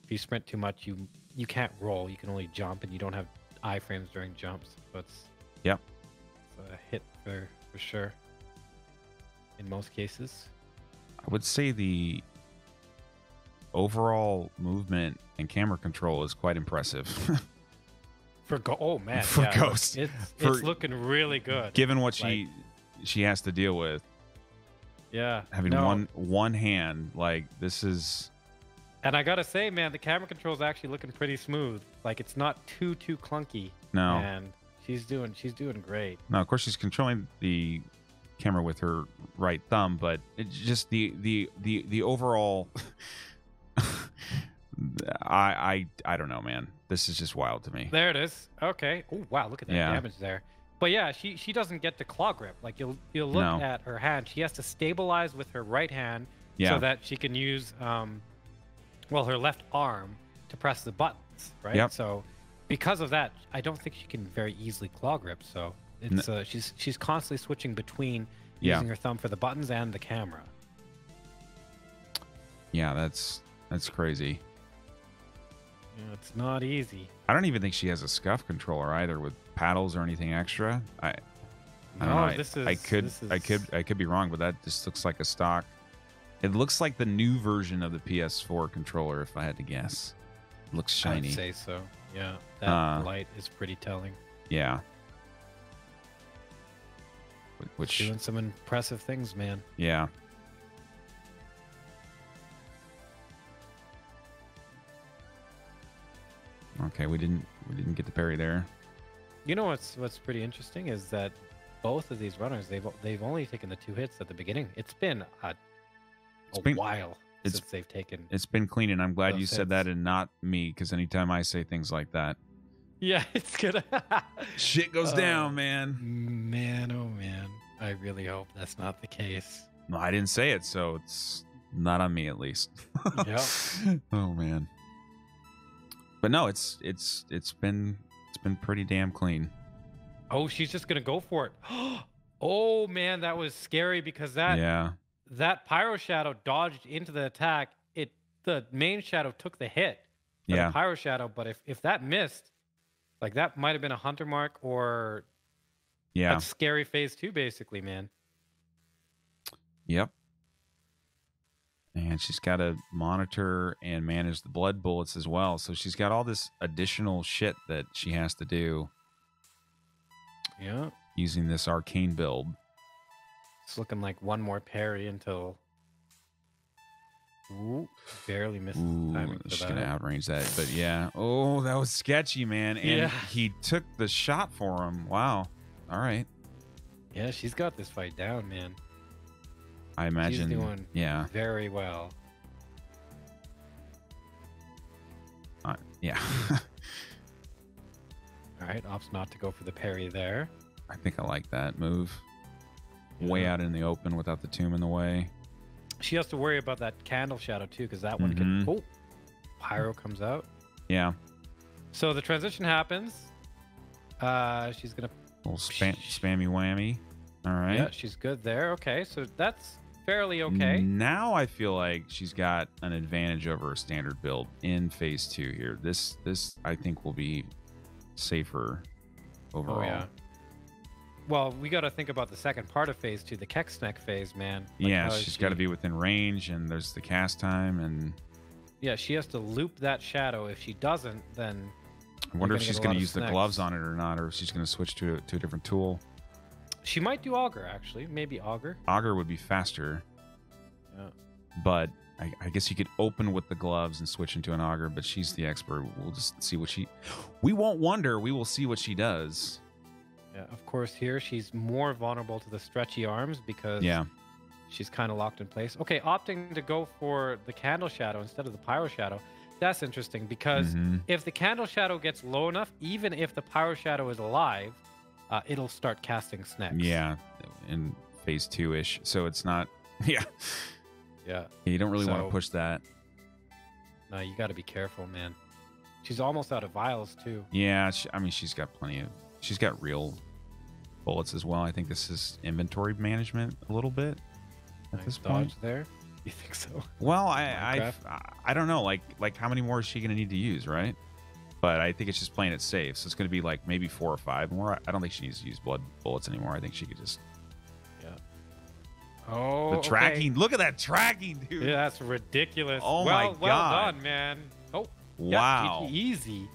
If you sprint too much, you can't roll. You can only jump, and you don't have iframes during jumps. So it's a hit for sure. In most cases, I would say the overall movement and camera control is quite impressive. For Ghost, it's looking really good. Given what she has to deal with. Yeah. Having one hand, like, this is... And I gotta say, man, the camera control is actually looking pretty smooth. Like, it's not too clunky. No. And she's doing great. No, of course she's controlling the camera with her right thumb, but it's just the overall... I don't know, man. This is just wild to me. There it is. Okay. Oh, wow, look at that damage there. But yeah, she doesn't get the claw grip. Like, you'll look at her hand. She has to stabilize with her right hand so that she can use her left arm to press the buttons, right? Yep. So because of that, I don't think she can very easily claw grip. So it's she's constantly switching between using her thumb for the buttons and the camera. Yeah, that's crazy. Yeah, it's not easy. I don't even think she has a scuff controller either with paddles or anything extra. I don't know. I could be wrong, but that just looks like a stock. It looks like the new version of the PS4 controller, if I had to guess. It looks shiny. I'd say so. Yeah, that light is pretty telling. Yeah. Which doing some impressive things, man. Yeah. Okay, we didn't get the parry there. You know what's pretty interesting is that both of these runners they've only taken the 2 hits at the beginning. It's been a while since they've taken. It's been clean, and I'm glad you hits. said that and not me, because anytime I say things like that, yeah, it's gonna shit goes down, man. Man, oh man, I really hope that's not the case. No, I didn't say it, so it's not on me at least. Yeah. Oh man. But no, it's been pretty damn clean. Oh, she's just gonna go for it. Oh man, that was scary because that pyro shadow dodged into the attack. The main shadow took the hit for the pyro shadow, but if that missed, like, that might have been a hunter mark or a scary phase 2, basically, man. Yep. And she's got to monitor and manage the blood bullets as well. So she's got all this additional shit that she has to do. Yeah. Using this arcane build. It's looking like one more parry until... Ooh, barely missed the timing for she's that. going to outrange that. But yeah. Oh, that was sketchy, man. And he took the shot for him. Wow. All right. Yeah, she's got this fight down, man. I imagine. She's doing very well. Yeah. All right, opts not to go for the parry there. I think I like that move. way out in the open without the tomb in the way. She has to worry about that candle shadow too, because that one can. Oh, pyro comes out. Yeah. So the transition happens. She's gonna. Little spammy whammy. All right. Yeah, she's good there. Okay, so that's fairly okay. Now I feel like she's got an advantage over a standard build in phase 2 here. This I think will be safer overall. Oh, yeah. Well, we got to think about the second part of phase 2, the Keksnek phase, man. Like, yeah, she's got to be within range, and there's the cast time, and yeah, she has to loop that shadow. If she doesn't, then I wonder if she's going to use the gloves on it or not, or if she's going to switch to a different tool. She might do auger, actually. Maybe auger. Auger would be faster. Yeah. But I guess you could open with the gloves and switch into an auger, but she's the expert. We'll just see what she... We won't wonder. We will see what she does. Yeah, of course, here she's more vulnerable to the stretchy arms because she's kind of locked in place. Okay, opting to go for the candle shadow instead of the pyro shadow. That's interesting because if the candle shadow gets low enough, even if the pyro shadow is alive, it'll start casting snacks. Yeah, in phase 2-ish. So it's not... Yeah. Yeah. You don't really want to push that. No, you got to be careful, man. She's almost out of vials, too. Yeah, I mean, she's got plenty of... She's got real bullets as well. I think this is inventory management a little bit at this point. There? You think so? Well, I don't know. Like how many more is she going to need to use, right? But I think it's just playing it safe. So it's going to be like maybe 4 or 5 more. I don't think she needs to use blood bullets anymore. I think she could just... Oh, the tracking. Okay. Look at that tracking, dude. Yeah, that's ridiculous. Oh, my God. Well done, man. Oh, wow. Yeah, easy.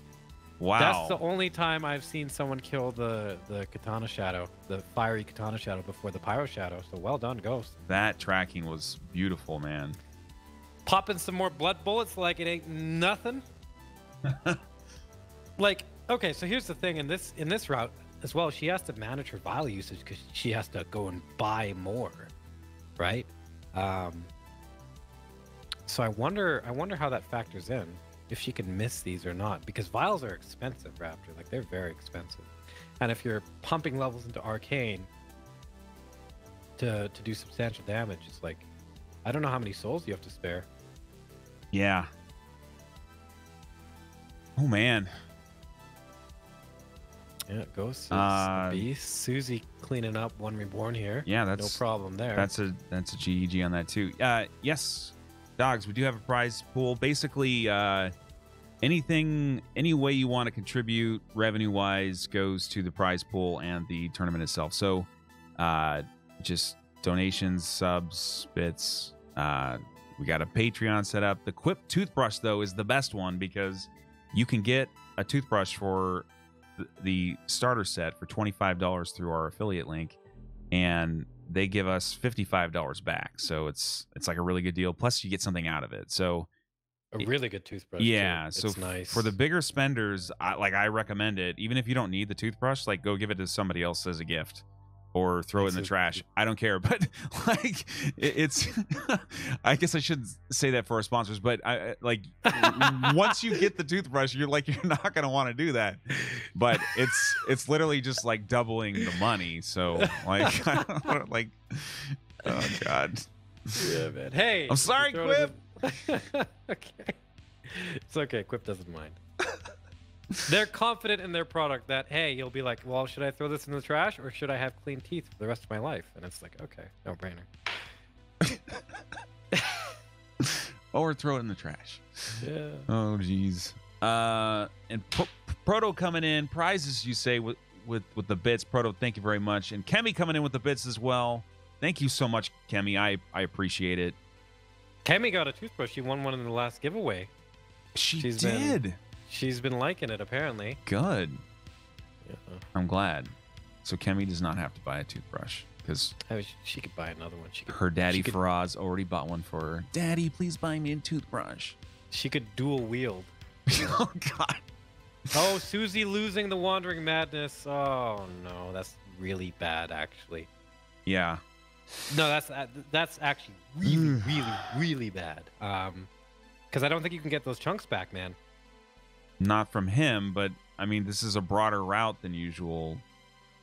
Wow. That's the only time I've seen someone kill the katana shadow, the fiery katana shadow before the pyro shadow. So well done, Ghost. That tracking was beautiful, man. Popping some more blood bullets like it ain't nothing. Like, okay, so here's the thing. In this route as well, she has to manage her vial usage because she has to go and buy more. Right, so I wonder how that factors in, if she can miss these or not, because vials are expensive, Raptor. Like, they're very expensive, and if you're pumping levels into arcane to do substantial damage, it's like, I don't know how many souls you have to spare. Yeah. Oh man. Yeah, Ghost is a beast. Suzie cleaning up one reborn here. Yeah, that's no problem there. That's a GEG on that too. Yes, dogs. We do have a prize pool. Basically, any way you want to contribute revenue-wise goes to the prize pool and the tournament itself. So, just donations, subs, bits. We got a Patreon set up. The Quip toothbrush though is the best one because you can get a toothbrush for the starter set for $25 through our affiliate link, and they give us $55 back. So it's like a really good deal. Plus you get something out of it. So a really good toothbrush. Yeah. Too. So nice. For the bigger spenders, I recommend it. Even if you don't need the toothbrush, like go give it to somebody else as a gift or throw it in the trash. I don't care. But like it's, I guess I should say that for our sponsors, but I like once you get the toothbrush, you're not going to want to do that, but it's literally just like doubling the money. So like, I don't know, like, oh God. Yeah, man. Hey, I'm sorry, Quip. Okay. It's okay. Quip doesn't mind. They're confident in their product that, hey, you'll be like, well, should I throw this in the trash or should I have clean teeth for the rest of my life? And it's like, okay, no brainer. Or throw it in the trash. Yeah. Oh, geez. And Proto coming in, prizes, you say, with the bits. Proto, thank you very much. And Kemi coming in with the bits as well. Thank you so much, Kemi. I appreciate it. Kemi got a toothbrush. She won one in the last giveaway. She did. She's been liking it, apparently. Good. Yeah. I'm glad. So Kemi does not have to buy a toothbrush because she could buy another one. Her daddy Faraz already bought one for her. Daddy, please buy me a toothbrush. She could dual wield. Oh God. Oh, Suzie losing the Wandering Madness. Oh no, that's really bad, actually. Yeah. No, that's actually really, really, really bad. Because I don't think you can get those chunks back, man. Not from him, but I mean, this is a broader route than usual.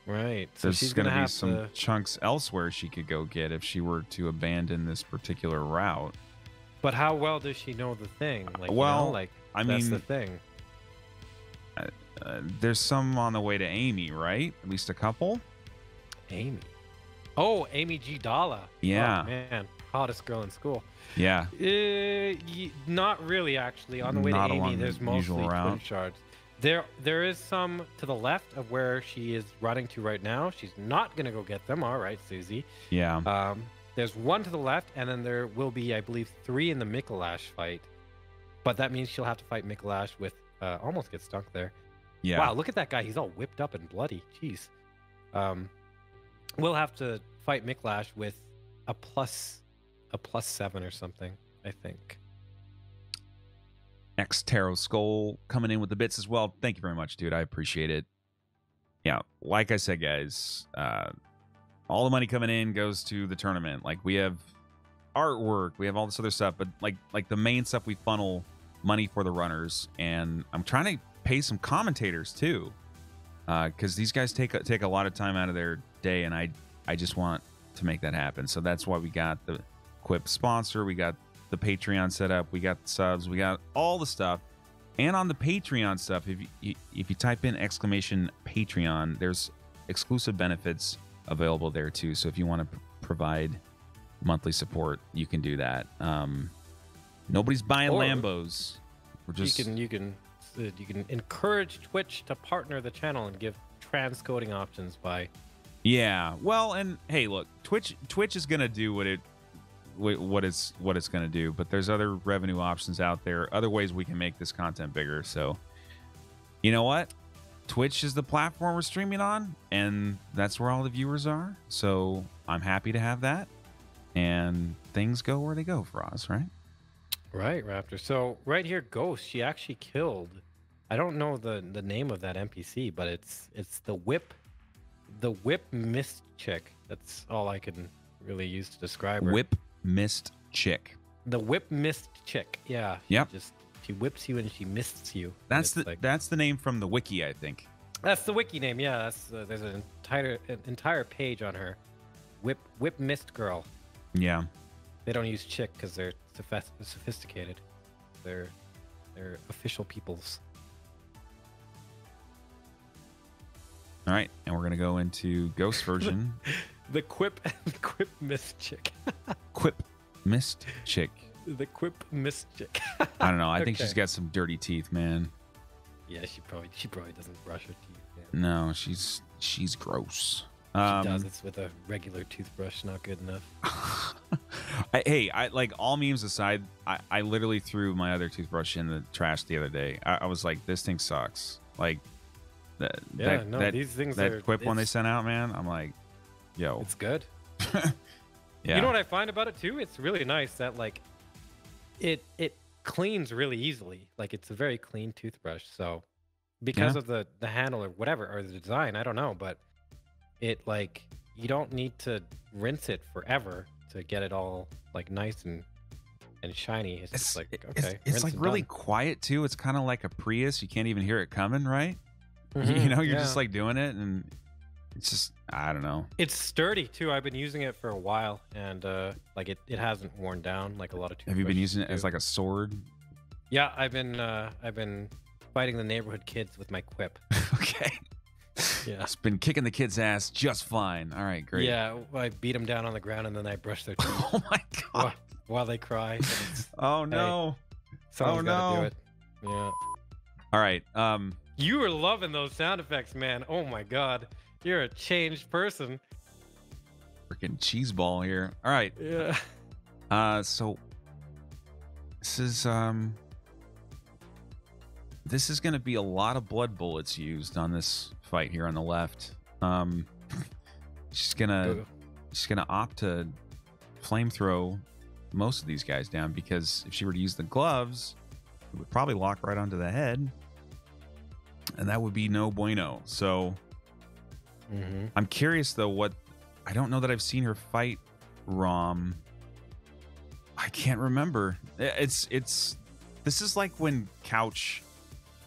Right. So There's she's going gonna to be have some to. chunks elsewhere she could go get if she were to abandon this particular route. But how well does she know the thing? Like, Well, like I that's mean, the thing. There's some on the way to Amy, right? At least a couple. Amy. Oh, Amy G. Dalla. Yeah. Oh, man, hottest girl in school. Yeah. Not really, actually. On the way Not to Amy, along there's the mostly usual route. twin shards. There is some to the left of where she is running to right now. She's not gonna go get them. All right, Susie. Yeah. There's one to the left, and then there will be, I believe, 3 in the Mikolash fight. But that means she'll have to fight Mikolash with almost get stuck there. Yeah. Wow, look at that guy. He's all whipped up and bloody. Jeez. We'll have to fight Mikolash with a plus 7 or something, I think. X Tarot Skull coming in with the bits as well. Thank you very much, dude. I appreciate it. Yeah, like I said, guys, all the money coming in goes to the tournament. Like, we have artwork, we have all this other stuff, but like the main stuff, we funnel money for the runners, and I'm trying to pay some commentators too, because these guys take a lot of time out of their day, and I just want to make that happen. So that's why we got the Quip sponsor, we got the Patreon set up, we got the subs, we got all the stuff. And on the Patreon stuff, if you type in !Patreon, there's exclusive benefits available there too. So if you want to provide monthly support, you can do that. Nobody's buying Or Lambos. We're just you can encourage Twitch to partner the channel and give transcoding options by. Yeah. Well, and hey, look, Twitch is gonna do what it's gonna do, but there's other revenue options out there, other ways we can make this content bigger. So you know what? Twitch is the platform we're streaming on, and that's where all the viewers are. So I'm happy to have that, and things go where they go for us, right? Right, Raptor. So right here, Ghost, she actually killed. I don't know the name of that NPC, but it's the whip mist chick. That's all I can really use to describe her. Whip mist chick. The whip mist chick. Yeah. Yep. She whips you and she mists you. That's the name from the wiki, I think. That's the wiki name. Yeah. That's there's an entire page on her. Whip mist girl. Yeah. They don't use chick because they're sophisticated. They're official peoples. All right, and we're gonna go into Ghost version. The quip mist chick. Quip mist chick. The quip mist chick. I don't know. I think Okay. she's got some dirty teeth, man. Yeah, she probably doesn't brush her teeth. No, she's gross. She does. It's with a regular toothbrush. Not good enough. I like, all memes aside, I literally threw my other toothbrush in the trash the other day. I was like, this thing sucks. Like these things that are Quip one they sent out, man. I'm like, yo, It's good. yeah. You know what I find about it too? It's really nice that like it cleans really easily. Like it's a very clean toothbrush. So because of the handle or whatever or the design, I don't know, but it like you don't need to rinse it forever to get it all like nice and shiny. It's just like okay. It's rinse like and really done. quiet too. It's kind of like a Prius. You can't even hear it coming, right? Mhm, You know, you're yeah. just like doing it, and it's just, I don't know. It's sturdy too. I've been using it for a while, and like it hasn't worn down like a lot of. Have you been toothbrushes using it do. as like a sword? Yeah, I've been fighting the neighborhood kids with my Quip. Okay. Yeah. It's been kicking the kid's ass just fine. All right, great. Yeah, I beat them down on the ground and then I brush their teeth Oh my god. while they cry. And it's- Oh no. someone's gotta no. do it. Yeah. All right. You were loving those sound effects, man. Oh my god. You're a changed person. Freaking cheese ball here. All right. Yeah. So this is going to be a lot of blood bullets used on this fight here on the left. She's gonna opt to flamethrow most of these guys down, because if she were to use the gloves, it would probably lock right onto the head, and that would be no bueno. So I'm curious though, I don't know that I've seen her fight Rom. I can't remember. This is like when Couch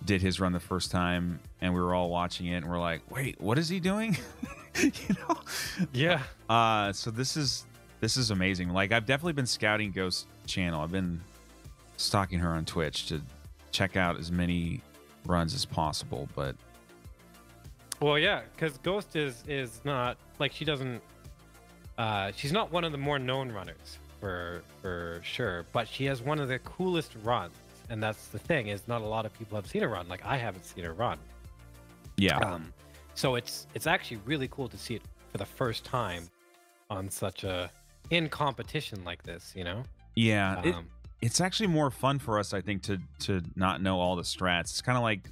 did his run the first time, and we were all watching it, and we're like, wait, what is he doing? You know? Yeah. So this is amazing. Like, I've definitely been scouting Ghost's channel. I've been stalking her on Twitch to check out as many runs as possible. But Well, yeah, because Ghost is not like she doesn't. She's not one of the more known runners for sure, but she has one of the coolest runs, and that's the thing is not a lot of people have seen her run. Like I haven't seen her run. yeah, So it's actually really cool to see it for the first time on such a in competition like this. You know. yeah. It's actually more fun for us, I think, to not know all the strats. It's kind of like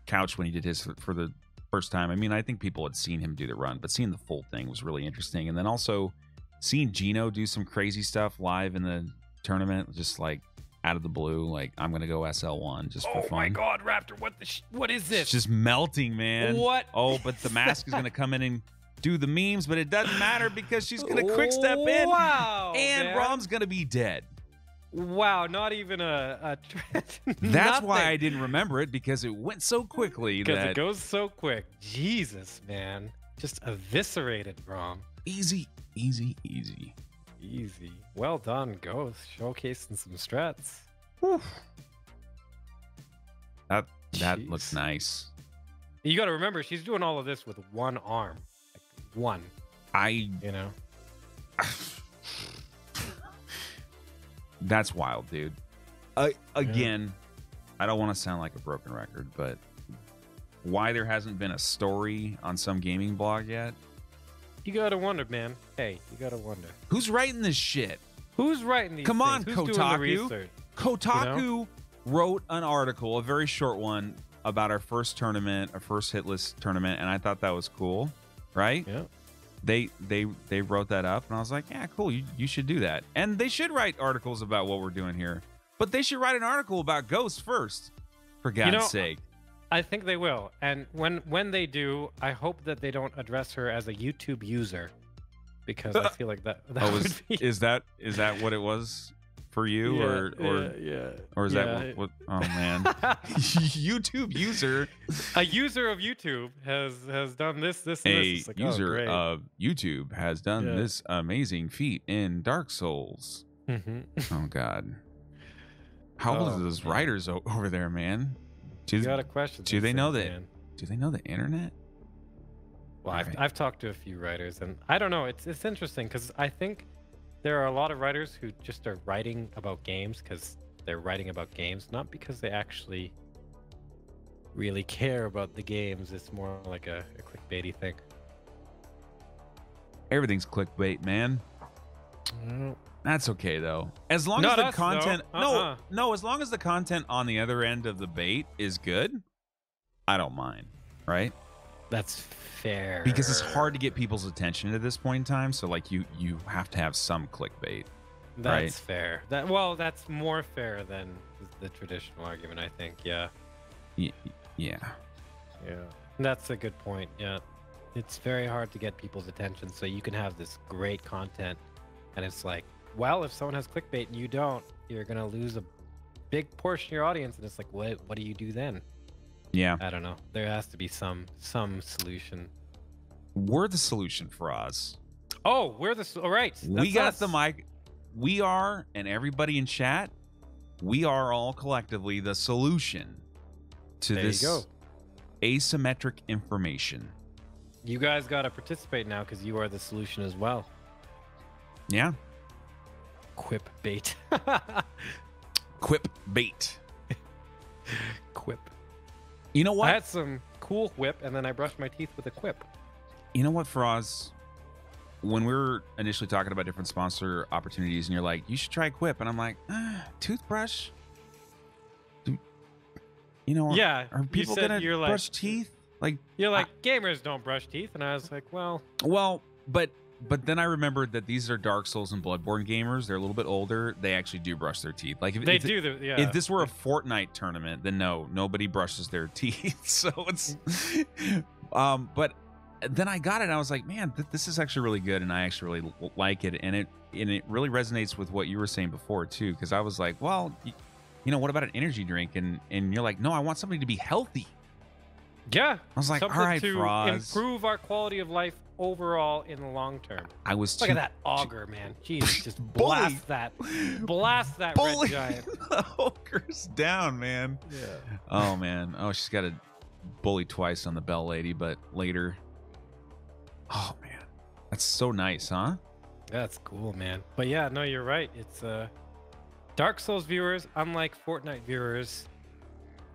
Couch when he did his for the first time. I mean, I think people had seen him do the run, but seeing the full thing was really interesting. And then also seeing Gino do some crazy stuff live in the tournament, just like out of the blue, like I'm gonna go SL1 just for fun. Oh my God, Raptor! What is this? It's just melting, man. What? Oh, but the mask is gonna come in and do the memes, but it doesn't matter because she's gonna quick step in. Wow, and man. Rom's gonna be dead. Wow, not even a That's why I didn't remember it, because it went so quickly because that it goes so quick. Jesus, man, just eviscerated Rom. easy. Well done, Ghost, showcasing some strats. Whew. That Jeez. looks nice. You got to remember, she's doing all of this with one arm, like one. You know. That's wild, dude. Again, I don't want to sound like a broken record, but why there hasn't been a story on some gaming blog yet? You gotta wonder, man. Hey, you gotta wonder. Who's writing this shit? Who's writing these Come on, things? Who's doing the Kotaku. research? Kotaku wrote an article, a very short one, about our first tournament, our first Hitless tournament, and I thought that was cool, right? Yeah. They wrote that up, and I was like, yeah, cool, you should do that. And they should write articles about what we're doing here. But they should write an article about Ghost first, for God's sake. I think they will. And when they do, I hope that they don't address her as a YouTube user, because I feel like that would be... is that what it was for you, or is that what oh man, YouTube user, a user of YouTube has done this and this. Like, user of YouTube has done this amazing feat in Dark Souls. Oh God, how old are those writers over there, man? You got a question? Do they know that? Do they know the internet? Well, I've talked to a few writers, and I don't know. It's interesting because I think there are a lot of writers who just are writing about games because they're writing about games, not because they actually really care about the games. It's more like a clickbaity thing. Everything's clickbait, man. That's okay though. As long Not as the us, content though. no, as long as the content on the other end of the bait is good, I don't mind, right? That's fair. Because it's hard to get people's attention at this point in time, so like you have to have some clickbait. That's fair. That's more fair than the traditional argument, I think. Yeah. Yeah. That's a good point. Yeah. It's very hard to get people's attention, so you can have this great content, and it's like, well, if someone has clickbait and you don't, you're gonna lose a big portion of your audience, and it's like, what do you do then? Yeah. I don't know. There has to be some solution. We're the solution, Faraz. Oh, we're the all right. We got the mic. We are, and everybody in chat, we are all collectively the solution to this asymmetric information. You guys got to participate now because you are the solution as well. Yeah. Quip bait. Quip bait. Quip. You know what? I had some cool whip, and then I brushed my teeth with a quip. You know what, Faraz? When we were initially talking about different sponsor opportunities, and you're like, you should try Quip, and I'm like, toothbrush? Are people gonna brush teeth? Like, you're like, gamers don't brush teeth, and I was like, well, but then I remembered that these are Dark Souls and Bloodborne gamers. They're a little bit older. They actually do brush their teeth. Like if this were a Fortnite tournament, then nobody brushes their teeth. So it's, but then I got it. And I was like, man, this is actually really good, and I actually really like it, and it really resonates with what you were saying before too. Because I was like, well, what about an energy drink? And you're like, no, I want somebody to be healthy. Yeah. I was like, something all right, to Faraz. improve our quality of life overall in the long term. I was Look at that auger, man. Jesus, just blast that red giant. the ogres down, man. Yeah. Oh man. Oh, she's got a bully twice on the Bell Lady, but later. Oh man, that's so nice, huh? That's cool, man. But yeah, no, you're right. It's Dark Souls viewers, unlike Fortnite viewers,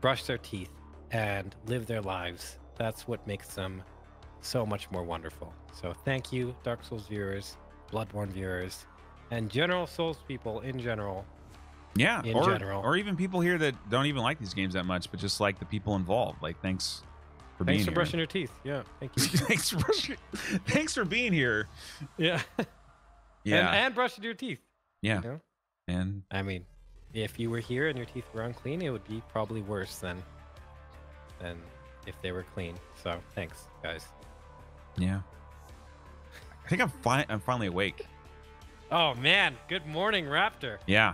brush their teeth and live their lives. That's what makes them so much more wonderful. So thank you, Dark Souls viewers, Bloodborne viewers, and general Souls people in general. Yeah, in general. Or even people here that don't even like these games that much, but just like the people involved. Like, thanks for being here. Thanks for brushing your teeth. Yeah, thank you. Thanks for being here. Yeah. Yeah. And brushing your teeth. Yeah. You know? And I mean, if you were here and your teeth were unclean, it would be probably worse than if they were clean. So thanks, guys. yeah. I think I'm finally awake. Oh man, good morning, Raptor. Yeah.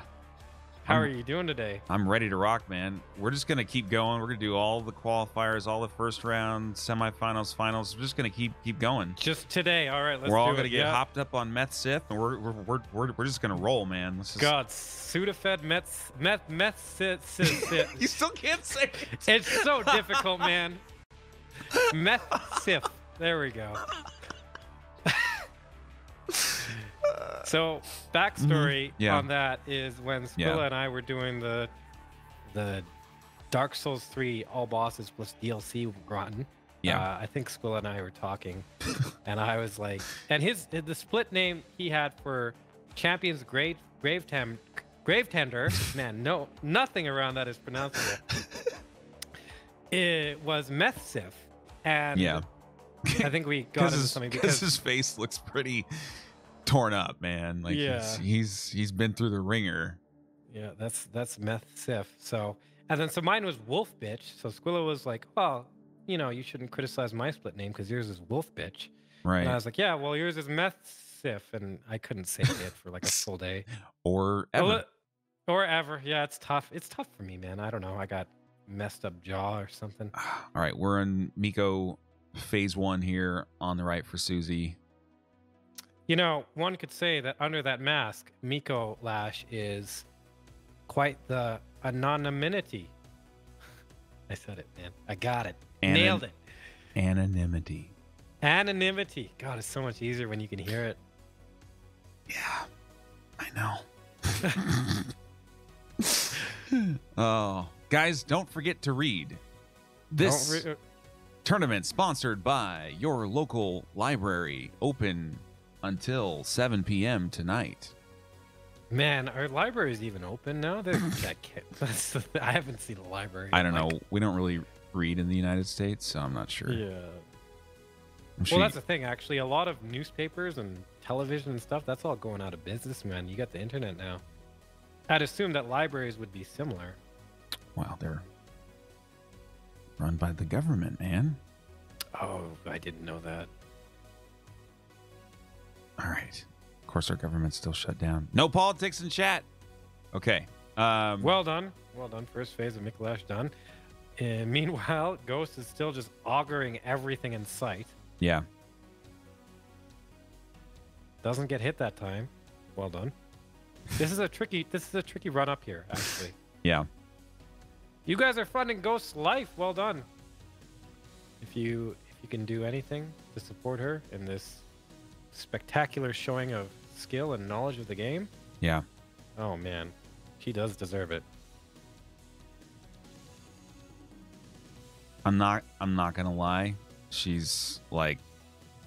How are you doing today? I'm ready to rock, man. We're just going to keep going. We're going to do all the qualifiers, all the first round, semifinals, finals. We're just going to keep going. Just today. All right, let's We're all do going it. to get Yeah. hopped up on meth Sith, and we're just going to roll, man. Let's just... God, Sudafed meth You still can't say it. It's so difficult, man. Meth sif. There we go. So backstory Yeah. on that is when Squilla and I were doing the Dark Souls 3 All Bosses plus DLC run. Yeah. I think Squilla and I were talking, and I was like, and the split name he had for Champions Grave Tender, man, no, nothing around that is pronounceable. It was Meth Sif, and Yeah. I think we got into something because his face looks pretty torn up, man. Like he's been through the ringer. Yeah, that's Meth Sif. So mine was Wolf Bitch. So Squilla was like, "Well, you shouldn't criticize my split name because yours is Wolf Bitch." Right. And I was like, "Yeah, well, yours is Meth Sif," and I couldn't say it for like a full day. Or ever. Or ever. Yeah, it's tough. It's tough for me, man. I don't know. I got messed up jaw or something. All right, we're in Miko phase 1 here on the right for Suzie. One could say that under that mask, Miko Lash is quite the anonymity. I said it, man. I got it. Nailed it. Anonymity. Anonymity. God, it's so much easier when you can hear it. Yeah, I know. Oh, guys, don't forget to read. This tournament sponsored by your local library, open until 7 p.m. tonight. Man, our library is even open now. I haven't seen a library. I don't know. We don't really read in the United States, so I'm not sure. Yeah. Sure Well, that's the thing, actually. A lot of newspapers and television and stuff, that's all going out of business, man. You got the internet now. I'd assume that libraries would be similar. Well, they're run by the government, man. Oh, I didn't know that. All right. Of course, our government's still shut down. No politics in chat. Okay. Well done. Well done. First phase of Mikolash done. Meanwhile, Ghost is still just augering everything in sight. Yeah. Doesn't get hit that time. Well done. This is a tricky run up here, actually. Yeah. You guys are funding Ghost's life. Well done. If you can do anything to support her in this spectacular showing of skill and knowledge of the game. Yeah. Oh man, she does deserve it. I'm not gonna lie. She's like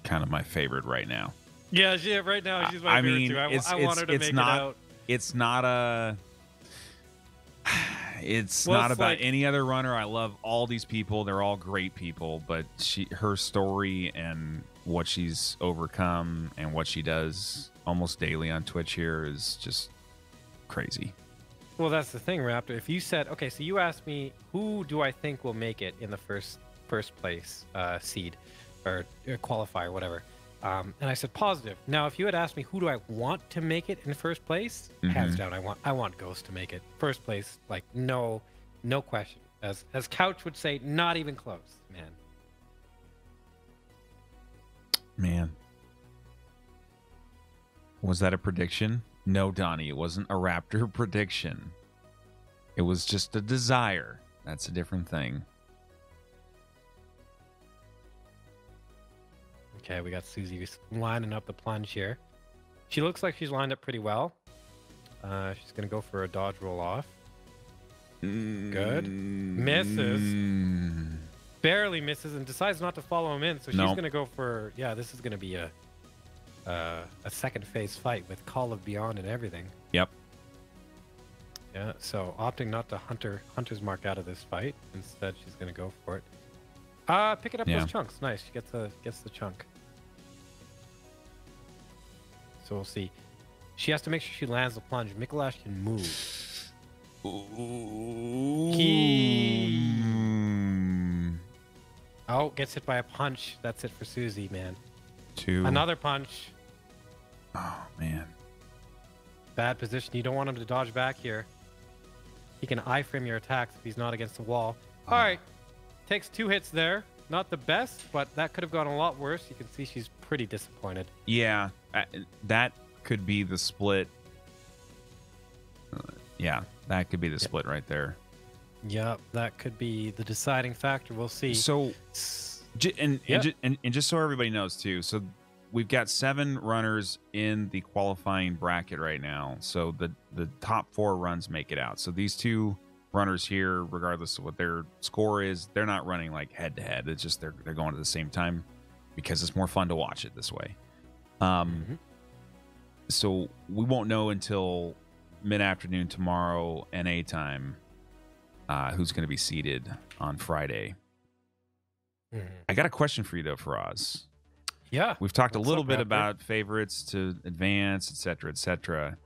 kind of my favorite right now. Yeah, right now she's my favorite too. I want her to make it out. It's not a. It's not about like, any other runner. I love all these people. They're all great people, but her story and what she's overcome and what she does almost daily on Twitch here is just crazy. Well, that's the thing, Raptor. If you said, okay, so you asked me, who do I think will make it in the first place seed or qualifier, whatever. And I said positive. Now, if you had asked me who do I want to make it in first place, hands down, I want Ghost to make it first place. Like no question. As Couch would say, not even close, man. Man. Was that a prediction? No, Donnie, it wasn't a Raptor prediction. It was just a desire. That's a different thing. Okay, we got Suzie lining up the plunge here. She looks like she's lined up pretty well. She's going to go for a dodge roll off. Good. Misses. Barely misses and decides not to follow him in. So she's going to go for... Yeah, this is going to be a second phase fight with Call of Beyond and everything. Yep. Yeah, so opting not to Hunter's Mark out of this fight. Instead, she's going to go for it. Picking up those chunks. Nice. She gets the chunk. So we'll see. She has to make sure she lands the plunge. Mikolash can move. Oh, gets hit by a punch. That's it for Suzie, man. 2. Another punch. Oh, man. Bad position. You don't want him to dodge back here. He can iframe your attacks if he's not against the wall. All right. Takes 2 hits there. Not the best, but that could have gone a lot worse. You can see she's pretty disappointed. Yeah, that could be the split. Yeah, that could be the split right there. Yep, that could be the deciding factor. We'll see. So, and just so everybody knows too, so we've got 7 runners in the qualifying bracket right now. So the top 4 runs make it out. So these 2 runners here, regardless of what their score is, they're not running like head to head. It's just they're going at the same time because it's more fun to watch it this way. So we won't know until mid-afternoon tomorrow NA time who's going to be seated on Friday. I got a question for you though, Faraz. Yeah, we've talked a little bit about favorites to advance, etc., etc.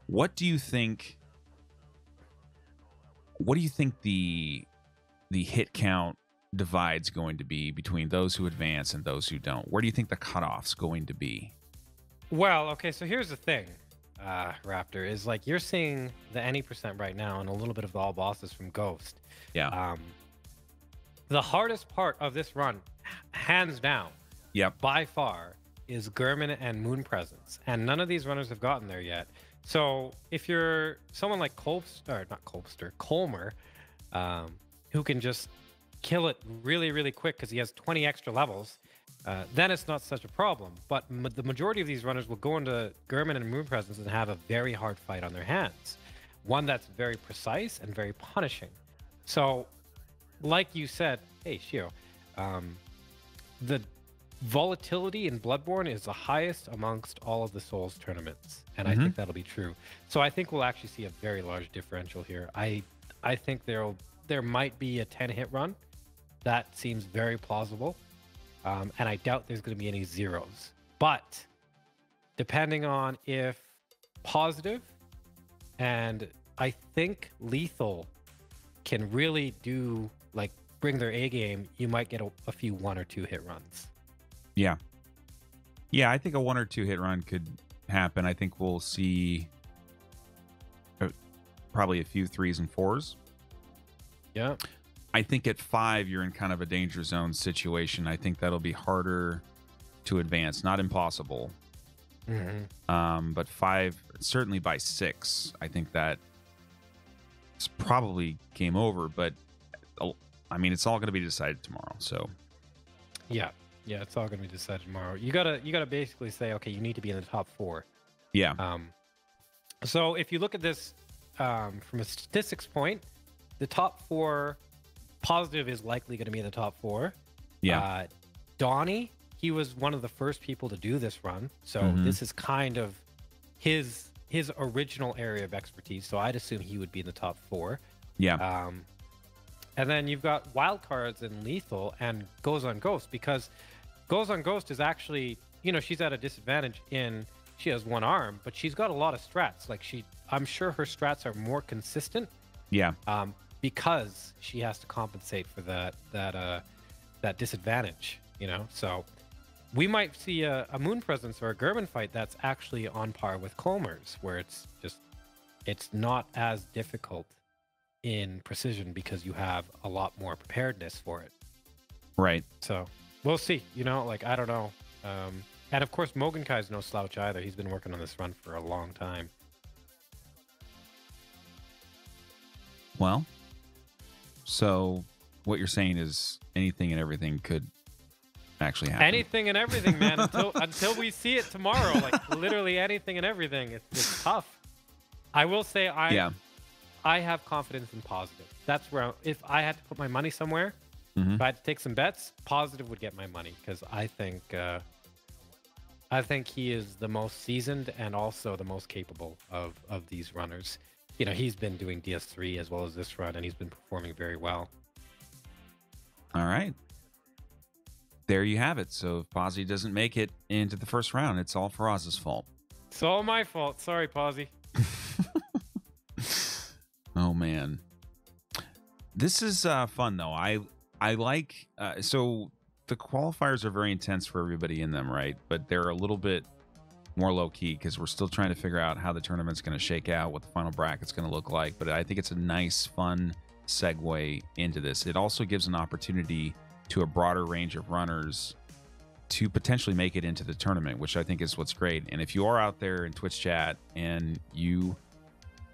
What do you think? What do you think the hit count divide's going to be between those who advance and those who don't? Where do you think the cutoff's going to be? Well, okay, so here's the thing, Raptor, is like you're seeing the any% right now and a little bit of the all bosses from Ghost. Yeah. The hardest part of this run, hands down, by far, is Gurman and Moon Presence. And none of these runners have gotten there yet. So if you're someone like Colmer, who can just kill it really, really quick because he has 20 extra levels, then it's not such a problem. But the majority of these runners will go into Gurman and Moon Presence and have a very hard fight on their hands. One that's very precise and very punishing. So, like you said, hey, Shio, the volatility in Bloodborne is the highest amongst all of the Souls tournaments, and I think that'll be true. So I think we'll actually see a very large differential here. I think there might be a 10-hit run. That seems very plausible, and I doubt there's going to be any zeros. But depending on if positive, and I think lethal can really do like bring their A game, you might get a few 1 or 2 hit runs. Yeah. Yeah, I think a 1 or 2 hit run could happen. I think we'll see probably a few 3s and 4s. Yeah. I think at 5, you're in kind of a danger zone situation. I think that'll be harder to advance. Not impossible. But 5, certainly by 6, I think that it's probably game over. But, I mean, it's all going to be decided tomorrow. So, yeah. Yeah, it's all going to be decided tomorrow. You gotta basically say, okay, you need to be in the top 4. Yeah. So if you look at this from a statistics point, the top 4 positive is likely going to be in the top 4. Yeah. Donnie, he was one of the first people to do this run, so this is kind of his original area of expertise. So I'd assume he would be in the top 4. Yeah. And then you've got wildcards in lethal and GoesonGhost, because GoesonGhost is actually, she's at a disadvantage in she has 1 arm, but she's got a lot of strats. Like I'm sure her strats are more consistent. Yeah. Because she has to compensate for that disadvantage. So we might see a Moon Presence or a German fight that's actually on par with Colmer's, where it's not as difficult in precision because you have a lot more preparedness for it. Right. So we'll see. You know, like, I don't know. And of course, Mogenkai's no slouch either. He's been working on this run for a long time. Well, so what you're saying is anything and everything could actually happen. Anything and everything, man. until we see it tomorrow, like literally anything and everything. It's tough. I will say I have confidence in positive. That's where if I had to put my money somewhere, if I had to take some bets, positive would get my money because I think he is the most seasoned and also the most capable of these runners. You know, he's been doing DS3 as well as this run, and he's been performing very well. All right. There you have it. So if Posy doesn't make it into the first round, it's all Faraaz's fault. It's all my fault. Sorry, Posy. Oh, man. This is fun, though. I like... so the qualifiers are very intense for everybody in them, right? But they're a little bit more low-key because we're still trying to figure out how the tournament's going to shake out, what the final bracket's going to look like. But I think it's a nice, fun segue into this. It also gives an opportunity to a broader range of runners to potentially make it into the tournament, which I think is what's great. And if you are out there in Twitch chat and you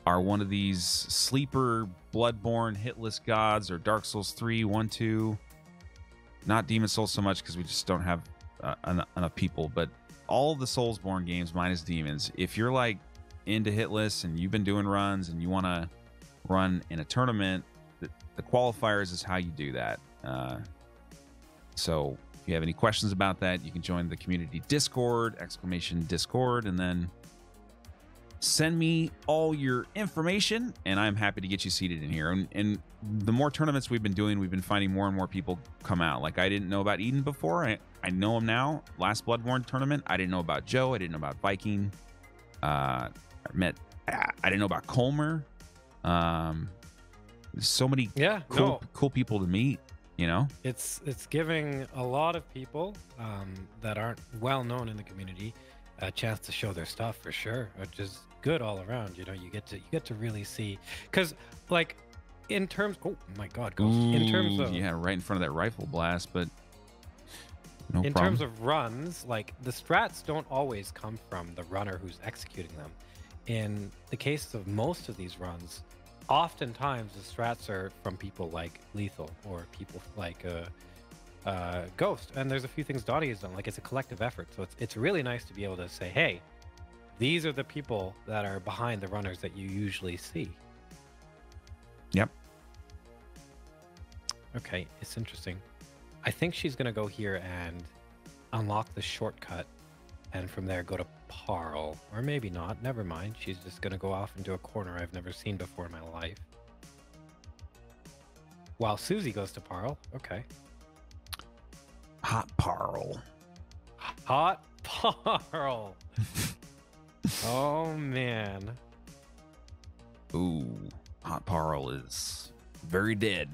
are one of these sleeper Bloodborne Hitless gods or Dark Souls 3, 1, 2, not Demon Souls so much because we just don't have enough people, but all the Soulsborne games minus Demons, if you're like into Hitless and you've been doing runs and you want to run in a tournament, the qualifiers is how you do that. So if you have any questions about that, you can join the community Discord, !Discord, and then send me all your information, and I'm happy to get you seated in here. And the more tournaments we've been doing, we've been finding more and more people come out. Like, I didn't know about Eden before. I know him now. Last Bloodborne tournament, I didn't know about Joe. I didn't know about Viking. I didn't know about Colmer. There's so many cool people to meet. You know, it's giving a lot of people that aren't well known in the community a chance to show their stuff for sure, which is good all around. You know, you get to really see, because like in terms, oh my God, Ghost, in terms of right in front of that rifle blast, but no in problem. terms of runs, like the strats don't always come from the runner who's executing them. In the case of most of these runs, oftentimes the strats are from people like Lethal or people like Ghost, and there's a few things Dottie has done. Like, it's a collective effort, so it's really nice to be able to say, hey, these are the people that are behind the runners that you usually see. Yep. Okay, it's interesting. I think she's gonna go here and unlock the shortcut, and from there go to Parl, or maybe not. Never mind. She's just gonna go off into a corner I've never seen before in my life. While Susie goes to Parl. Okay. Hot Parl. Hot Parl. Oh man. Ooh, Hot Parl is very dead.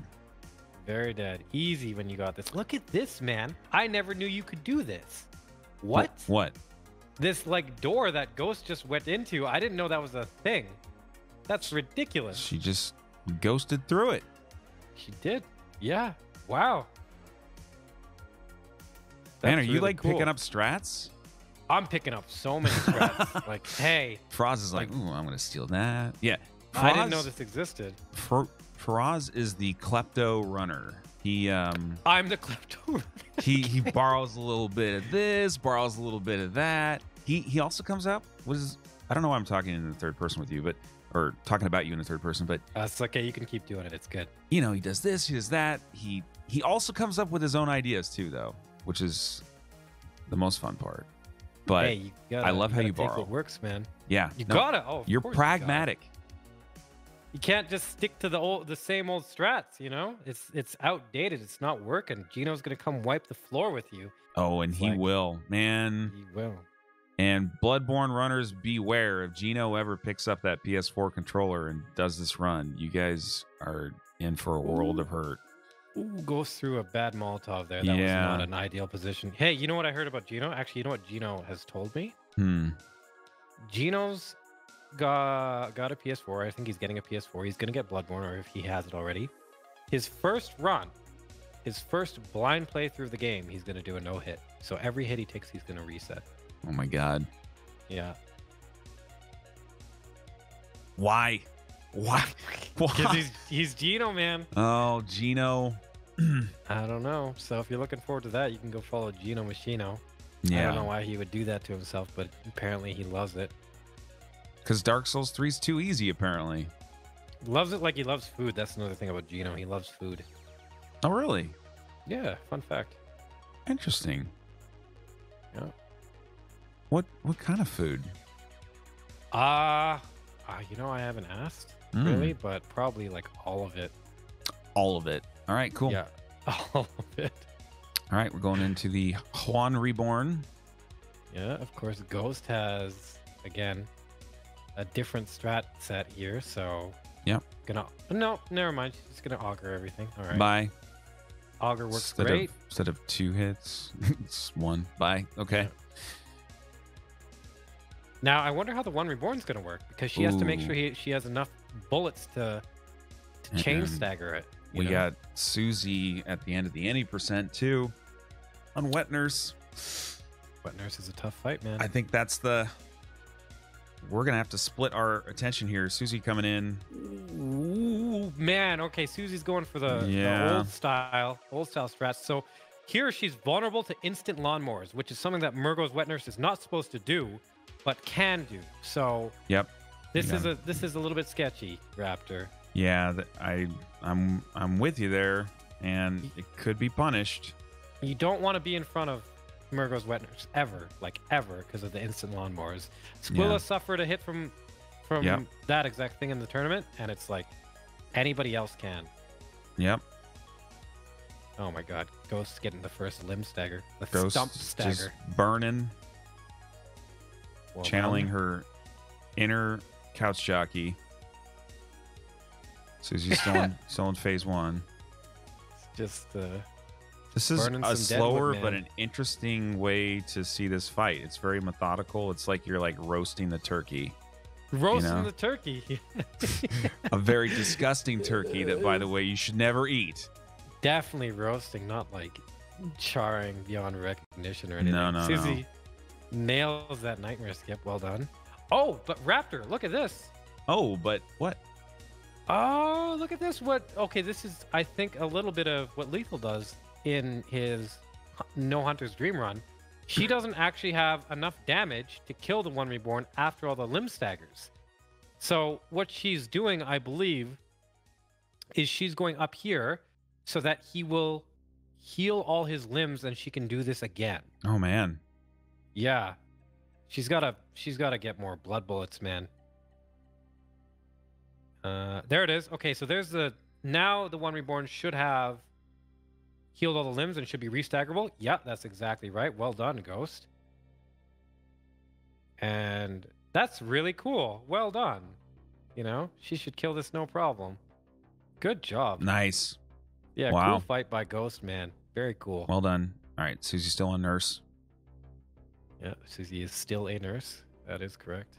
Very dead. Easy when you got this. Look at this, man. I never knew you could do this. What? What? This like door that Ghost just went into. I didn't know that was a thing. That's ridiculous. She just ghosted through it. She did. Yeah. Wow. Man, are That's you really like cool. picking up strats? I'm picking up so many strats. Like, hey. Faraaz is like, ooh, I'm going to steal that. Yeah. I didn't know this existed. Faraaz is the klepto runner. He I'm the klepto. he borrows a little bit of this, borrows a little bit of that. He also comes up. I don't know why I'm talking in the third person with you, or talking about you in the third person, but It's okay. You can keep doing it. It's good. you know, he does this, he does that. He also comes up with his own ideas too, though, which is the most fun part. But hey, I love how you take borrow. what works, man. Yeah, You gotta. Oh, of you're course you gotta. pragmatic. You can't just stick to the same old strats, you know? It's outdated. It's not working. Gino's gonna come wipe the floor with you. Oh, and he like- will, man. He will. And Bloodborne runners, beware. If Gino ever picks up that PS4 controller and does this run, you guys are in for a world of hurt. Ooh, goes through a bad Molotov there. That was Yeah. not an ideal position. Hey, you know what I heard about Gino? Actually, you know what Gino has told me? Hmm. Gino's got a PS4. I think he's getting a PS4. He's going to get Bloodborne, or if he has it already. His first run, his first blind playthrough of the game, he's going to do a no-hit. So every hit he takes, he's going to reset. Oh my God. Yeah. Why? Why? Because Why? he's Gino, man. Oh, Gino. I don't know. So if you're looking forward to that, you can go follow Gino Machino. Yeah. I don't know why he would do that to himself, but apparently he loves it. Because Dark Souls 3 is too easy, apparently. Loves it like he loves food. That's another thing about Gino. He loves food. Oh, really? Yeah, fun fact. Interesting. Yeah. What kind of food? You know, I haven't asked Mm. really, but probably like all of it. All of it. All right, cool. Yeah, all of it. All right, we're going into the Juan Reborn. Yeah, of course. Ghost has again a different strat set here, so Yep. No, never mind. She's gonna augur everything. All right. Bye. Augur works Instead great. Instead of 2 hits, it's 1. Bye. Okay. Yeah. Now I wonder how the one reborn's gonna work, because she has to make Ooh. sure she has enough bullets to chain And stagger it. you We know? got Susie at the end of the any percent too on Wet Nurse. Wet Nurse is a tough fight, man. I think that's the. We're gonna have to split our attention here. Susie coming in. Ooh, man. Okay, Susie's going for the Yeah. old style strats. So here she's vulnerable to instant lawnmowers, which is something that Murgo's Wet Nurse is not supposed to do, but can do. So Yep. this Yeah. is a little bit sketchy, Raptor. Yeah, I'm with you there, and it could be punished. You don't want to be in front of Murgo's Wet Nurse ever, because of the instant lawnmowers. Squilla Yeah. suffered a hit from Yep. that exact thing in the tournament, and it's like anybody else can. Yep. Oh my God, Ghost's getting the first limb stagger, the Ghost stump just stagger. burning, Well channeling done. her inner couch jockey. Susie's still in phase 1. Just This is burning a some deadwood, slower man. but an interesting way to see this fight. It's very methodical. It's like you're like roasting the turkey. roasting know? the turkey. A very disgusting turkey that, by the way, you should never eat. Definitely roasting, not like charring beyond recognition or anything. No. Susie nails that nightmare skip. Well done. Oh, but Raptor, look at this. Oh, but what? Oh, look at this. Okay, this is, I think, a little bit of what Lethal does in his No Hunter's Dream Run. She doesn't actually have enough damage to kill the one reborn after all the limb staggers. So what she's doing, I believe, is she's going up here so that he will heal all his limbs and she can do this again. Oh man. Yeah. She's gotta get more blood bullets, man. There it is. Okay, so there's now the one reborn should have healed all the limbs and should be restaggerable. Yeah, that's exactly right. Well done, Ghost. And that's really cool. Well done. You know, she should kill this no problem. Good job. Nice. Yeah, Wow. cool fight by Ghost, man. Very cool. Well done. All right, Susie's still on Nurse. Yeah, Susie is still a nurse. That is correct.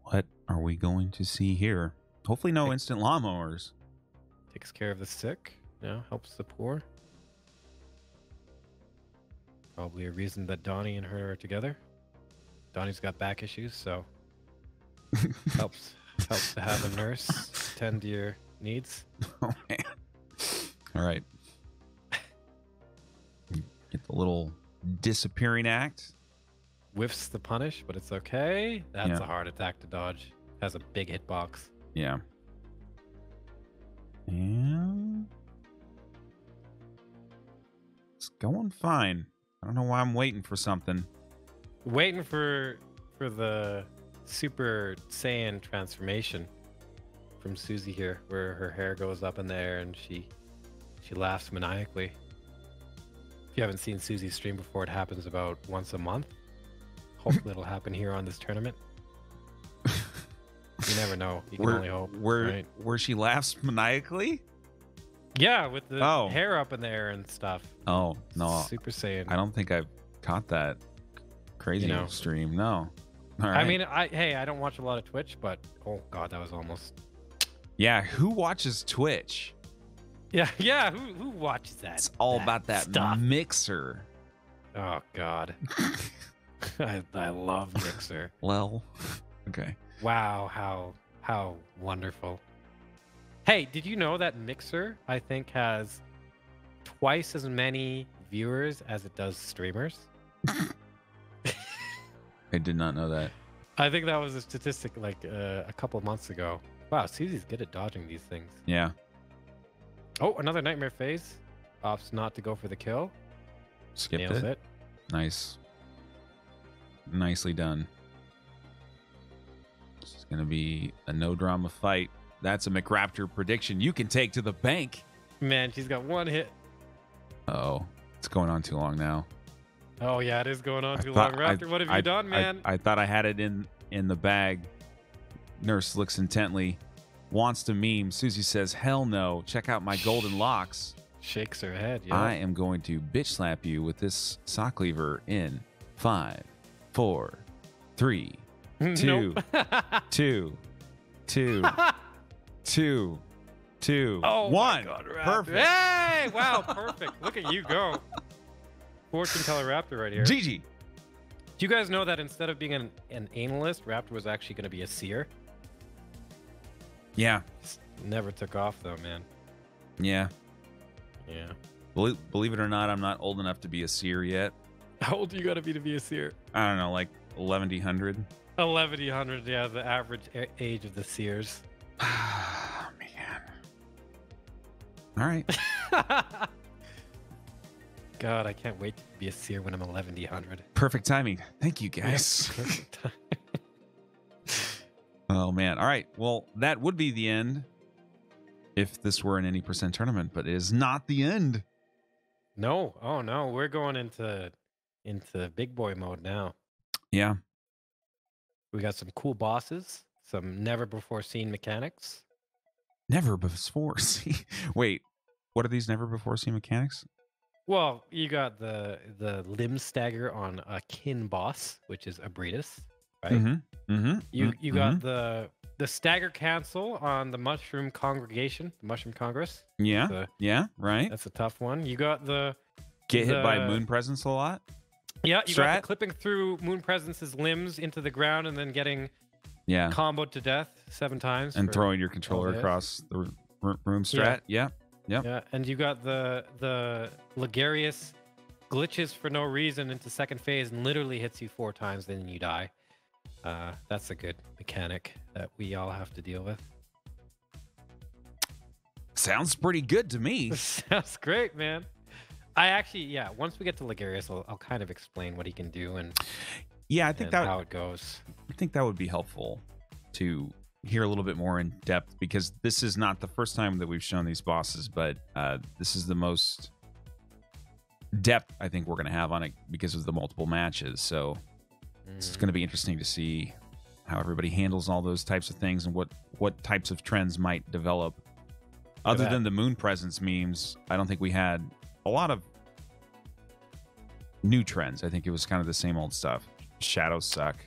What are we going to see here? Hopefully no Hey. instant lawnmowers. Takes care of the sick. Yeah, helps the poor. Probably a reason that Donnie and her are together. Donnie's got back issues, so helps to have a nurse tend to your needs. Oh man. All right. Get the little disappearing act. Whiffs the punish, but it's okay. That's Yeah. a hard attack to dodge. Has a big hitbox. Yeah. And it's going fine. I don't know why I'm waiting for something. Waiting for the Super Saiyan transformation from Susie here, where her hair goes up in the air and she laughs maniacally. If you haven't seen Susie's stream before, it happens about once a month. Hopefully it'll happen here on this tournament. You never know. You can only hope. right? Where she laughs maniacally? Yeah, with the Oh. hair up in the air and stuff. Oh no, Super Saiyan. I don't think I've caught that crazy You know. stream. No. All right. I mean, I don't watch a lot of Twitch, but oh god, that was almost. yeah. Who watches Twitch? Yeah. Who watches that? It's all about that stuff. mixer. Oh god, I love Mixer. Well, okay. Wow, how wonderful. Hey, did you know that Mixer, I think, has twice as many viewers as it does streamers? I did not know that. I think that was a statistic like a couple of months ago. Wow, Susie's good at dodging these things. Yeah. Oh, another nightmare phase. Opts not to go for the kill. Skipped Nails it. it. Nice. Nicely done. This is going to be a no drama fight. That's a McRaptor prediction you can take to the bank. Man, she's got one hit. Uh-oh. It's going on too long now. Oh yeah, it is going on I too thought- long. Raptor, what have you done, man? I thought I had it in the bag. Nurse looks intently. Wants to meme. Susie says, hell no. Check out my golden locks. Shakes her head. Yeah. I am going to bitch slap you with this sock lever in 5, 4, 3, 2, Nope. 2, 2, 2, 2, Oh 1. my God, Raptor. Perfect. Hey, wow, perfect. Look at you go. Fortune teller Raptor right here. GG. Do you guys know that instead of being an analyst, Raptor was actually going to be a seer? Yeah. Never took off though, man. Yeah. Yeah. Believe it or not, I'm not old enough to be a seer yet. How old do you got to be a seer? I don't know, like 1100. 1100, yeah, the average age of the seers. Man. All right. God, I can't wait to be a seer when I'm 1100. Perfect timing. Thank you, guys. Oh, man. All right. Well, that would be the end if this were an any percent tournament, but it is not the end. No. Oh, no. We're going into big boy mode now. Yeah. We got some cool bosses, some never before seen mechanics. Never before seen. Wait, what are these never before seen mechanics? Well, you got the limb stagger on a kin boss, which is Abritus, right? Mm-hmm. Mm-hmm. You got the stagger cancel on the Mushroom Congregation, the Mushroom Congress. Yeah. Yeah. Right. That's a tough one. You got the Get hit by moon presence a lot. Yeah, you got Strat? the clipping through Moon Presence's limbs into the ground and then getting Yeah. comboed to death 7 times. And for throwing your controller all this. across the room strat. Yeah. Yep. Yeah, and you got the Ligarius glitches for no reason into second phase and literally hits you 4 times, then you die. That's a good mechanic that we all have to deal with. Sounds pretty good to me. Sounds great, man. I actually, yeah, once we get to Ligarius, I'll kind of explain what he can do and Yeah, I think how it goes. I think that would be helpful to hear a little bit more in depth, because this is not the first time that we've shown these bosses, but this is the most depth I think we're going to have on it because of the multiple matches. So it's going to be interesting to see how everybody handles all those types of things and what types of trends might develop. Other than the moon presence memes, I don't think we had a lot of new trends. I think it was kind of the same old stuff. Shadows suck.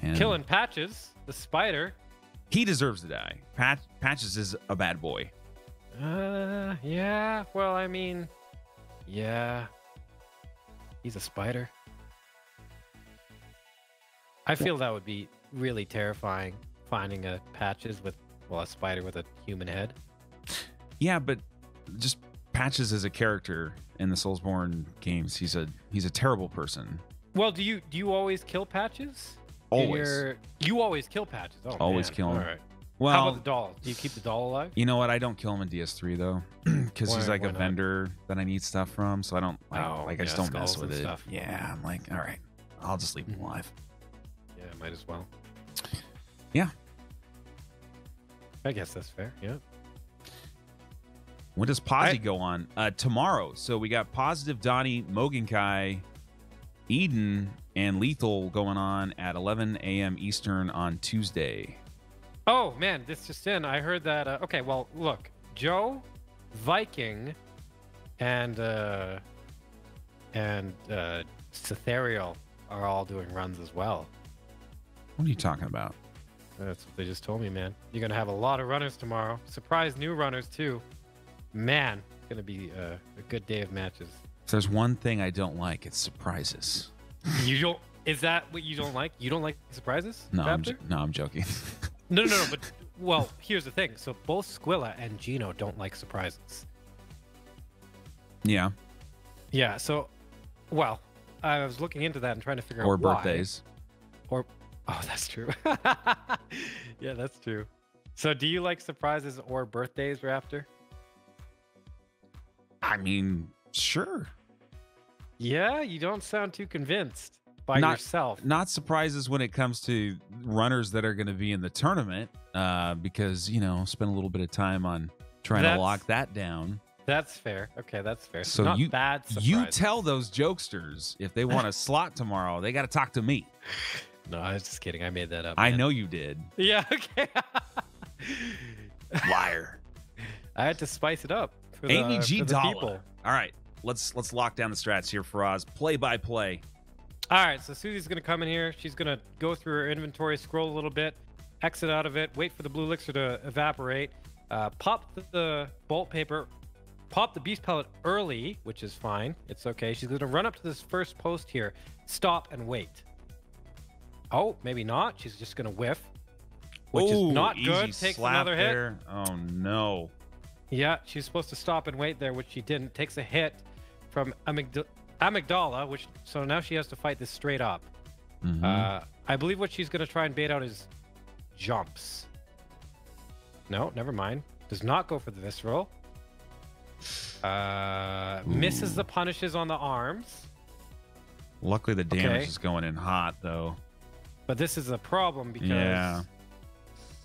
And Killing Patches, the spider. he deserves to die. Patches is a bad boy. Yeah. Well, I mean, yeah. He's a spider. I feel that would be really terrifying, finding a Patches with, well, a spider with a human head. Yeah, but just Patches as a character in the Soulsborne games, he's a terrible person. Well, do you always kill Patches? Always. You always kill Patches. Oh, Always man. kill him. All right. Well, How about the doll? Do you keep the doll alive? you know what? I don't kill him in DS3 though, because he's Why- like why a not? vendor that I need stuff from. So I don't Oh, I just yeah, don't mess skulls with and it. stuff. Yeah, I'm like, all right, I'll just leave him alive. Yeah, might as well. Yeah. I guess that's fair. Yeah. When does Posy go on? Tomorrow. So we got Positive, Donnie, Mogenkai, Eden, and Lethal going on at 11 a.m. Eastern on Tuesday. Oh man, this just in. I heard that. Okay, well, look, Joe, Viking, and Cythereal are all doing runs as well. What are you talking about? That's what they just told me, man. You're gonna have a lot of runners tomorrow. Surprise new runners too. Man, it's gonna be a good day of matches. If there's one thing I don't like, it's surprises. You don't? Is that what you don't like? You don't like surprises? No, Raptor? I'm joking. No. But well, here's the thing. So both Squilla and Gino don't like surprises. Yeah. Yeah. So, well, I was looking into that and trying to figure out Or why. birthdays. Oh, that's true. Yeah, that's true. So, do you like surprises or birthdays, Raptor? I mean, sure. Yeah, you don't sound too convinced by yourself. Not surprises when it comes to runners that are going to be in the tournament, because, you know, spend a little bit of time on trying to lock that down. That's fair. Okay, that's fair. So not bad surprises. You tell those jokesters if they want a slot tomorrow, they got to talk to me. No, I was just kidding. I made that up. I man. know you did. Yeah, okay. Liar. I had to spice it up for Amy the, G. for the Dollar. people. All right, let's lock down the strats here, Faraz. Play by play. All right, so Susie's going to come in here. She's going to go through her inventory, scroll a little bit, exit out of it, wait for the blue elixir to evaporate, pop the bolt paper, pop the beast pellet early, which is fine. It's okay. She's going to run up to this first post here, stop and wait. Oh, maybe not. She's just going to whiff, which is not good. Takes another hit. there. Oh, no. Yeah, she's supposed to stop and wait there, which she didn't. Takes a hit from Amygdala, which so now she has to fight this straight up. Mhm. I believe what she's going to try and bait out is jumps. No, never mind. Does not go for the visceral. Misses the punishes on the arms. Luckily, the damage is going in hot, though. But this is a problem because...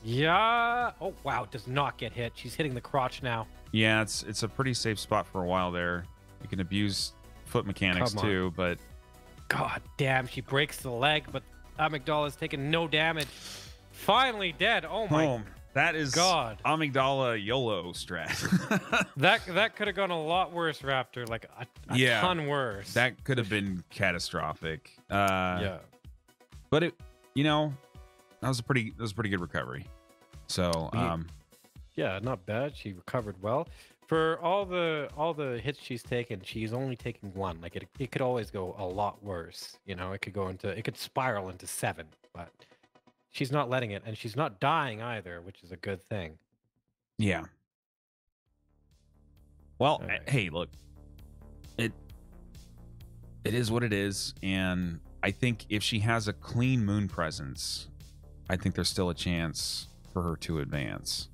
Yeah. Oh, wow. Does not get hit. She's hitting the crotch now. Yeah, it's a pretty safe spot for a while there. You can abuse foot mechanics too, but... God damn, she breaks the leg, but Amygdala's taken no damage. Finally dead. Oh my that is God. Amygdala YOLO strat. That could have gone a lot worse, Raptor. Like a ton worse. That could have been catastrophic. Yeah. But it, you know, that was a pretty good recovery. So, yeah, not bad. She recovered well. For all the hits she's taken, she's only taking one. Like it could always go a lot worse. You know, it could spiral into 7, but she's not letting it, and she's not dying either, which is a good thing. Yeah. Well, right. Hey, look, it is what it is, and I think if she has a clean moon presence, I think there's still a chance for her to advance.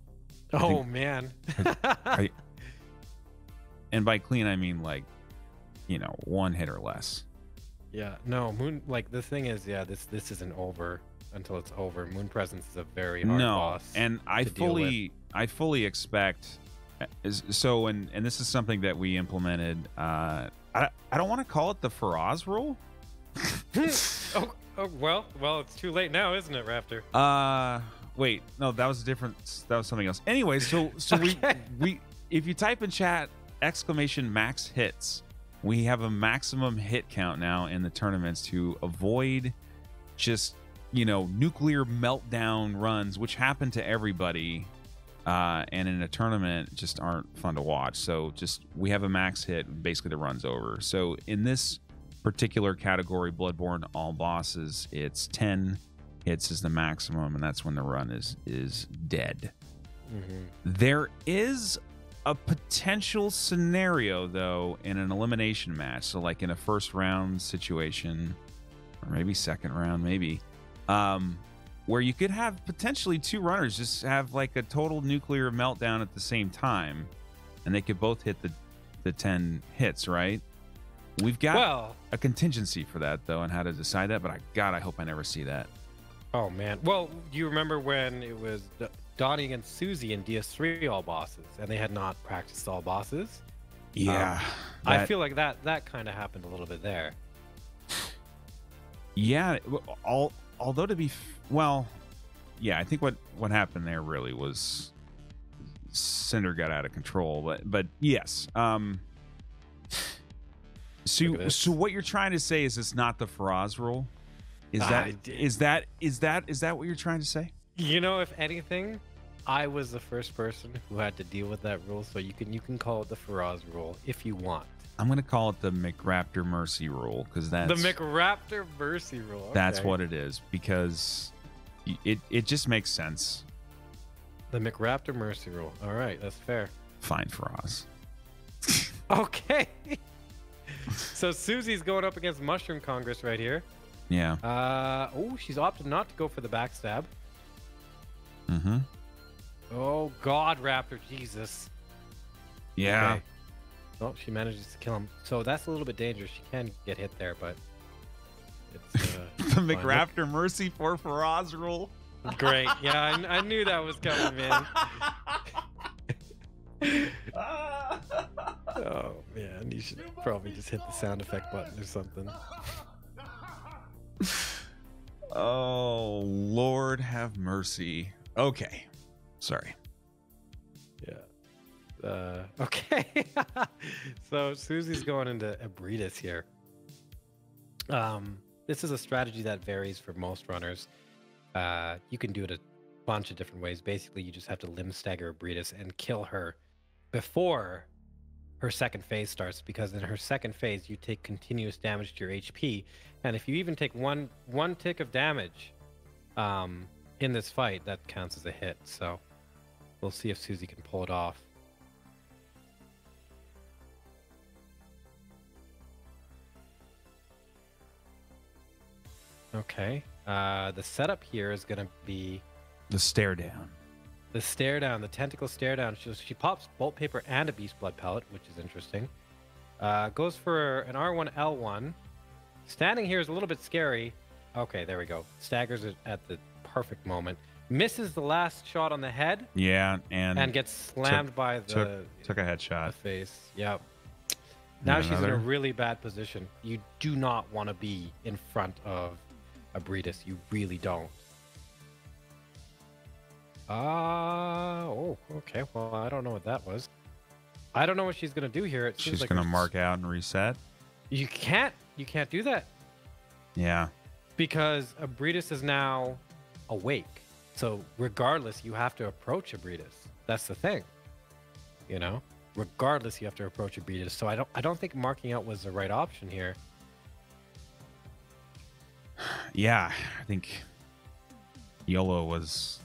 Oh man. And by clean, I mean like, you know, 1 hit or less. Yeah, no, moon. Like the thing is, yeah, this isn't over until it's over. Moon presence is a very hard boss. And I fully expect. So, and this is something that we implemented. I don't want to call it the Faraz rule. oh well, it's too late now, isn't it, Raptor? Wait, no, that was something else. Anyway, so Okay. we if you type in chat !max hits, we have a maximum hit count now in the tournaments to avoid just, you know, nuclear meltdown runs, which happen to everybody, and in a tournament just aren't fun to watch. So just we have a max hit, basically the run's over. So in this particular category, Bloodborne All Bosses, it's 10 hits is the maximum, and that's when the run is dead. Mm-hmm. There is a potential scenario, though, in an elimination match. So like in a first round situation, or maybe second round, maybe, where you could have potentially 2 runners just have like a total nuclear meltdown at the same time, and they could both hit the 10 hits, right? We've got a contingency for that, though, and how to decide that, but I hope I never see that. Oh man. Well, do you remember when it was Donnie against Susie in DS3 All Bosses, and they had not practiced All Bosses? Yeah. I feel like that kind of happened a little bit there. Yeah. Although to be well, yeah, I think what happened there really was Cinder got out of control, but yes. So what you're trying to say is it's not the Faraz rule? Is that what you're trying to say? You know, if anything, I was the first person who had to deal with that rule, so you can call it the Faraz rule if you want. I'm gonna call it the McRaptor Mercy rule because that's the McRaptor Mercy rule. Okay. That's what it is because it just makes sense. The McRaptor Mercy rule. All right, that's fair. Fine, Faraz. Okay. So Susie's going up against Mushroom Congress right here. Yeah. Oh, she's opted not to go for the backstab. Mm-hmm. Oh God, Raptor, Jesus. Yeah. Okay. Oh, she manages to kill him. So that's a little bit dangerous. She can get hit there, but it's the McRaptor Mercy for Faraz rule. Great. Yeah, I knew that was coming, man. Oh man, you should probably just hit the sound effect button or something. Oh Lord, have mercy. Okay, sorry. Yeah. Okay. So Susie's going into Ebritus here. This is a strategy that varies for most runners. You can do it a bunch of different ways. Basically, you just have to limb stagger Ebritus and kill her before her second phase starts, because in her second phase, you take continuous damage to your HP. And if you even take one tick of damage in this fight, that counts as a hit. So we'll see if Susie can pull it off. Okay. The setup here is going to be the stare down. The stare down, the tentacle stare down. She pops bolt paper and a beast blood pellet, which is interesting. Goes for an R1 L1. Standing here is a little bit scary. Okay, there we go. Staggers it at the perfect moment. Misses the last shot on the head. Yeah, and gets slammed by the took a headshot. The face. Yep. Now she's in a really bad position. You do not want to be in front of Ebritus. You really don't. Oh, okay. Well, I don't know what that was. I don't know what she's gonna do here. It seems she's like gonna mark out and reset. You can't do that. Yeah. Because Ebritus is now awake. So regardless, you have to approach Ebritus. That's the thing. You know? Regardless, you have to approach Ebritus. So I don't think marking out was the right option here. Yeah, I think YOLO was.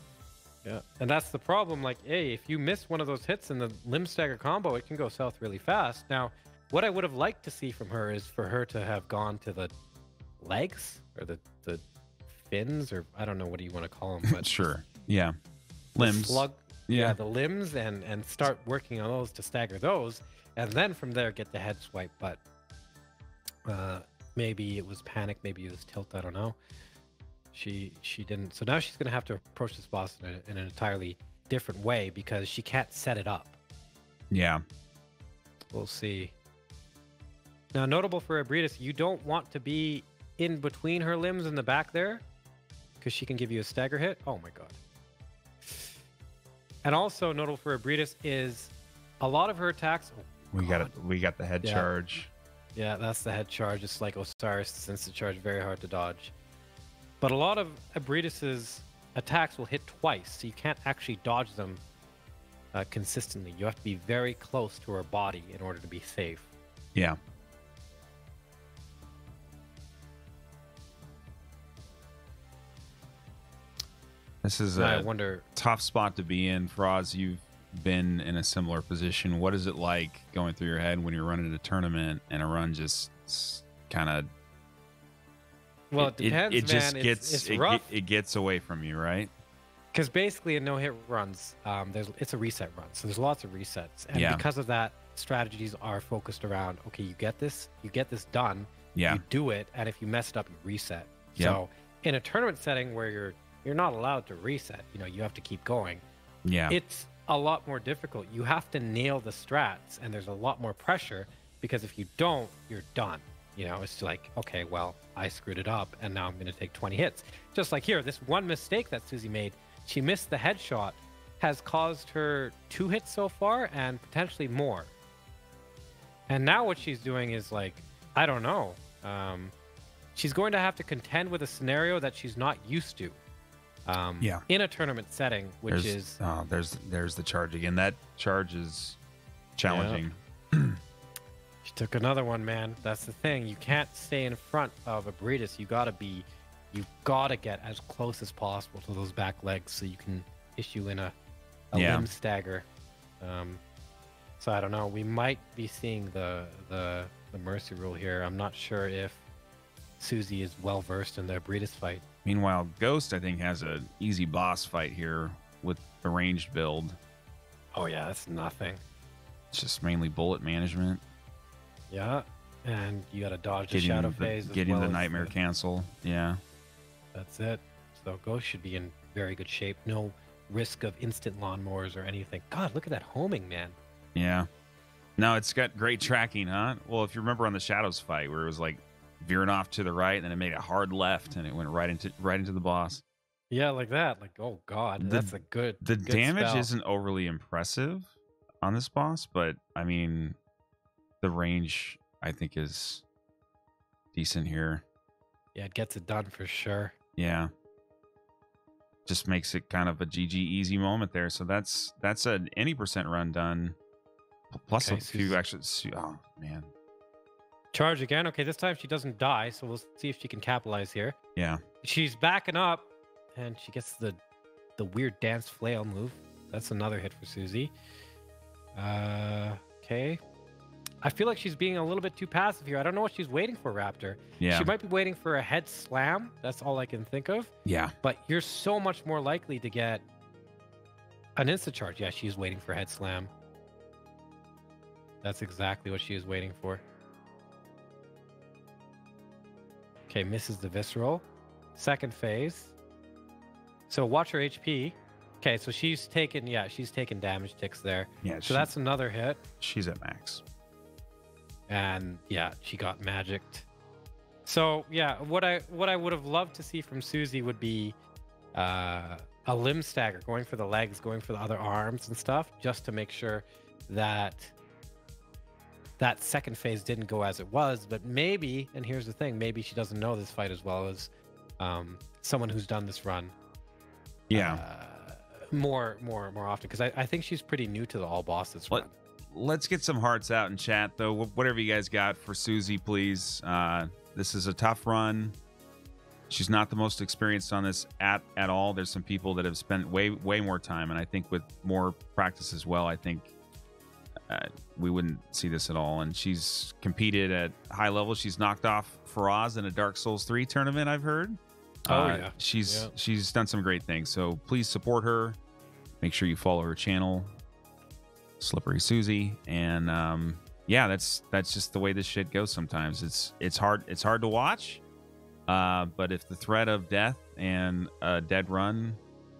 Yeah, and that's the problem. Like, hey, if you miss one of those hits in the limb stagger combo, it can go south really fast. Now, what I would have liked to see from her is for her to have gone to the legs or the fins, or I don't know what do you want to call them. But sure. Yeah. Limbs. Slug. Yeah, the limbs and start working on those to stagger those, and then from there get the head swipe. But maybe it was panic, maybe it was tilt. I don't know. She didn't. So now she's going to have to approach this boss in an entirely different way because she can't set it up. Yeah. We'll see. Now, notable for Ebritus, you don't want to be in between her limbs in the back there because she can give you a stagger hit. Oh my god. And also notable for Ebritus is a lot of her attacks. Oh, we got the head charge. Yeah, that's the head charge. It's like Osiris, since the charge very hard to dodge. But a lot of Ebritus's attacks will hit twice, so you can't actually dodge them consistently. You have to be very close to her body in order to be safe. Yeah. This is a tough spot to be in. Faraz, you've been in a similar position. What is it like going through your head when you're running a tournament and a run just kind of... Well, it depends, it just man. gets it's rough. It gets away from you, right? Because basically in no-hit runs, it's a reset run. So there's lots of resets. And because of that, strategies are focused around, okay, you get this done, you do it, and if you mess it up, you reset. So in a tournament setting where you're not allowed to reset, you have to keep going. Yeah. It's a lot more difficult. You have to nail the strats, and there's a lot more pressure because if you don't, you're done. It's like, okay, well, I screwed it up, and now I'm going to take 20 hits. Just like here, this one mistake that Susie made, she missed the headshot, has caused her 2 hits so far and potentially more. And now what she's doing is like, I don't know. She's going to have to contend with a scenario that she's not used to. In a tournament setting, which there's the charge again. That charge is challenging. Yeah. She took another one, man. That's the thing. You can't stay in front of a Breedis. You gotta get as close as possible to those back legs so you can issue in a limb stagger. So I don't know. We might be seeing the mercy rule here. I'm not sure if Suzie is well versed in the Breedis fight. Meanwhile, Ghost, I think, has an easy boss fight here with the ranged build. Oh yeah, that's nothing. It's just mainly bullet management. Yeah, and you gotta dodge the shadow phase. Getting the nightmare cancel. Yeah. That's it. So Ghost should be in very good shape. No risk of instant lawnmowers or anything. God, look at that homing, man. Yeah. No, it's got great tracking, huh? Well, if you remember on the Shadows fight where it was like veering off to the right and then it made a hard left and it went right into the boss. Yeah, like that. Like, oh God, that's a good. The good damage spell. isn't overly impressive on this boss, but I mean, the range I think is decent here. Yeah, it gets it done for sure. Yeah. Just makes it kind of a GG easy moment there. So that's an any percent run done. Plus Okay, a few actually. Oh man. Charge again. Okay, this time she doesn't die, so we'll see if she can capitalize here. Yeah. She's backing up, and she gets the weird dance flail move. That's another hit for Suzie. Okay. I feel like she's being a little bit too passive here. I don't know what she's waiting for, Raptor. Yeah. She might be waiting for a head slam. That's all I can think of. Yeah. But you're so much more likely to get an insta charge. Yeah, she's waiting for head slam. That's exactly what she is waiting for. Okay, misses the visceral. Second phase. So watch her HP. Okay, so she's taken damage ticks there. Yeah. So that's another hit. She's at max. And yeah, she got magicked. So yeah, what I would have loved to see from Suzie would be a limb stagger, going for the legs, going for the other arms and stuff, just to make sure that that second phase didn't go as it was. But maybe, and here's the thing, maybe she doesn't know this fight as well as someone who's done this run. Yeah. More often, because I think she's pretty new to the All Bosses run. Let's get some hearts out in chat, though. Whatever you guys got for Suzie, please. This is a tough run. She's not the most experienced on this at all. There's some people that have spent way more time, and I think with more practice as well, I think we wouldn't see this at all. And she's competed at high level. She's knocked off Faraaz in a Dark Souls 3 tournament, I've heard. Yeah. She's done some great things. So please support her. Make sure you follow her channel, SlipperySuzie, and yeah, that's just the way this shit goes sometimes. It's hard to watch, but if the threat of death and a dead run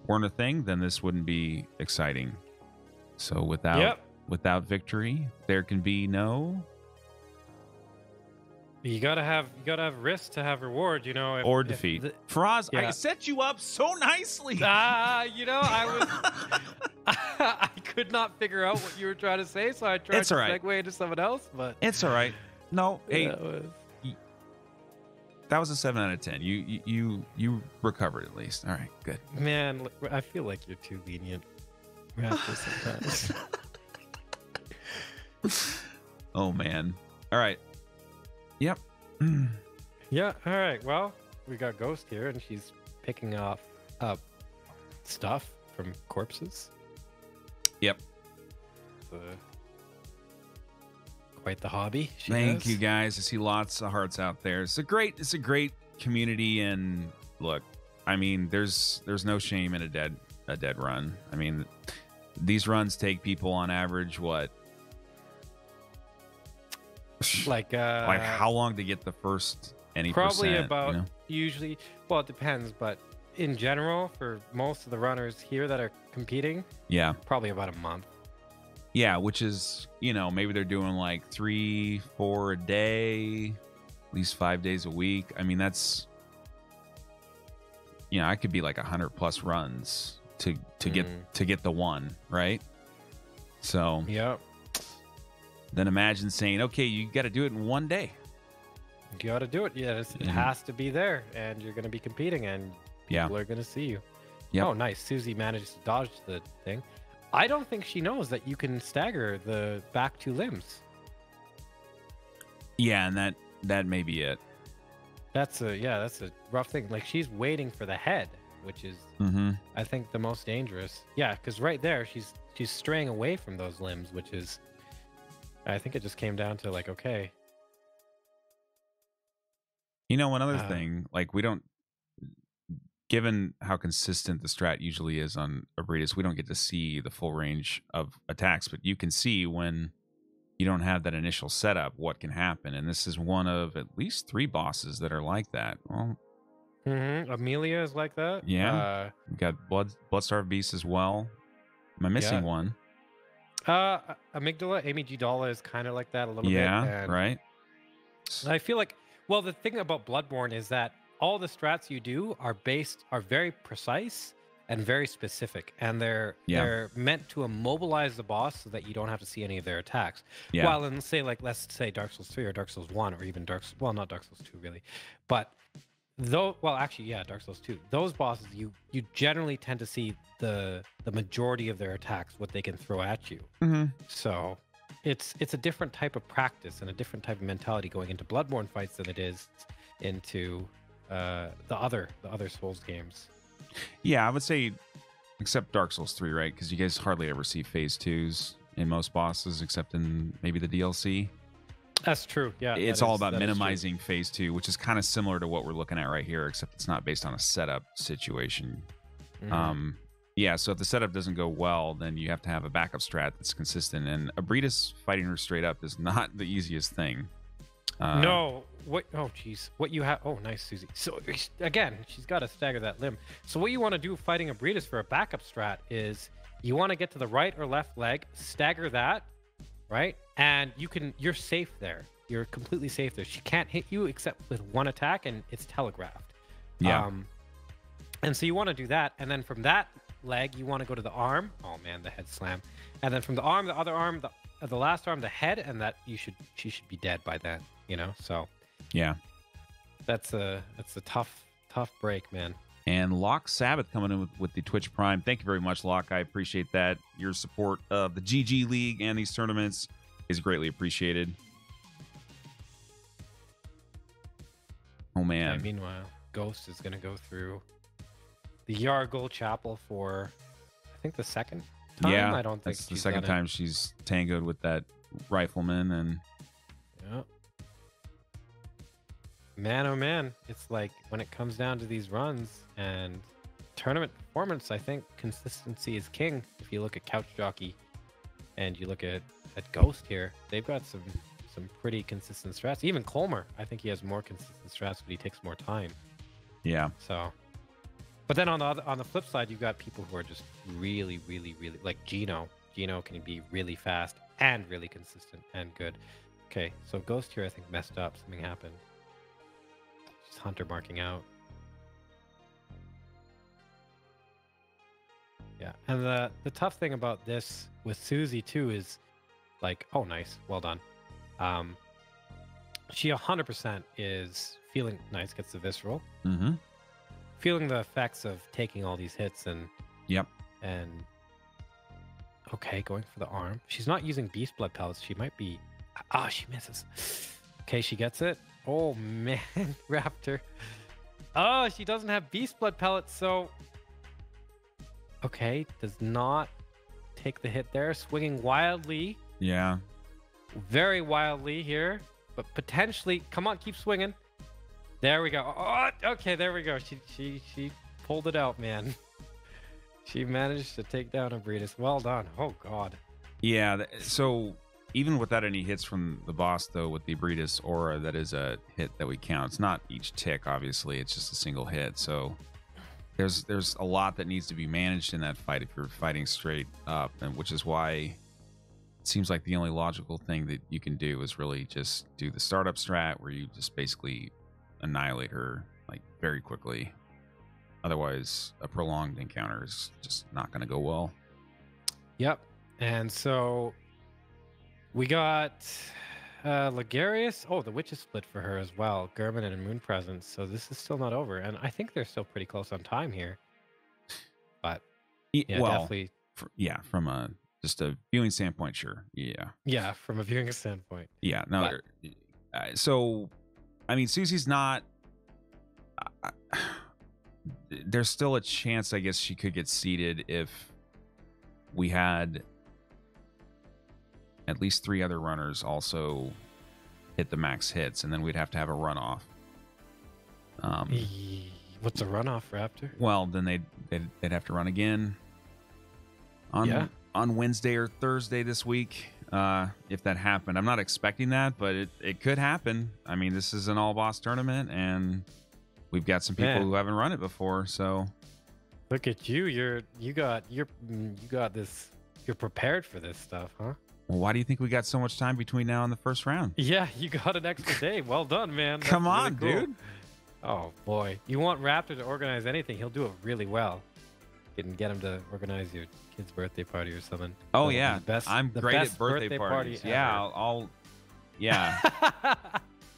weren't a thing, then this wouldn't be exciting. So without victory, there can be no. You gotta have risk to have reward, you know. Or defeat. Faraaz, I set you up so nicely. You know, I could not figure out what you were trying to say, so I tried to segue into someone else. But it's all right. No, hey, that was a 7 out of 10. You recovered at least. All right, good. Man, I feel like you're too lenient. Sometimes. Oh man. All right. Yep. Yeah. All right. Well, we got Ghost here, and she's picking up stuff from corpses. Yep. Quite the hobby. Thank you guys. I see lots of hearts out there. It's a great community, and look, I mean, there's no shame in a dead run. I mean, these runs take people on average what? Like how long to get the first any probably percent, about, you know? usually, well, it depends, but in general, for most of the runners here that are competing, probably about a month. Yeah, which is, you know, maybe they're doing like 3-4 a day, at least 5 days a week. I mean, that's, you know, I could be like 100+ runs to get the one, right? So Yep. then imagine saying, okay, you got to do it in one day. You got to do it. Yeah, it has to be there, and you're going to be competing, and people are going to see you. Yep. Oh, nice. Susie managed to dodge the thing. I don't think she knows that you can stagger the back 2 limbs. Yeah, and that may be it. That's a rough thing. Like, she's waiting for the head, which is I think the most dangerous. Yeah, because right there she's straying away from those limbs, which is, I think it just came down to like, okay. You know, one other thing, like, we don't, given how consistent the strat usually is on Abritus, we don't get to see the full range of attacks, but you can see when you don't have that initial setup what can happen, and this is one of at least 3 bosses that are like that. Well, Amelia is like that. Yeah. We got Bloodstarved Beast as well. Am I missing one? Amygdala, Amy G. Dalla is kind of like that a little bit. Yeah, right. I feel like, well, the thing about Bloodborne is that all the strats you do are very precise and very specific, and they're meant to immobilize the boss so that you don't have to see any of their attacks. Yeah. While in, let's say Dark Souls 3 or Dark Souls 1 or even not Dark Souls 2 really, but Dark Souls 2. Those bosses, you generally tend to see the majority of their attacks, what they can throw at you. So it's a different type of practice and a different type of mentality going into Bloodborne fights than it is into the other Souls games. Yeah, I would say, except Dark Souls 3, right? Because you guys hardly ever see phase 2s in most bosses, except in maybe the DLC. That's true. Yeah, it's all about minimizing phase 2, which is kind of similar to what we're looking at right here, except it's not based on a setup situation. Yeah, so if the setup doesn't go well, then you have to have a backup strat that's consistent. And Abritus fighting her straight up is not the easiest thing. No. What? Oh, geez. What you have? Oh, nice, Susie. So again, she's got to stagger that limb. So what you want to do fighting Abritus for a backup strat is you want to get to the right or left leg, stagger that, right? And you're safe there. You're completely safe there. She can't hit you except with one attack, and it's telegraphed. Yeah. And so you want to do that, and then from that leg, you want to go to the arm. Oh man, the head slam. And then from the arm, the other arm, the last arm, the head, and that she should be dead by then. You know, so yeah, that's a tough break, man. And Locke Sabbath coming in with the Twitch Prime. Thank you very much, Locke. I appreciate that. Your support of the GG League and these tournaments is greatly appreciated. Oh man. Yeah, meanwhile, Ghost is gonna go through the Yargul Chapel for, I think, the second time. Yeah, I don't think that's the second time she's tangoed with that rifleman, and yeah. Man, oh man, it's like when it comes down to these runs and tournament performance, I think consistency is king. If you look at Couch Jockey and you look at Ghost here, they've got some pretty consistent strats. Even Colmer, I think he has more consistent strats, but he takes more time. Yeah. So, but then on the flip side, you've got people who are just really, really, really, like Gino. Gino can be really fast and really consistent and good. Okay, so Ghost here, I think, messed up. Something happened. Just Hunter marking out. Yeah, and the tough thing about this with Susie too is, like, oh, nice, well done. She 100% is feeling nice, gets the visceral. Mm-hmm. Feeling the effects of taking all these hits and yep. And okay, going for the arm. She's not using beast blood pellets. She might be. Ah, she misses. Okay, she gets it. Oh man, Raptor. Oh, she doesn't have beast blood pellets, so okay, does not take the hit there. Swinging wildly. Yeah. Very wildly here, but potentially. Come on, keep swinging. There we go. Oh, okay, there we go. She pulled it out, man. She managed to take down Abritus. Well done. Oh god. Yeah. So even without any hits from the boss, though, with the Abritus aura, that is a hit that we count. It's not each tick, obviously. It's just a single hit. So there's a lot that needs to be managed in that fight if you're fighting straight up, and which is why it seems like the only logical thing that you can do is really just do the startup strat, where you just basically annihilate her like very quickly. Otherwise, a prolonged encounter is just not going to go well. Yep. And so we got Ligarius. Oh, the witch is split for her as well. German and a moon presence. So this is still not over. And I think they're still pretty close on time here. But yeah, well, definitely. From just a viewing standpoint, sure. Yeah. Yeah, from a viewing standpoint. Yeah. No. So, I mean, Susie's not. There's still a chance, I guess, she could get seated if we had at least 3 other runners also hit the max hits, and then we'd have to have a runoff. What's a runoff, Raptor? Well, then they'd have to run again on Wednesday or Thursday this week. If that happened, I'm not expecting that, but it could happen. I mean, this is an all boss tournament, and we've got some people who haven't run it before. So look at you. You got this. You're prepared for this stuff, huh? Well, why do you think we got so much time between now and the first round? Yeah, you got an extra day. Well done, man. That's Come on, really cool. dude. Oh boy, you want Raptor to organize anything? He'll do it really well. You can get him to organize your kid's birthday party or something. Oh That'll yeah, be the best, I'm the great best at birthday parties. party Yeah, ever. yeah.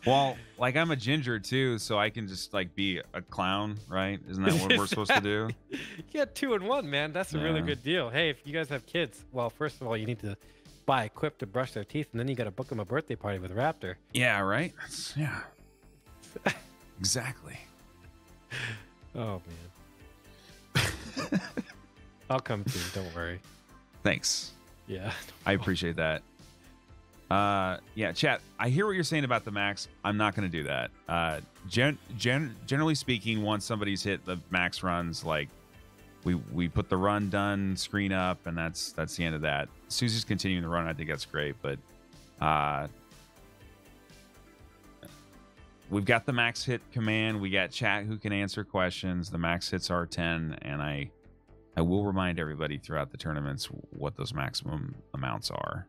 Well, like I'm a ginger too, so I can just like be a clown, right? Isn't that what we're supposed to do? You got 2 in 1, man. That's a really good deal. Hey, if you guys have kids, well, first of all, you need to buy a quip to brush their teeth, and then you got to book them a birthday party with Raptor. Yeah, right. Yeah, exactly. Oh man, I'll come too. Don't worry. Thanks. Yeah, I appreciate that. Yeah, chat. I hear what you're saying about the max. I'm not going to do that. Generally speaking, once somebody's hit the max runs, like we put the run done screen up, and that's the end of that. Susie's continuing the run. I think that's great, but we've got the max hit command. We got chat who can answer questions. The max hits are 10, and I will remind everybody throughout the tournaments what those maximum amounts are.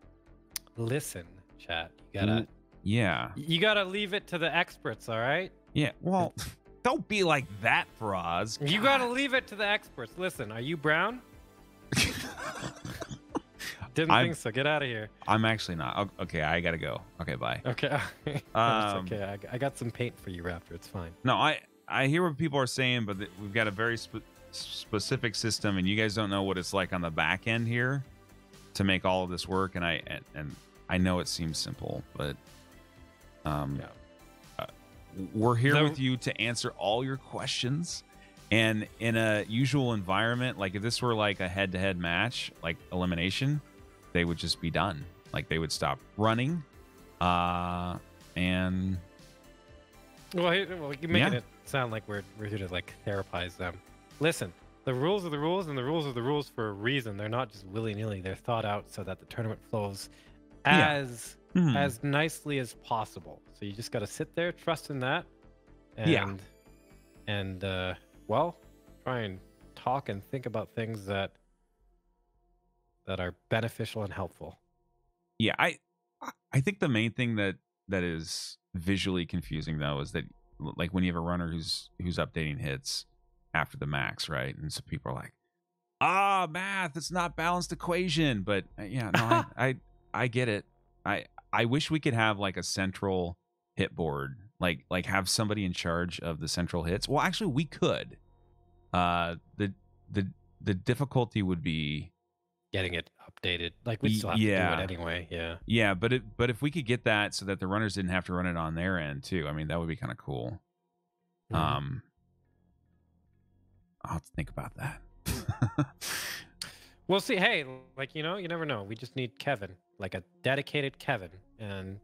listen, chat. You gotta leave it to the experts, all right? Yeah, well, don't be like that, Faraz. You gotta leave it to the experts. Listen, are you brown? Didn't think so. Get out of here. I'm actually not. Okay, I gotta go. Okay, bye. Okay. It's okay. I got some paint for you, Raptor. It's fine. No, I hear what people are saying, but we've got a very specific system, and you guys don't know what it's like on the back end here to make all of this work. And I know it seems simple, but we're here with you to answer all your questions. And in a usual environment, like if this were like a head-to-head match, like elimination, they would just be done. Like they would stop running, and well, you're making it sound like we're here to like therapize them. Listen, the rules are the rules, and the rules are the rules for a reason. They're not just willy-nilly. They're thought out so that the tournament flows as nicely as possible. So you just got to sit there, trust in that, and well, try and talk and think about things that are beneficial and helpful. Yeah, I think the main thing that is visually confusing though is that like when you have a runner who's updating hits after the max, right? And so people are like, math, it's not balanced equation. But yeah, no, I get it. I wish we could have like a central hit board, like have somebody in charge of the central hits. Well, actually we could. The difficulty would be getting it updated. Like we still have to do it anyway. Yeah. Yeah, but if we could get that so that the runners didn't have to run it on their end too, I mean that would be kind of cool. I'll have to think about that. We'll see. Hey, like you never know. We just need Kevin, like a dedicated Kevin, and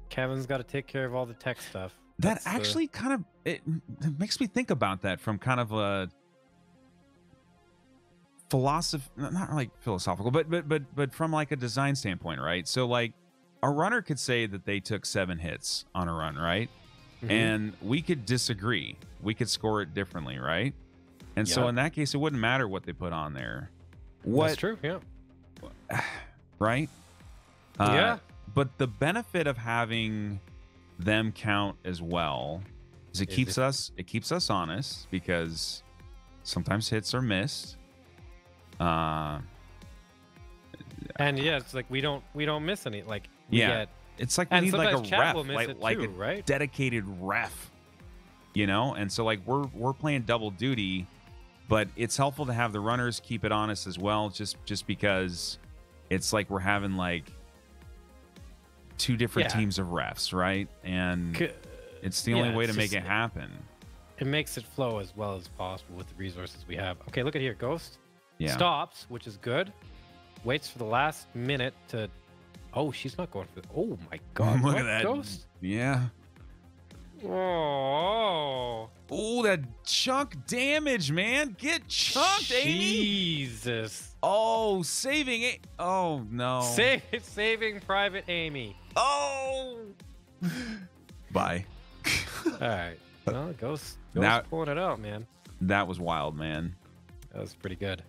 Kevin's got to take care of all the tech stuff. That actually kind of it makes me think about that from kind of a not like philosophical, but from like a design standpoint, right? So like a runner could say that they took 7 hits on a run, right? Mm-hmm. And we could disagree. We could score it differently, right? And so in that case, it wouldn't matter what they put on there. That's true. Yeah. Right. Yeah. But the benefit of having them count as well It keeps us honest because sometimes hits are missed. And yeah, it's like we don't miss any. Like we Yeah. get, It's like we and need like a sometimes chat ref, will miss it like too, a right? dedicated ref, you know. And so like we're playing double duty, but it's helpful to have the runners keep it honest as well, just because it's like we're having like two different Yeah. teams of refs, right? And it's the only way to make it happen. It makes it flow as well as possible with the resources we have. Okay, look at here. Ghost Yeah. stops, which is good. Waits for the last minute to. Oh, she's not going for. Oh my God! Look what? at that. Ghost. Yeah. Oh. Oh, that chunk damage, man. Get chunked, Amy. Jesus. Oh, saving it. Oh, no. Saving Private Amy. Oh. Bye. All right. Well, Ghost Now- pulling it out, man. That was wild, man. That was pretty good.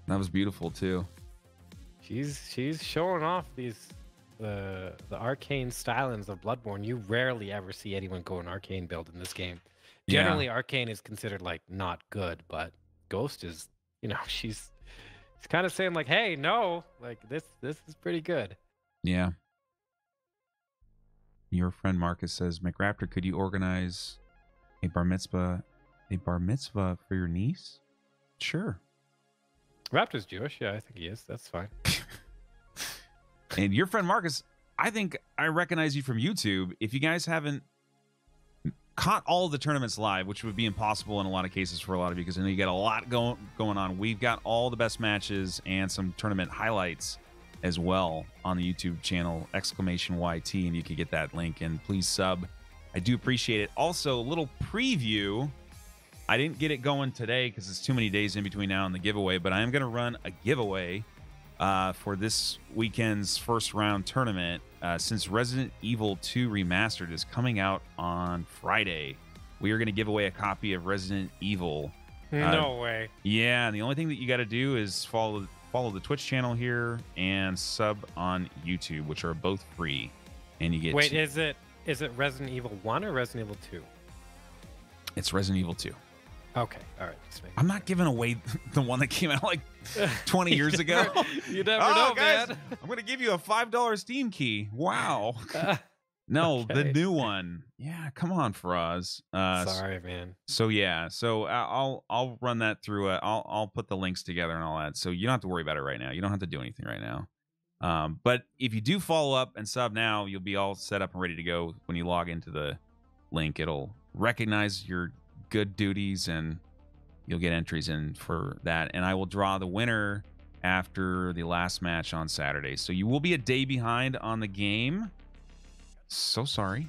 That was beautiful, too. She's showing off these the arcane stylings of Bloodborne. You rarely ever see anyone go an arcane build in this game. Yeah. Generally, arcane is considered like not good, but Ghost is, she's kind of saying like, hey, no, like this is pretty good. Yeah. Your friend Marcus says, McRaptor, could you organize a bar mitzvah for your niece? Sure. Raptor's Jewish, yeah, I think he is. That's fine. And your friend Marcus, I think I recognize you from YouTube. If you guys haven't caught all of the tournaments live, which would be impossible in a lot of cases for a lot of you, because I know you got a lot going on. We've got all the best matches and some tournament highlights as well on the YouTube channel, !YT, and you can get that link, and please sub. I do appreciate it. Also, a little preview. I didn't get it going today because it's too many days in between now and the giveaway, but I am going to run a giveaway for this weekend's first round tournament. Since Resident Evil 2 Remastered is coming out on Friday, we are going to give away a copy of Resident Evil. No way. Yeah, and the only thing that you got to do is follow the Twitch channel here and sub on YouTube, which are both free. And you get Wait, is it Resident Evil 1 or Resident Evil 2? It's Resident Evil 2. Okay, all right. Just making I'm not giving away the one that came out like 20 years ago. You never Oh, know, guys, man. I'm going to give you a $5 Steam key. Wow. No, the Okay. new one. Yeah, come on, Faraz. Sorry, man. So yeah, so I'll run that through. I'll put the links together and all that. So you don't have to worry about it right now. You don't have to do anything right now. But if you do follow up and sub now, you'll be all set up and ready to go when you log into the link. It'll recognize your good duties and you'll get entries in for that. And I will draw the winner after the last match on Saturday. So you will be a day behind on the game. So sorry,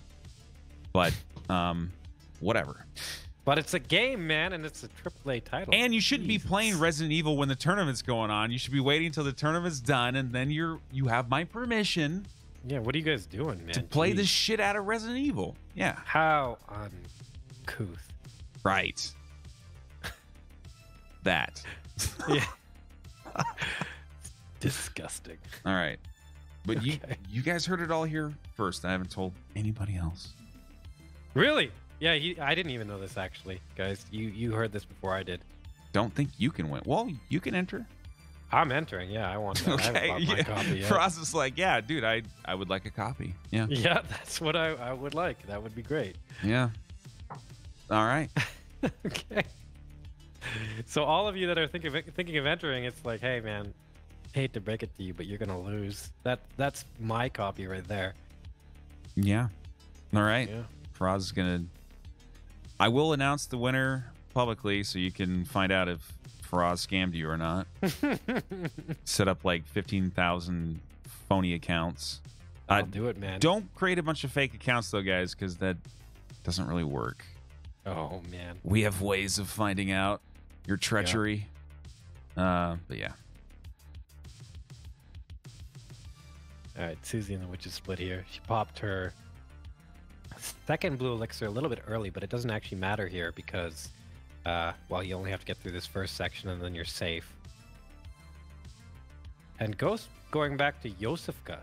but whatever. But it's a game, man, and it's a AAA title. And you shouldn't be Jesus. playing Resident Evil when the tournament's going on. You should be waiting until the tournament's done, and then you have my permission Yeah, what are you guys doing, man? to play the Jeez. shit out of Resident Evil. Yeah, How uncouth. right. That. Yeah. Disgusting. All right. But Okay. you guys heard it all here first. I haven't told anybody else. Really? Yeah, I didn't even know this, actually, guys. You heard this before I did. Don't think you can win. Well, you can enter. I'm entering. Yeah, I want that. I haven't Okay. bought my copy yet. Frost is like, yeah, dude, I would like a copy. Yeah. Yeah, that's what I would like. That would be great. Yeah. All right. Okay. So all of you that are thinking of entering, it's like, hey, man, hate to break it to you, but you're gonna lose. That's my copy right there. Yeah. All right. Yeah. Faraz is gonna. I will announce the winner publicly, so you can find out if Faraz scammed you or not. Set up like 15,000 phony accounts. I'll do it, man. Don't create a bunch of fake accounts, though, guys, because that doesn't really work. Oh man. We have ways of finding out your treachery. But yeah. All right, Susie and the Witches split here. She popped her second blue elixir a little bit early, but it doesn't actually matter here because, well, you only have to get through this first section and then you're safe. And Ghost going back to Yosefka.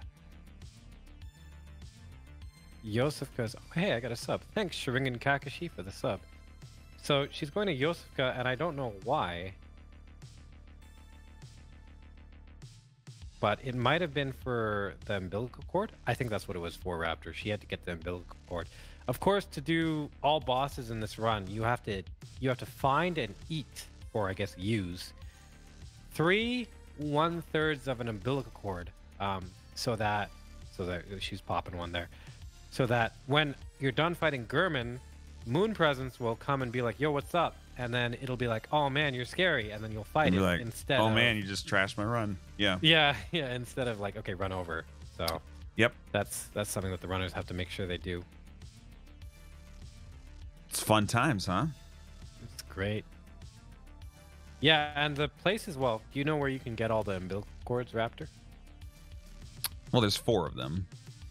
Yosefka's. Oh, hey, I got a sub. Thanks, Sharingan Kakashi, for the sub. So she's going to Yosefka, and I don't know why. But it might have been for the umbilical cord. I think that's what it was for, Raptor. She had to get the umbilical cord. Of course, to do all bosses in this run, you have to find and eat, or I guess use, 3 1/3 of an umbilical cord. So that she's popping one there. So that when you're done fighting German, Moon Presence will come and be like, "Yo, what's up?" And then it'll be like, "Oh man, you're scary," and then you'll fight it like, instead. Oh of, man, you just trashed my run. Yeah. Yeah. Instead of like, okay, run over. So. Yep. That's something that the runners have to make sure they do. It's fun times, huh? It's great. Yeah, and the place as well. Do you know where you can get all the umbilical cords, Raptor? Well, there's 4 of them.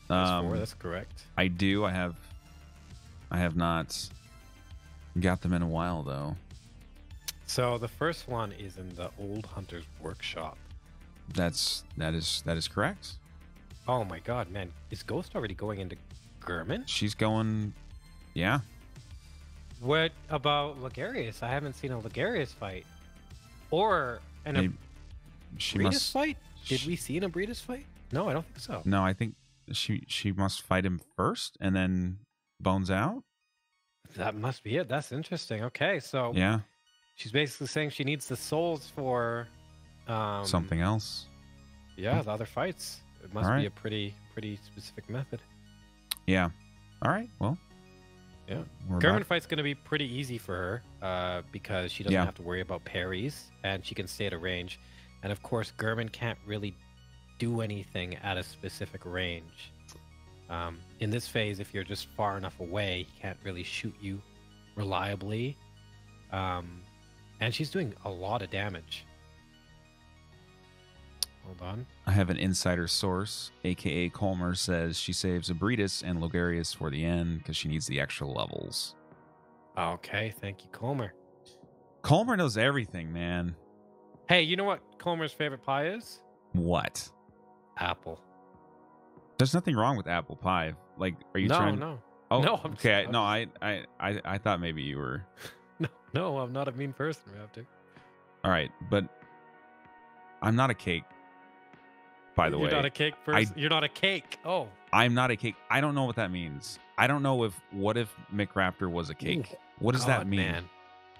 There's 4. That's correct. I do. I have not got them in a while though. So the first one is in the Old Hunter's Workshop. That is correct. Oh my God, man! Is Ghost already going into German? She's going. Yeah. What about Ligarius? I haven't seen a Ligarius fight. Or an Abretus fight? Did we see an Abretus fight? No, I don't think so. No, I think she must fight him first and then bones out. That must be it. That's interesting. Okay, so yeah, she's basically saying she needs the souls for something else. Yeah, the other fights. It must be a pretty specific method. Yeah. All right. Well. Yeah. German fight's going to be pretty easy for her because she doesn't have to worry about parries and she can stay at a range. And of course, German can't really do anything at a specific range. In this phase, if you're just far enough away, he can't really shoot you reliably. And she's doing a lot of damage. Hold on. I have an insider source, aka Colmer, says she saves Abretus and Ligarius for the end because she needs the extra levels. Okay, thank you, Colmer. Colmer knows everything, man. Hey, you know what Colmer's favorite pie is? What? Apple. There's nothing wrong with apple pie. Like, are you trying? No. Oh, no. Okay. No, I thought maybe you were. No, I'm not a mean person, Raptor. All right, but I'm not a cake. By the way, you're not a cake person. You're not a cake. Oh, I'm not a cake. I don't know what that means. I don't know what if McRaptor was a cake. What does that mean? Man.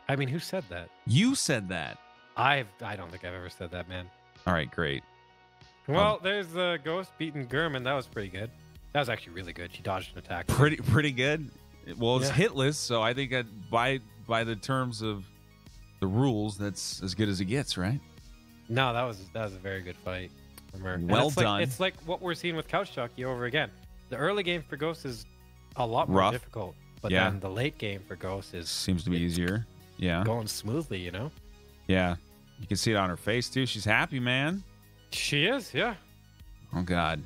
I mean, who said that? You said that. I don't think I've ever said that, man. All right, great. Well, there's the Ghost beating German. That was pretty good. That was actually really good. She dodged an attack. Pretty good. Well, it's hitless, so I think by the terms of the rules, that's as good as it gets, right? No, that was a very good fight from her. Well done. It's like what we're seeing with Couch Jockey over again. The early game for Ghost is a lot more difficult, but then the late game for Ghost seems to be easier. Yeah, going smoothly, you know. Yeah, you can see it on her face too. She's happy, man. She is, yeah. Oh God.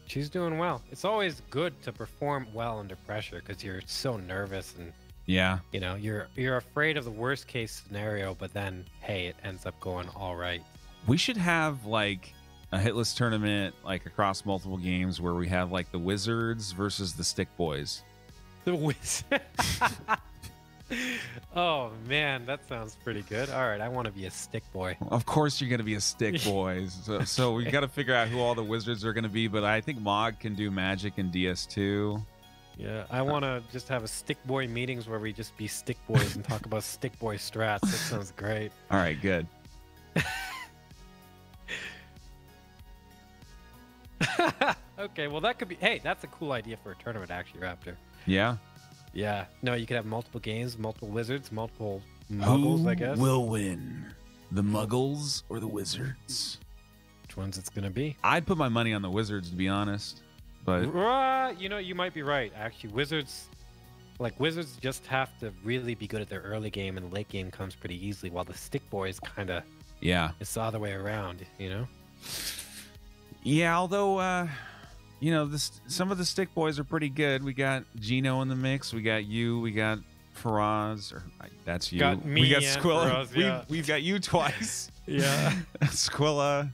She's doing well. It's always good to perform well under pressure because you're so nervous and you know you're afraid of the worst case scenario, but then hey, it ends up going all right. We should have like a hitless tournament like across multiple games where we have like the Wizards versus the Stick Boys. The Wizard. Oh man, that sounds pretty good. All right, I want to be a stick boy. Of course you're going to be a stick boy. So we got to figure out who all the wizards are going to be, but I think Mog can do Magic and DS2. Yeah, I want to just have a stick boy meetings where we just be stick boys and talk about stick boy strats. That sounds great. All right, good. Okay, well that could be, hey, that's a cool idea for a tournament actually, Raptor. Yeah. Yeah. No, you could have multiple games, multiple wizards, multiple muggles, I guess. Who will win? The muggles or the wizards? Which one's it's going to be? I'd put my money on the wizards, to be honest. But you know, you might be right. Actually, wizards just have to really be good at their early game, and the late game comes pretty easily, while the stick boys kind of it's the other way around, you know? Yeah, although you know, some of the stick boys are pretty good. We got Gino in the mix. We got you. We got Faraz. That's you. Got me. We got and Squilla. Faraz, yeah. We've got you twice. Yeah. Squilla.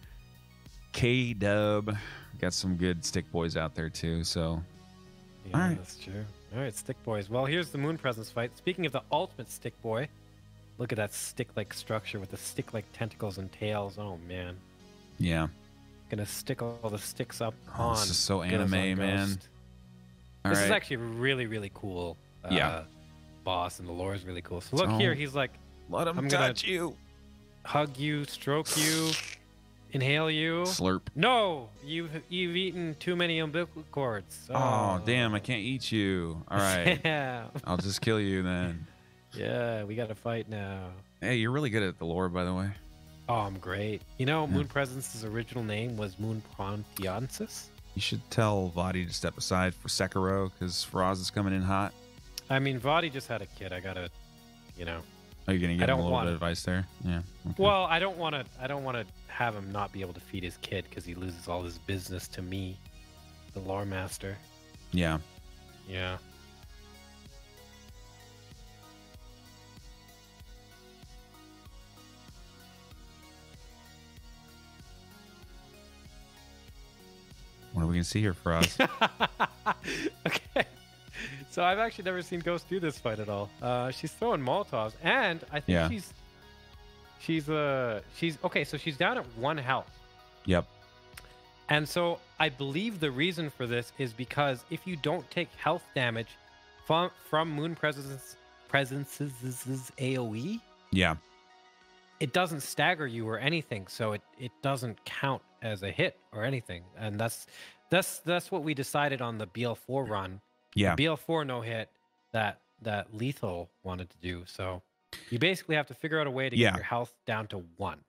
K-Dub. Got some good stick boys out there too. So, Yeah, all right. that's true. All right, stick boys. Well, here's the Moon Presence fight. Speaking of the ultimate stick boy, look at that stick-like structure with the stick-like tentacles and tails. Oh man, Yeah. gonna stick all the sticks up Oh, on. this is so Goes anime, on man. Ghost. All This is right. actually a really, really cool. Yeah. Boss, and the lore is really cool. So look Oh. here, he's like, Let him I'm gonna- touch you. hug you, stroke you, inhale you. Slurp. No, you've eaten too many umbilical cords. Oh, damn. I can't eat you. All right. Yeah. I'll just kill you then. Yeah, we got to fight now. Hey, you're really good at the lore, by the way. Oh, I'm great. You know, Moon Presence's original name was Moon Pontiansis. You should tell Vadi to step aside for Sekiro because Faraz is coming in hot. I mean, Vadi just had a kid. I gotta, you know. Are you gonna give him don't a little want bit it. of advice there? Yeah. Okay. Well, I don't want to have him not be able to feed his kid because he loses all his business to me, the lore master. Yeah. Yeah. What are we gonna see here, Faraz? Okay. So I've actually never seen Ghost do this fight at all. She's throwing Molotovs, and I think Yeah. she's okay. So she's down at 1 health, Yep. and so I believe the reason for this is because if you don't take health damage from Moon Presence's AOE, Yeah. it doesn't stagger you or anything, so it doesn't count as a hit or anything, and that's what we decided on the BL4 run. Yeah. BL4 no hit that Lethal wanted to do. So you basically have to figure out a way to Yeah. get your health down to 1.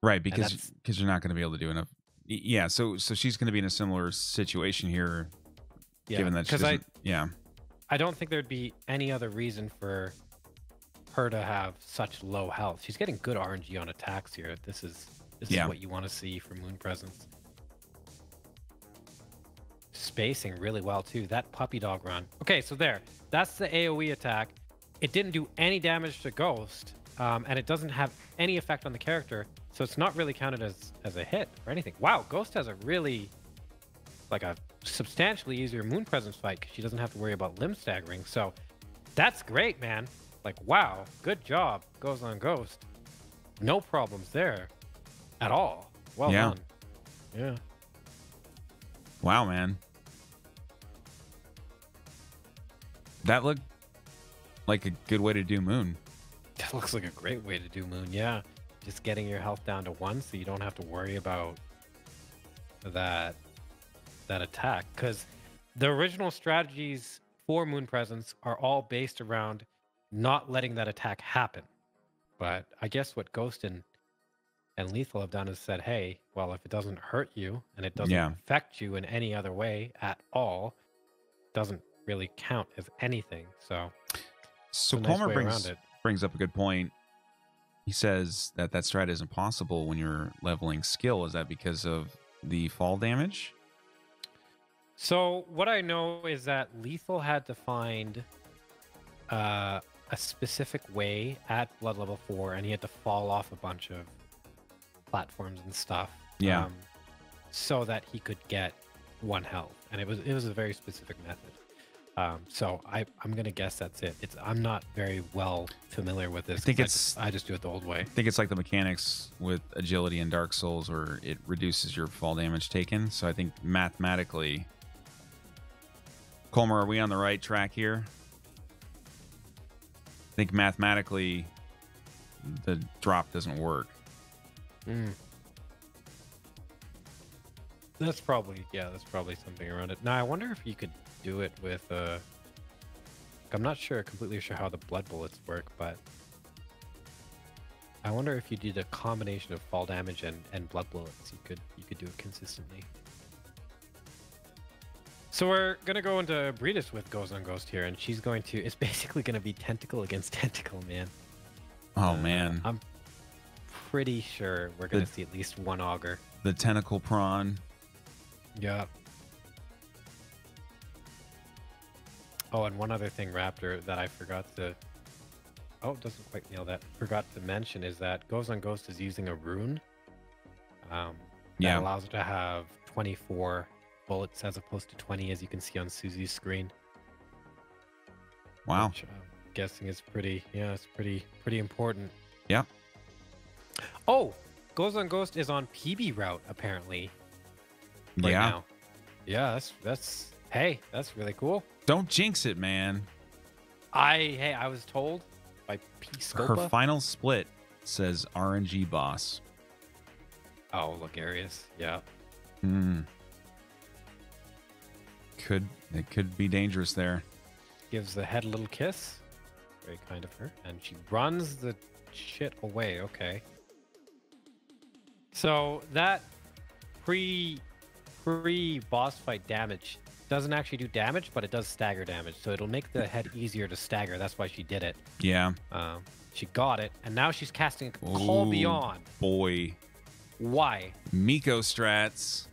Right, that's- because you're not gonna be able to do enough. Yeah. So she's gonna be in a similar situation here, Yeah, given that she because doesn't. Yeah. I don't think there'd be any other reason for her to have such low health. She's getting good RNG on attacks here. This is Yeah. what you want to see from Moon Presence. Spacing really well too. That puppy dog run. Okay, so that's the AoE attack. It didn't do any damage to Ghost, and it doesn't have any effect on the character, so it's not really counted as a hit or anything. Wow, Ghost has a substantially easier Moon Presence fight because she doesn't have to worry about limb staggering. So that's great, man. Like, wow, good job. Goes on Ghost. No problems there at all. Well Yeah. done. Yeah. Wow, man. That looked like a good way to do Moon. That looks like a great way to do Moon, yeah. Just getting your health down to 1 so you don't have to worry about that attack. Because the original strategies for Moon Presence are all based around not letting that attack happen. But I guess what Ghost and Lethal have done is said, hey, well, if it doesn't hurt you and it doesn't Yeah. affect you in any other way at all, it doesn't really count as anything. So So it's a nice Palmer way around it. brings up a good point. He says that strat isn't possible when you're leveling skill. Is that because of the fall damage? So what I know is that Lethal had to find a specific way at Blood Level 4, and he had to fall off a bunch of platforms and stuff. Yeah. So that he could get 1 health, and it was a very specific method. So I'm gonna guess that's it. I'm not very well familiar with this. I think 'cause I just do it the old way. I think it's like the mechanics with agility in Dark Souls where it reduces your fall damage taken. So I think mathematically, Colmer, are we on the right track here? I think mathematically the drop doesn't work. That's probably something around it. Now I wonder if you could do it with I'm not completely sure how the blood bullets work, but I wonder if you did a combination of fall damage and blood bullets, you could do it consistently. So we're gonna go into Breedis with GoesonGhost here, and it's basically gonna be tentacle against tentacle, man. Oh, man. I'm pretty sure we're gonna see at least 1 auger. The tentacle prawn. Yeah. Oh, and one other thing, Raptor, that I forgot to... Oh, it doesn't quite nail that. Forgot to mention is that GoesonGhost is using a rune. That allows her to have 24 bullets as opposed to 20, as you can see on Susie's screen. Wow. Which I'm guessing is pretty, it's pretty important. Yeah. Oh, GoesonGhost is on PB route, apparently. Right now. Yeah, that's that's really cool. Don't jinx it, man. I was told by P-Scopa. Her final split says RNG boss. Oh, Logarius. Yeah. It could be dangerous there. Gives the head a little kiss. Very kind of her. And she runs the shit away. Okay. So that pre-boss fight damage doesn't actually do damage, but it does stagger damage. So it'll make the head easier to stagger. That's why she did it. Yeah. She got it. And now she's casting a Call Beyond. Boy. Why? Miko strats.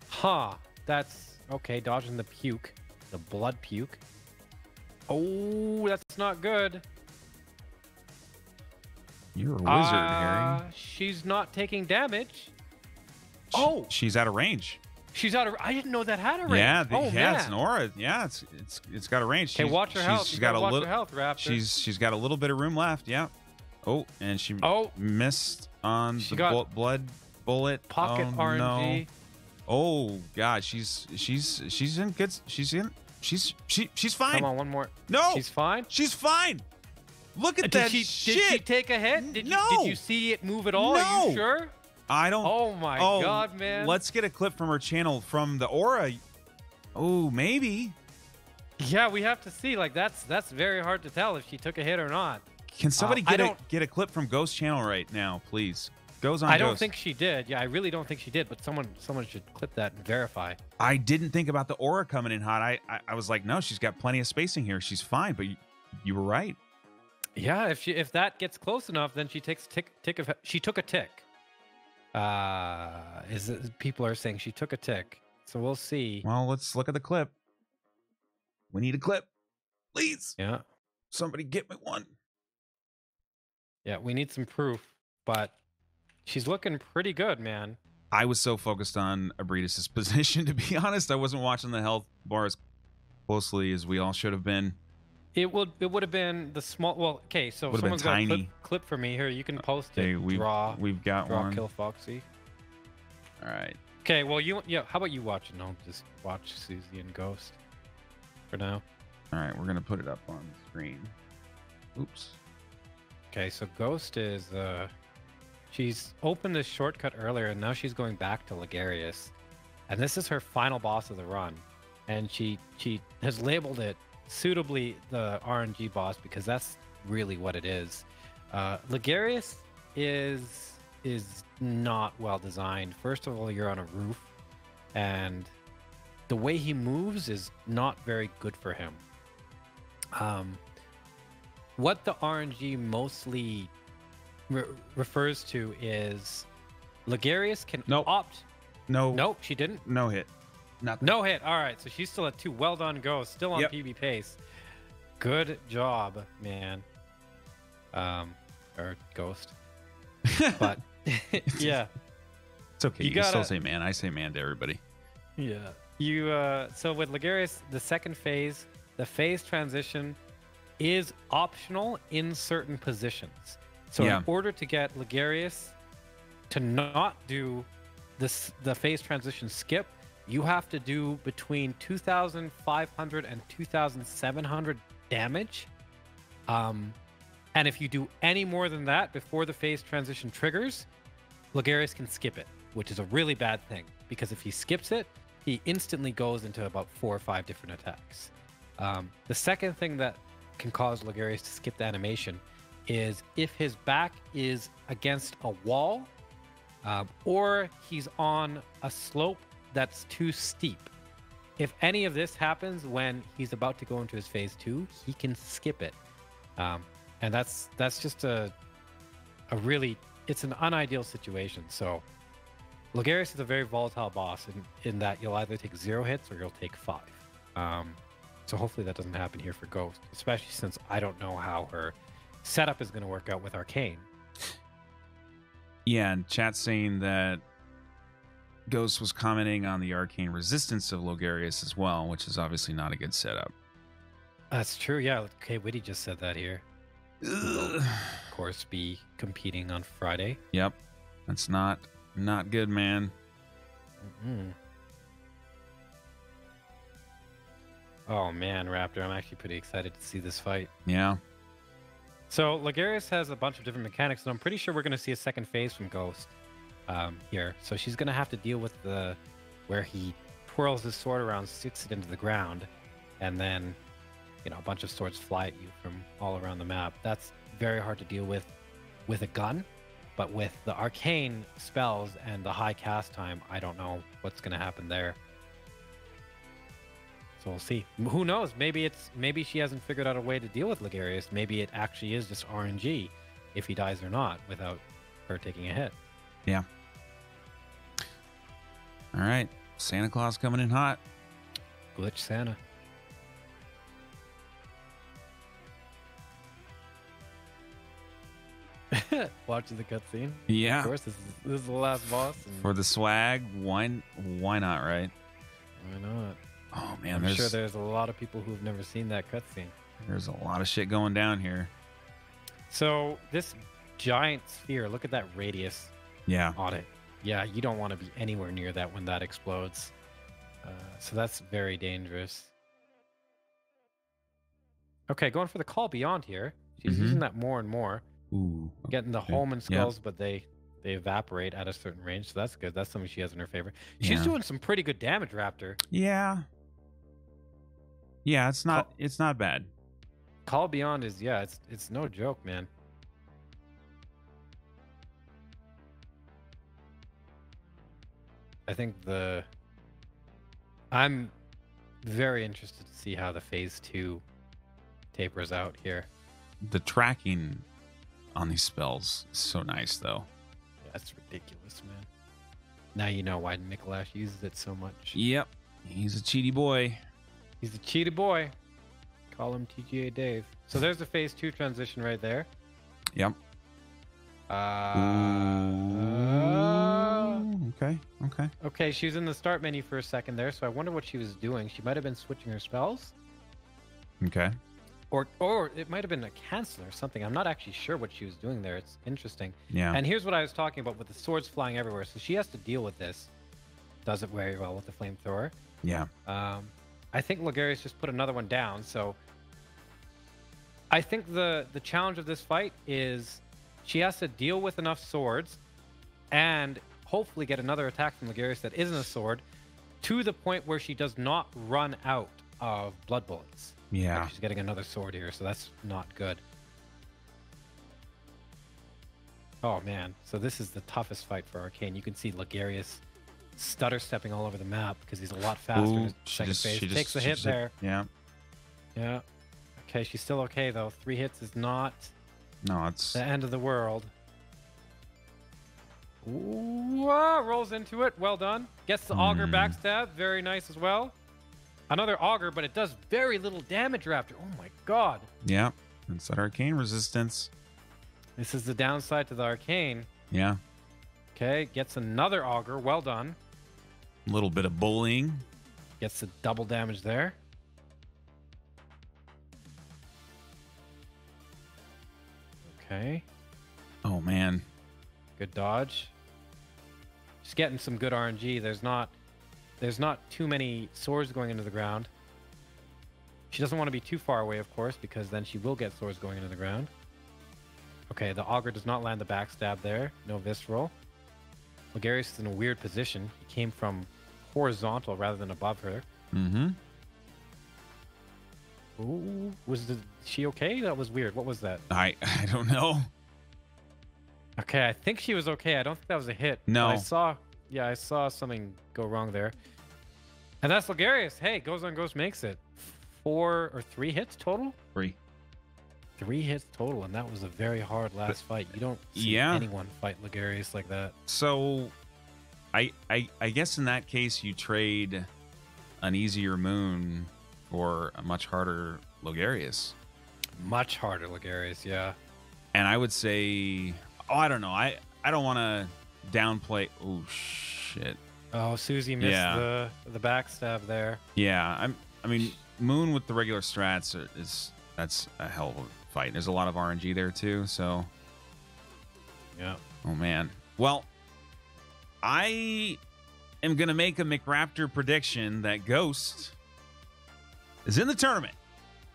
Huh. That's okay. Dodging the puke. The blood puke. Oh, that's not good. You're a wizard, Harry. She's not taking damage. She's out of range. She's out of. I didn't know that had a range. Yeah, man. it's an aura. Yeah, it's got a range. Okay, watch her health. She's got a little health, Raptor. She's got a little bit of room left. Yeah. Oh, and she missed on the blood bullet. Pocket RNG. No. Oh God, she's in good. She's fine. Come on, one more. No, she's fine. She's fine. Look at that shit. Did she take a hit? Did you see it move at all? No. Are you sure? I don't. Oh my God, man. Let's get a clip from her channel from the aura. Oh, maybe. Yeah, we have to see. Like that's very hard to tell if she took a hit or not. Can somebody get a clip from Ghost channel right now, please? I don't think she did. Yeah, I really don't think she did. But someone should clip that and verify. I didn't think about the aura coming in hot. I was like, no, she's got plenty of spacing here. She's fine. But you were right. Yeah, if that gets close enough, then she takes she took a tick. People are saying she took a tick. So we'll see. Well, let's look at the clip. We need a clip, please. Yeah. Somebody get me one. Yeah, we need some proof, but she's looking pretty good, man. I was so focused on Abridis' position, to be honest. I wasn't watching the health bar as closely as we all should have been. It would have been the small. Well, okay, so would someone's got a clip for me here. You can post it. We've got draw one. Kill Foxy. All right. Okay, well, how about you watch it? I'll just watch Susie and Ghost for now. All right, we're gonna put it up on the screen. Oops. Okay, so Ghost is she's opened this shortcut earlier, and now she's going back to Logarius, and this is her final boss of the run, and she has labeled it suitably the RNG boss because that's really what it is. Logarius is not well designed. First of all, you're on a roof, and the way he moves is not very good for him. What the RNG mostly refers to is Logarius can opt. Nope, she didn't. No hit. Nothing. No hit. All right, so she's still at 2. Well done, Ghost. Still on PB pace. Good job, man. Or Ghost. But yeah, it's okay. You still say man. I say man to everybody. Yeah. So with Logarius, the second phase, the phase transition is optional in certain positions. So in order to get Logarius to not do the phase transition skip, you have to do between 2,500 and 2,700 damage. And if you do any more than that before the phase transition triggers, Logarius can skip it, which is a really bad thing, because if he skips it, he instantly goes into about 4 or 5 different attacks. The second thing that can cause Logarius to skip the animation is if his back is against a wall, or he's on a slope that's too steep. If any of this happens when he's about to go into his phase 2, he can skip it. And that's just a really, it's an unideal situation. So Logarius is a very volatile boss in that you'll either take 0 hits or you'll take 5. So hopefully that doesn't happen here for Ghost, especially since I don't know how her setup is going to work out with Arcane. Yeah, and chat's saying that Ghost was commenting on the arcane resistance of Logarius as well, which is obviously not a good setup. That's true. Yeah. Okay, Witty just said that here. Ugh. Of course, be competing on Friday. Yep, that's not good, man. Mm-mm. Oh man, Raptor, I'm actually pretty excited to see this fight. Yeah. So Logarius has a bunch of different mechanics, and I'm pretty sure we're going to see a second phase from Ghost here. So she's going to have to deal with where he twirls his sword around, sticks it into the ground, and then a bunch of swords fly at you from all around the map. That's very hard to deal with a gun, but with the arcane spells and the high cast time, I don't know what's going to happen there. So we'll see. Who knows? Maybe she hasn't figured out a way to deal with Logarius. Maybe it actually is just RNG if he dies or not without her taking a hit. Yeah. All right. Santa Claus coming in hot. Glitch Santa. Watching the cutscene. Yeah. Of course, this is the last boss. For the swag, why not, right? Why not? Oh man, I'm sure there's a lot of people who've never seen that cutscene. There's a lot of shit going down here. So this giant sphere, look at that radius on it. Yeah, you don't want to be anywhere near that when that explodes. So that's very dangerous. Okay, going for the call beyond here. She's using that more and more. Ooh. Getting the home and skulls, but they evaporate at a certain range, so that's good. That's something she has in her favor. She's doing some pretty good damage, Raptor. Yeah. Yeah, it's not bad. Call beyond is it's no joke, man. I think I'm very interested to see how the phase 2 tapers out here. The tracking on these spells is so nice, though. Yeah, that's ridiculous, man. Now you know why Mikolash uses it so much. Yep. He's a cheaty boy. He's a cheaty boy. Call him TGA Dave. So there's the phase 2 transition right there. Yep. Okay. Okay, she was in the start menu for a second there, so I wonder what she was doing. She might have been switching her spells. Okay. Or it might have been a cancel or something. I'm not actually sure what she was doing there. It's interesting. Yeah. And here's what I was talking about with the swords flying everywhere. So she has to deal with this. Does it very well with the flamethrower. Yeah. I think Logarius just put another one down. So I think the challenge of this fight is she has to deal with enough swords and hopefully get another attack from Logarius that isn't a sword to the point where she does not run out of blood bullets. Yeah. Like she's getting another sword here, so that's not good. Oh, man. So this is the toughest fight for Arcane. You can see Logarius stutter stepping all over the map because he's a lot faster in his second phase. Takes the hit there. Yeah. Yeah. Okay, she's still okay, though. 3 hits is not it's the end of the world. Ooh, rolls into it. Well done. Gets the auger backstab. Very nice as well. Another auger, but it does very little damage, Raptor. Oh my god. Yeah. It's that arcane resistance. This is the downside to the arcane. Yeah. Okay, gets another auger. Well done. A little bit of bullying. Gets the double damage there. Okay. Oh man. Good dodge. She's getting some good RNG. There's not too many swords going into the ground. She doesn't want to be too far away, of course, because then she will get swords going into the ground. Okay, the auger does not land the backstab there. No visceral. Logarius is in a weird position. He came from horizontal rather than above her. Mm-hmm. Ooh, she okay? That was weird. What was that? I don't know. Okay, I think she was okay. I don't think that was a hit. No. I saw something go wrong there. And that's Logarius. Hey, GoesonGhost makes it. 4 or 3 hits total? 3. 3 hits total, and that was a very hard last fight. You don't see anyone fight Logarius like that. So, I guess in that case you trade an easier Moon for a much harder Logarius. Much harder Logarius, yeah. And I would say, I don't know. I I don't want to downplay. Oh shit. Oh, Susie missed Yeah. the backstab there. Yeah, I mean, Moon with the regular strats that's a hell of a fight. There's a lot of RNG there too. So, Yeah. oh man. Well, I am gonna make a McRaptor prediction that Ghost is in the tournament.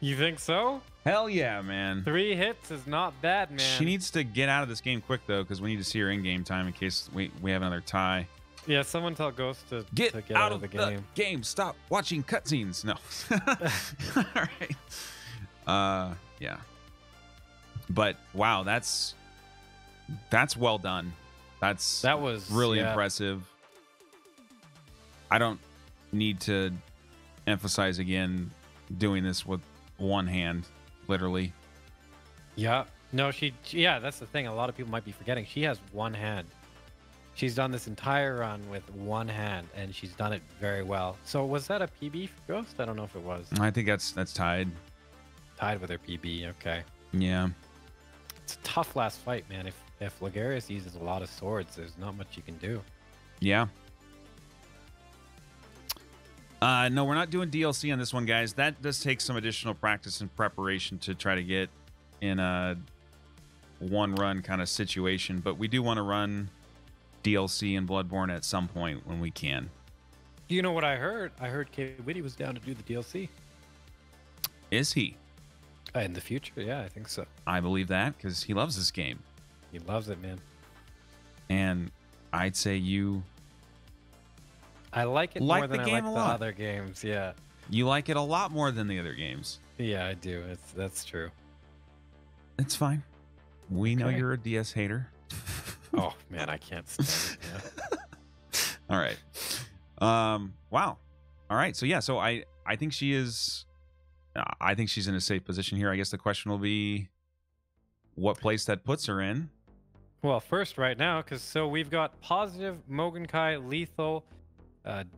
You think so? Hell yeah, man. 3 hits is not bad, man. She needs to get out of this game quick though, because we need to see her in game time in case we have another tie. Yeah, someone tell Ghost to Get out of the game. Stop watching cutscenes. No. All right. Yeah. But wow, that's well done. That was really impressive. I don't need to emphasize again doing this with one hand, literally. Yeah. No, yeah, that's the thing. A lot of people might be forgetting. She has one hand. She's done this entire run with one hand, and she's done it very well. So was that a PB for Ghost? I don't know if it was. I think that's tied. Tied with her PB. Okay. Yeah. It's a tough last fight, man. If Lagarius uses a lot of swords, there's not much you can do. Yeah. No, we're not doing DLC on this one, guys. That does take some additional practice and preparation to try to get in a one-run kind of situation. But we do want to run DLC in Bloodborne at some point when we can. You know what I heard? I heard K. Witty was down to do the DLC. Is he? In the future, yeah, I think so. I believe that because he loves this game. He loves it, man. And I'd say I like it like more than the I game like a the lot. other games. Yeah. You like it a lot more than the other games. Yeah, I do. That's true. It's fine. We know Okay. you're a DS hater. Oh man, I can't stand it. Yeah. All right. Wow. All right. So yeah. So I think she is. I think she's in a safe position here. I guess the question will be, what place that puts her in. Well, first, right now, because we've got positive, Mogenkai, Lethal,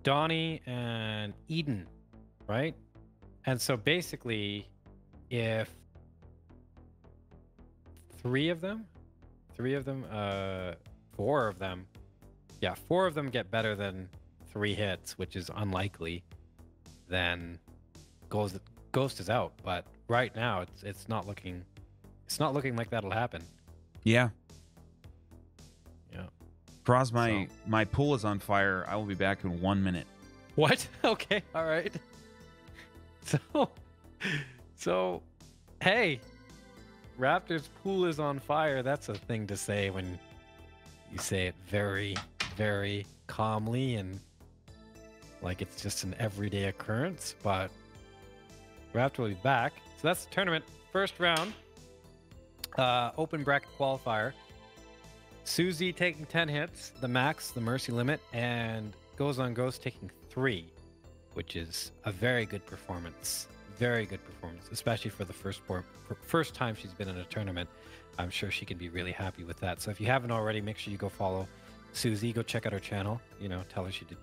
Donnie, and Eden, right? And so basically, if four of them, get better than 3 hits, which is unlikely, then Ghost is out. But right now, it's not looking like that'll happen. Yeah. Yeah. Faraaz, my pool is on fire. I will be back in 1 minute. What? Okay. All right. So, hey, Raptor's pool is on fire. That's a thing to say when you say it very, very calmly and like it's just an everyday occurrence. But Raptor will be back. So that's the tournament. First round. Open bracket qualifier. Susie taking 10 hits, the max, the mercy limit, and GoesonGhost taking 3, which is a very good performance. Very good performance, especially for the first time she's been in a tournament. I'm sure she can be really happy with that. So if you haven't already, make sure you go follow Susie. Go check out her channel. You know, tell her she did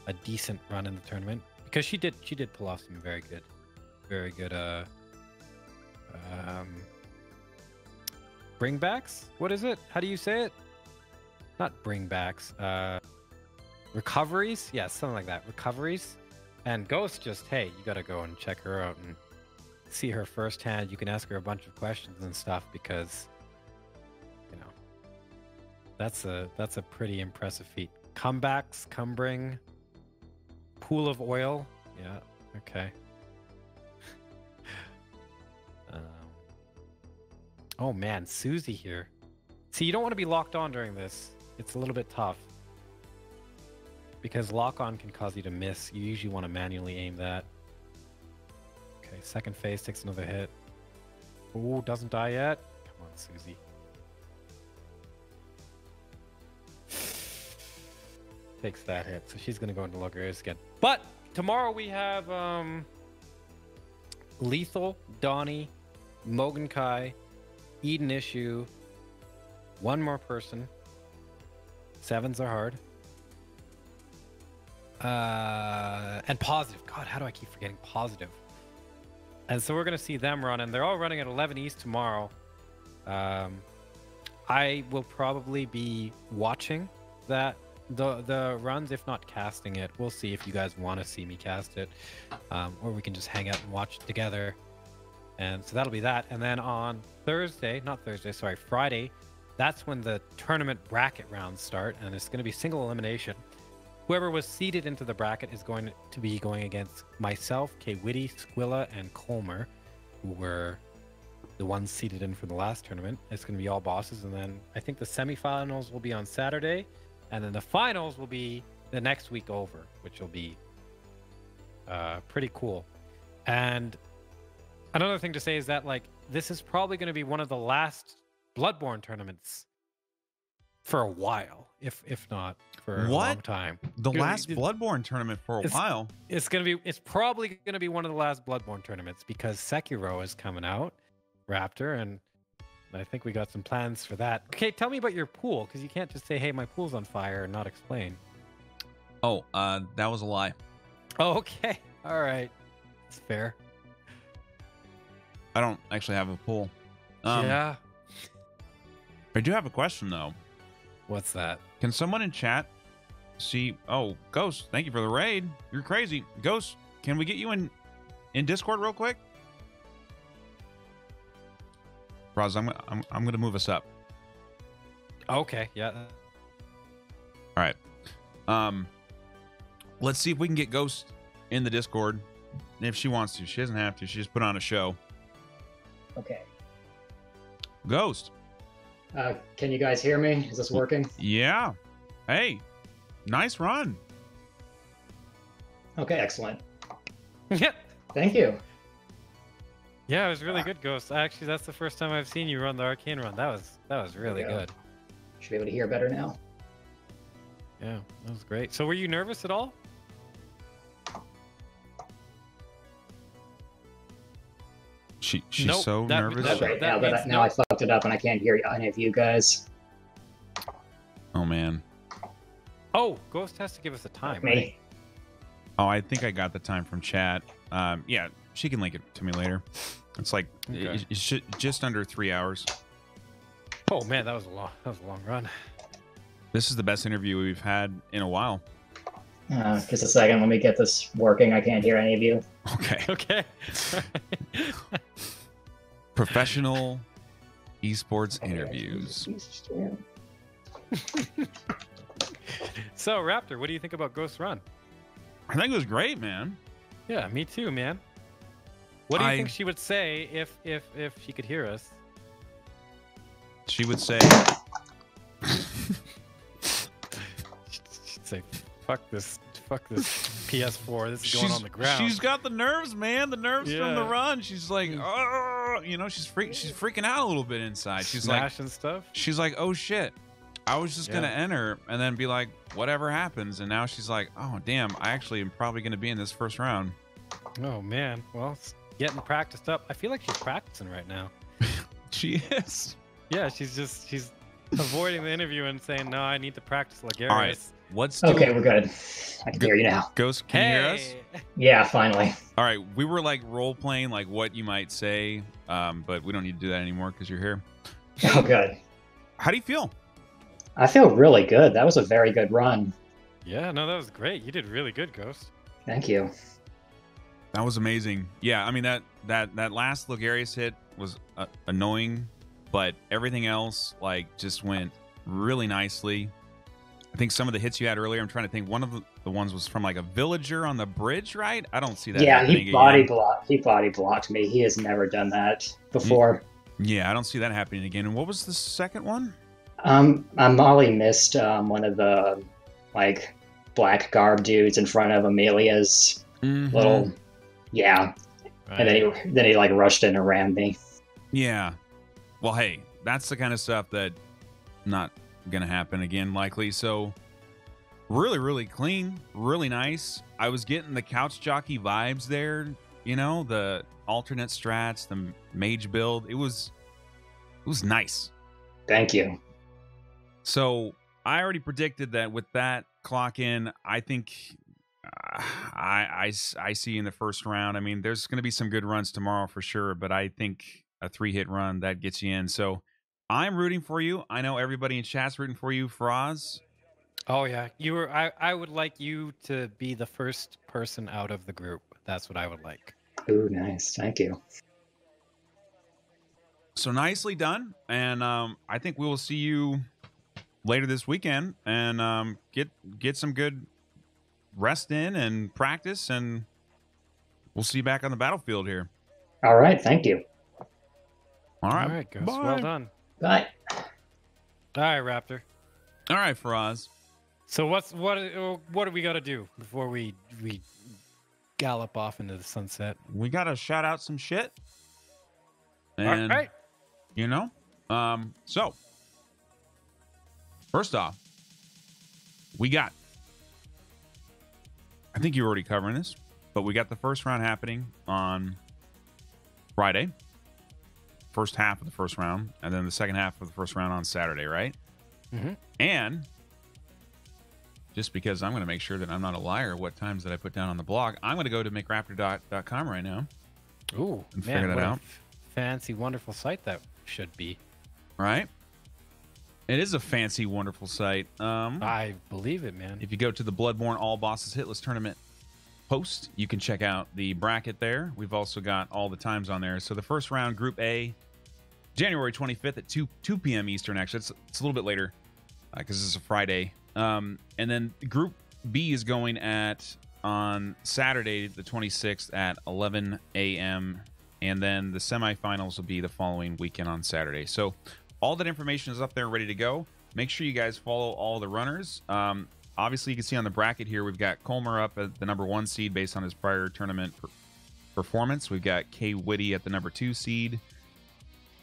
a decent run in the tournament because she did pull off some very good bringbacks? What is it? How do you say it? Not bringbacks. Recoveries? Yeah, something like that. Recoveries. And Ghost just, hey, you gotta go and check her out and see her firsthand. You can ask her a bunch of questions and stuff because, you know, that's a pretty impressive feat. Comebacks, cumbring, pool of oil. Yeah, okay. Oh man, Susie here. See, you don't want to be locked on during this. It's a little bit tough. Because lock-on can cause you to miss. You usually want to manually aim that. Okay, second phase takes another hit. Ooh, doesn't die yet. Come on, Susie. Takes that hit. So she's going to go into Lagarius again. But tomorrow we have Lethal, Donnie, Mogenkai, Eden Issue, one more person. 7s are hard. And positive. God, how do I keep forgetting positive? And so we're going to see them run, and they're all running at 11 East tomorrow. I will probably be watching that the runs, if not casting it. We'll see if you guys want to see me cast it, or we can just hang out and watch it together. And so that'll be that. And then on Friday, that's when the tournament bracket rounds start, and it's going to be single elimination. Whoever was seeded into the bracket is going to be going against myself, K. Whitty, Squilla, and Colmer, who were the ones seeded in for the last tournament. It's going to be all bosses, and then I think the semifinals will be on Saturday, and then the finals will be the next week over, which will be pretty cool. And another thing to say is that, like, this is probably going to be one of the last Bloodborne tournaments for a while, if not for a long time. The last Bloodborne tournament for a while? It's probably going to be one of the last Bloodborne tournaments because Sekiro is coming out, Raptor, and I think we got some plans for that. Okay, tell me about your pool, because you can't just say, hey, my pool's on fire and not explain. Oh, that was a lie. Oh, okay. All right. It's fair. I don't actually have a pool. Yeah. I do have a question, though. What's that? Can someone in chat see... Oh, Ghost, thank you for the raid. You're crazy. Ghost, can we get you in Discord real quick? Roz, I'm going to move us up. Okay, yeah. All right. Let's see if we can get Ghost in the Discord. If she wants to. She doesn't have to. She just put on a show. Okay. Ghost. Can you guys hear me? Is this working? Yeah. Hey, nice run. Okay, excellent. Yeah. Thank you. Yeah, it was really good, Ghost. Actually, that's the first time I've seen you run the arcane run. That was really good. Should be able to hear better now. Yeah, that was great. So were you nervous at all? She's Nope, so nervous. That's right. That Now I fucked it up and I can't hear any of you guys. Oh, man. Oh, Ghost has to give us a time. Me. Right? Oh, I think I got the time from chat. Yeah, she can link it to me later. It's like Okay. it's just under 3 hours. Oh man, that was a long run. This is the best interview we've had in a while. Just a second. Let me get this working. I can't hear any of you. Okay. Okay. Professional esports interviews. So, Raptor, what do you think about Ghost Run? I think it was great, man. Yeah, me too, man. What do you think she would say if she could hear us? She would say, She'd say, fuck this PS4. This is going on the ground. She's got the nerves, man. The nerves from the Yeah. run. She's like, oh, you know, she's freaking out a little bit inside. She's smashing stuff. She's like, oh shit. I was just gonna enter and then be like, whatever happens. And now she's like, oh damn, I actually am probably gonna be in this first round. Oh man, well, it's getting practiced up. I feel like she's practicing right now. She is. Yeah, she's avoiding the interview and saying, no, I need to practice Ligarius. All right, let's do Okay, we're good. I can hear you now. Ghost, can you hear us? Yeah, finally. All right, we were like role playing like what you might say, but we don't need to do that anymore because you're here. Oh, good. How do you feel? I feel really good. That was a very good run. Yeah, no, that was great. You did really good, Ghost. Thank you. That was amazing. Yeah, I mean that last Ligarius hit was annoying, but everything else like just went really nicely. I think some of the hits you had earlier, I'm trying to think. One of the ones was from like a villager on the bridge, right? I don't see that. Yeah, happening he body again. blocked me. He has never done that before. Yeah, I don't see that happening again. And what was the second one? Molly missed one of the like black garb dudes in front of Amelia's little Right. and then he like rushed in and rammed me. Yeah. Well, hey, that's the kind of stuff that not gonna happen again, likely. So really, really clean, really nice. I was getting the couch jockey vibes there, you know, the alternate strats, the mage build. It was nice. Thank you. So I already predicted that with that clock in, I think I see in the first round. I mean, there's going to be some good runs tomorrow for sure, but I think a 3-hit run that gets you in. So I'm rooting for you. I know everybody in chat's rooting for you, Faraz. Oh yeah, you were. I would like you to be the first person out of the group. That's what I would like. Ooh, nice. Thank you. So nicely done, and I think we will see you later this weekend, and get some good rest in and practice, and we'll see you back on the battlefield here. All right. Thank you. All right, All right, Ghost. Bye. Well done. Bye. All right, Raptor. All right, Faraz. So what do we got to do before we gallop off into the sunset? We gotta shout out some shit, All and right. you know, so first off, we got. I think you're already covering this, but we got the first round happening on Friday. First half of the first round, and then the second half of the first round on Saturday, right? Mm-hmm. And just because I'm going to make sure that I'm not a liar, what times that I put down on the blog, I'm going to go to McRaptor.com right now. Ooh, And man, figure that what a out. fancy, wonderful site that should be. Right? It is a fancy, wonderful site. I believe it, man. If you go to the Bloodborne All Bosses Hitless tournament post, you can check out the bracket there. We've also got all the times on there. So the first round, Group A, January 25th at 2 p.m. Eastern. Actually, it's a little bit later because it's a Friday. And then Group B is going on Saturday, the 26th at 11 a.m. And then the semifinals will be the following weekend on Saturday. So all that information is up there ready to go. Make sure you guys follow all the runners. Obviously, you can see on the bracket here, we've got Colmer up at the #1 seed based on his prior tournament performance. We've got Kay Whitty at the #2 seed.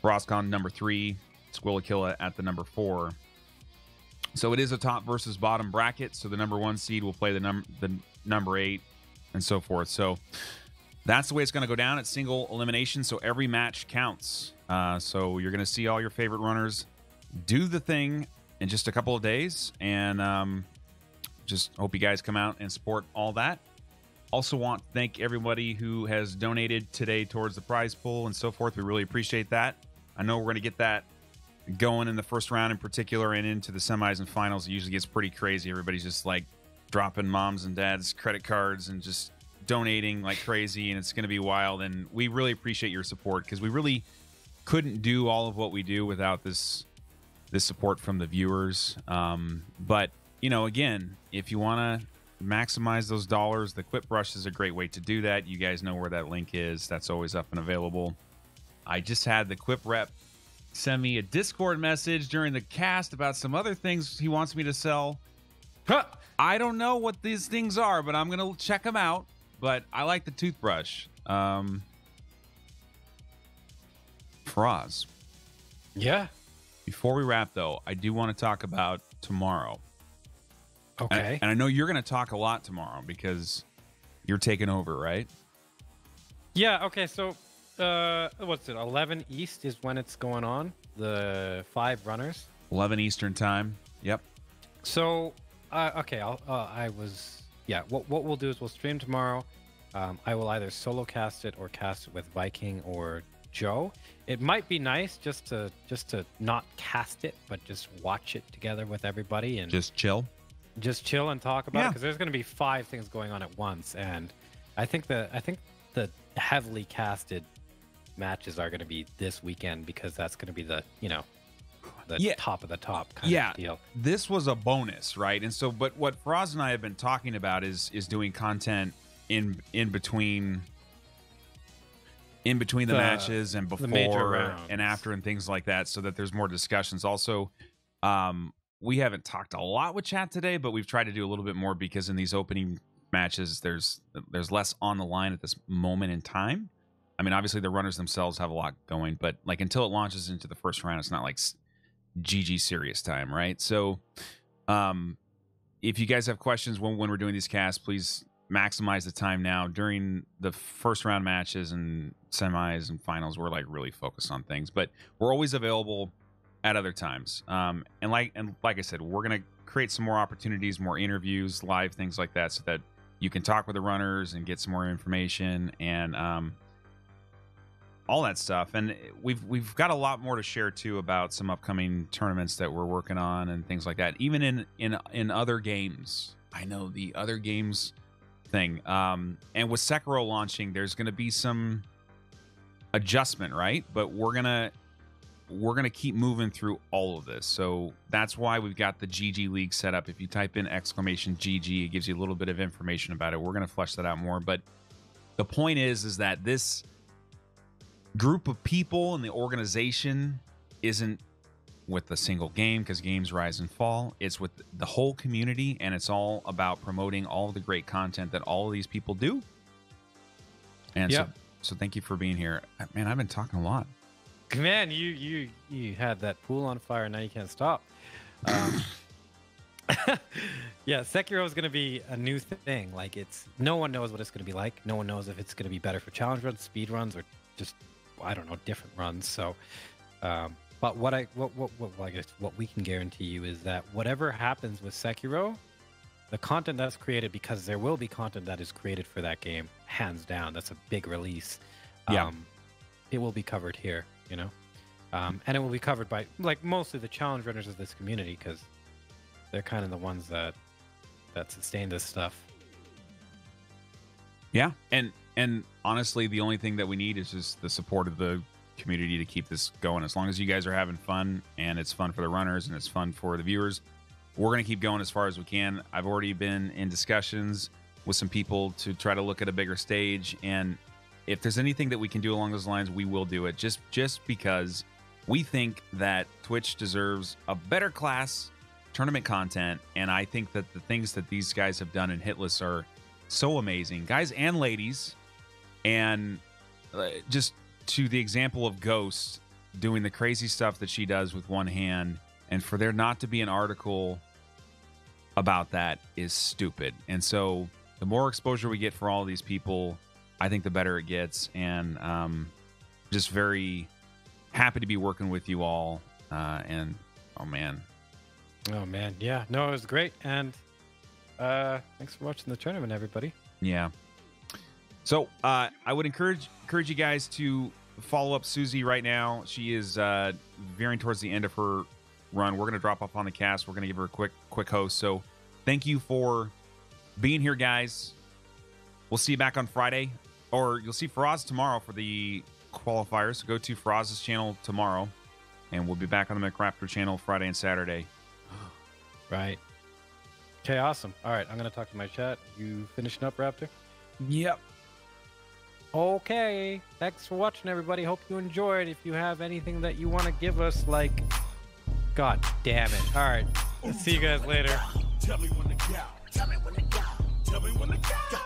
FaraazKhan #3. Squillakilla at the #4. So it is a top versus bottom bracket. So the #1 seed will play the number 8 and so forth. So that's the way it's going to go down. It's single elimination. So every match counts. So you're going to see all your favorite runners do the thing in just a couple of days. And just hope you guys come out and support all that. Also want to thank everybody who has donated today towards the prize pool and so forth. We really appreciate that. I know we're going to get that going in the first round in particular and into the semis and finals. It usually gets pretty crazy. Everybody's just like dropping moms and dads credit cards and just donating like crazy, and it's going to be wild. And we really appreciate your support because we really couldn't do all of what we do without this support from the viewers. But you know, again, if you want to maximize those dollars, the Quip Brush is a great way to do that. You guys know where that link is. That's always up and available. I just had the Quip rep send me a Discord message during the cast about some other things he wants me to sell. I don't know what these things are, but I'm going to check them out. But I like the toothbrush. Faraz. Yeah. Before we wrap, though, I do want to talk about tomorrow. Okay. And I know you're going to talk a lot tomorrow because you're taking over, right? Yeah. Okay. So, what's it? 11 East is when it's going on. The 5 runners. 11 Eastern time. Yep. So, okay. What we'll do is we'll stream tomorrow. I will either solo cast it or cast it with Viking or Joe. It might be nice just to not cast it, but just watch it together with everybody and Just chill. just chill and talk about it Yeah. because there's going to be 5 things going on at once, and I think the heavily casted matches are going to be this weekend because that's going to be the top of the top kind of deal. This was a bonus, right? And so, but what Faraz and I have been talking about is doing content in between the matches and the major before rounds. and after and things like that, so that there's more discussions. Also, we haven't talked a lot with chat today, but we've tried to do a little bit more because in these opening matches, there's less on the line at this moment in time. I mean, obviously the runners themselves have a lot going, but like until it launches into the first round, it's not like GG serious time, right? So, if you guys have questions when we're doing these casts, please maximize the time now. During the first round matches and semis and finals, we're like really focused on things, but we're always available at other times. And like I said, we're gonna create some more opportunities, more interviews, live things like that, so that you can talk with the runners and get some more information. And all that stuff. And we've got a lot more to share too about some upcoming tournaments that we're working on and things like that. Even in other games. I know the other games thing. And with Sekiro launching, there's going to be some adjustment, right? But we're gonna keep moving through all of this. So that's why we've got the GG League set up. If you type in exclamation GG, it gives you a little bit of information about it. We're going to flesh that out more. But the point is that this group of people and the organization isn't with a single game, because games rise and fall. It's with the whole community, and it's all about promoting all of the great content that all of these people do. And so thank you for being here. Man, I've been talking a lot. Man, you had that pool on fire. Now you can't stop. Yeah, Sekiro is going to be a new thing. Like, no one knows what it's going to be like. No one knows if it's going to be better for challenge runs, speed runs, or just, I don't know, different runs. So, but what I guess what we can guarantee you is that whatever happens with Sekiro, the content that's created, because there will be content that is created for that game, hands down. That's a big release. Yeah. It will be covered here, you know, and it will be covered by like mostly the challenge runners of this community, because they're kind of the ones that sustain this stuff. Yeah, and honestly, the only thing that we need is just the support of the community to keep this going. As long as you guys are having fun, and it's fun for the runners and it's fun for the viewers, we're going to keep going as far as we can. I've already been in discussions with some people to try to look at a bigger stage, and if there's anything that we can do along those lines, we will do it. Just because we think that Twitch deserves a better class tournament content, and I think that the things that these guys have done in Hitless are so amazing, guys and ladies. And just to the example of Ghost doing the crazy stuff that she does with one hand, and for there not to be an article about that is stupid. And so the more exposure we get for all of these people, I think the better it gets. And just very happy to be working with you all. And oh man, yeah, no, it was great. And thanks for watching the tournament, everybody. Yeah. So I would encourage you guys to follow up Suzie right now. She is veering towards the end of her run. We're going to drop off on the cast. We're going to give her a quick host. So thank you for being here, guys. We'll see you back on Friday, or you'll see Faraaz tomorrow for the qualifiers. So go to Faraaz's channel tomorrow, and we'll be back on the McRaptor channel Friday and Saturday. Right. Okay, awesome. All right, I'm going to talk to my chat. You finishing up, Raptor? Yep. Okay. Thanks for watching, everybody. Hope you enjoyed. If you have anything that you want to give us, like... God damn it. All right. See you guys later. Tell me when to go. Tell me when to go. Tell me when to go.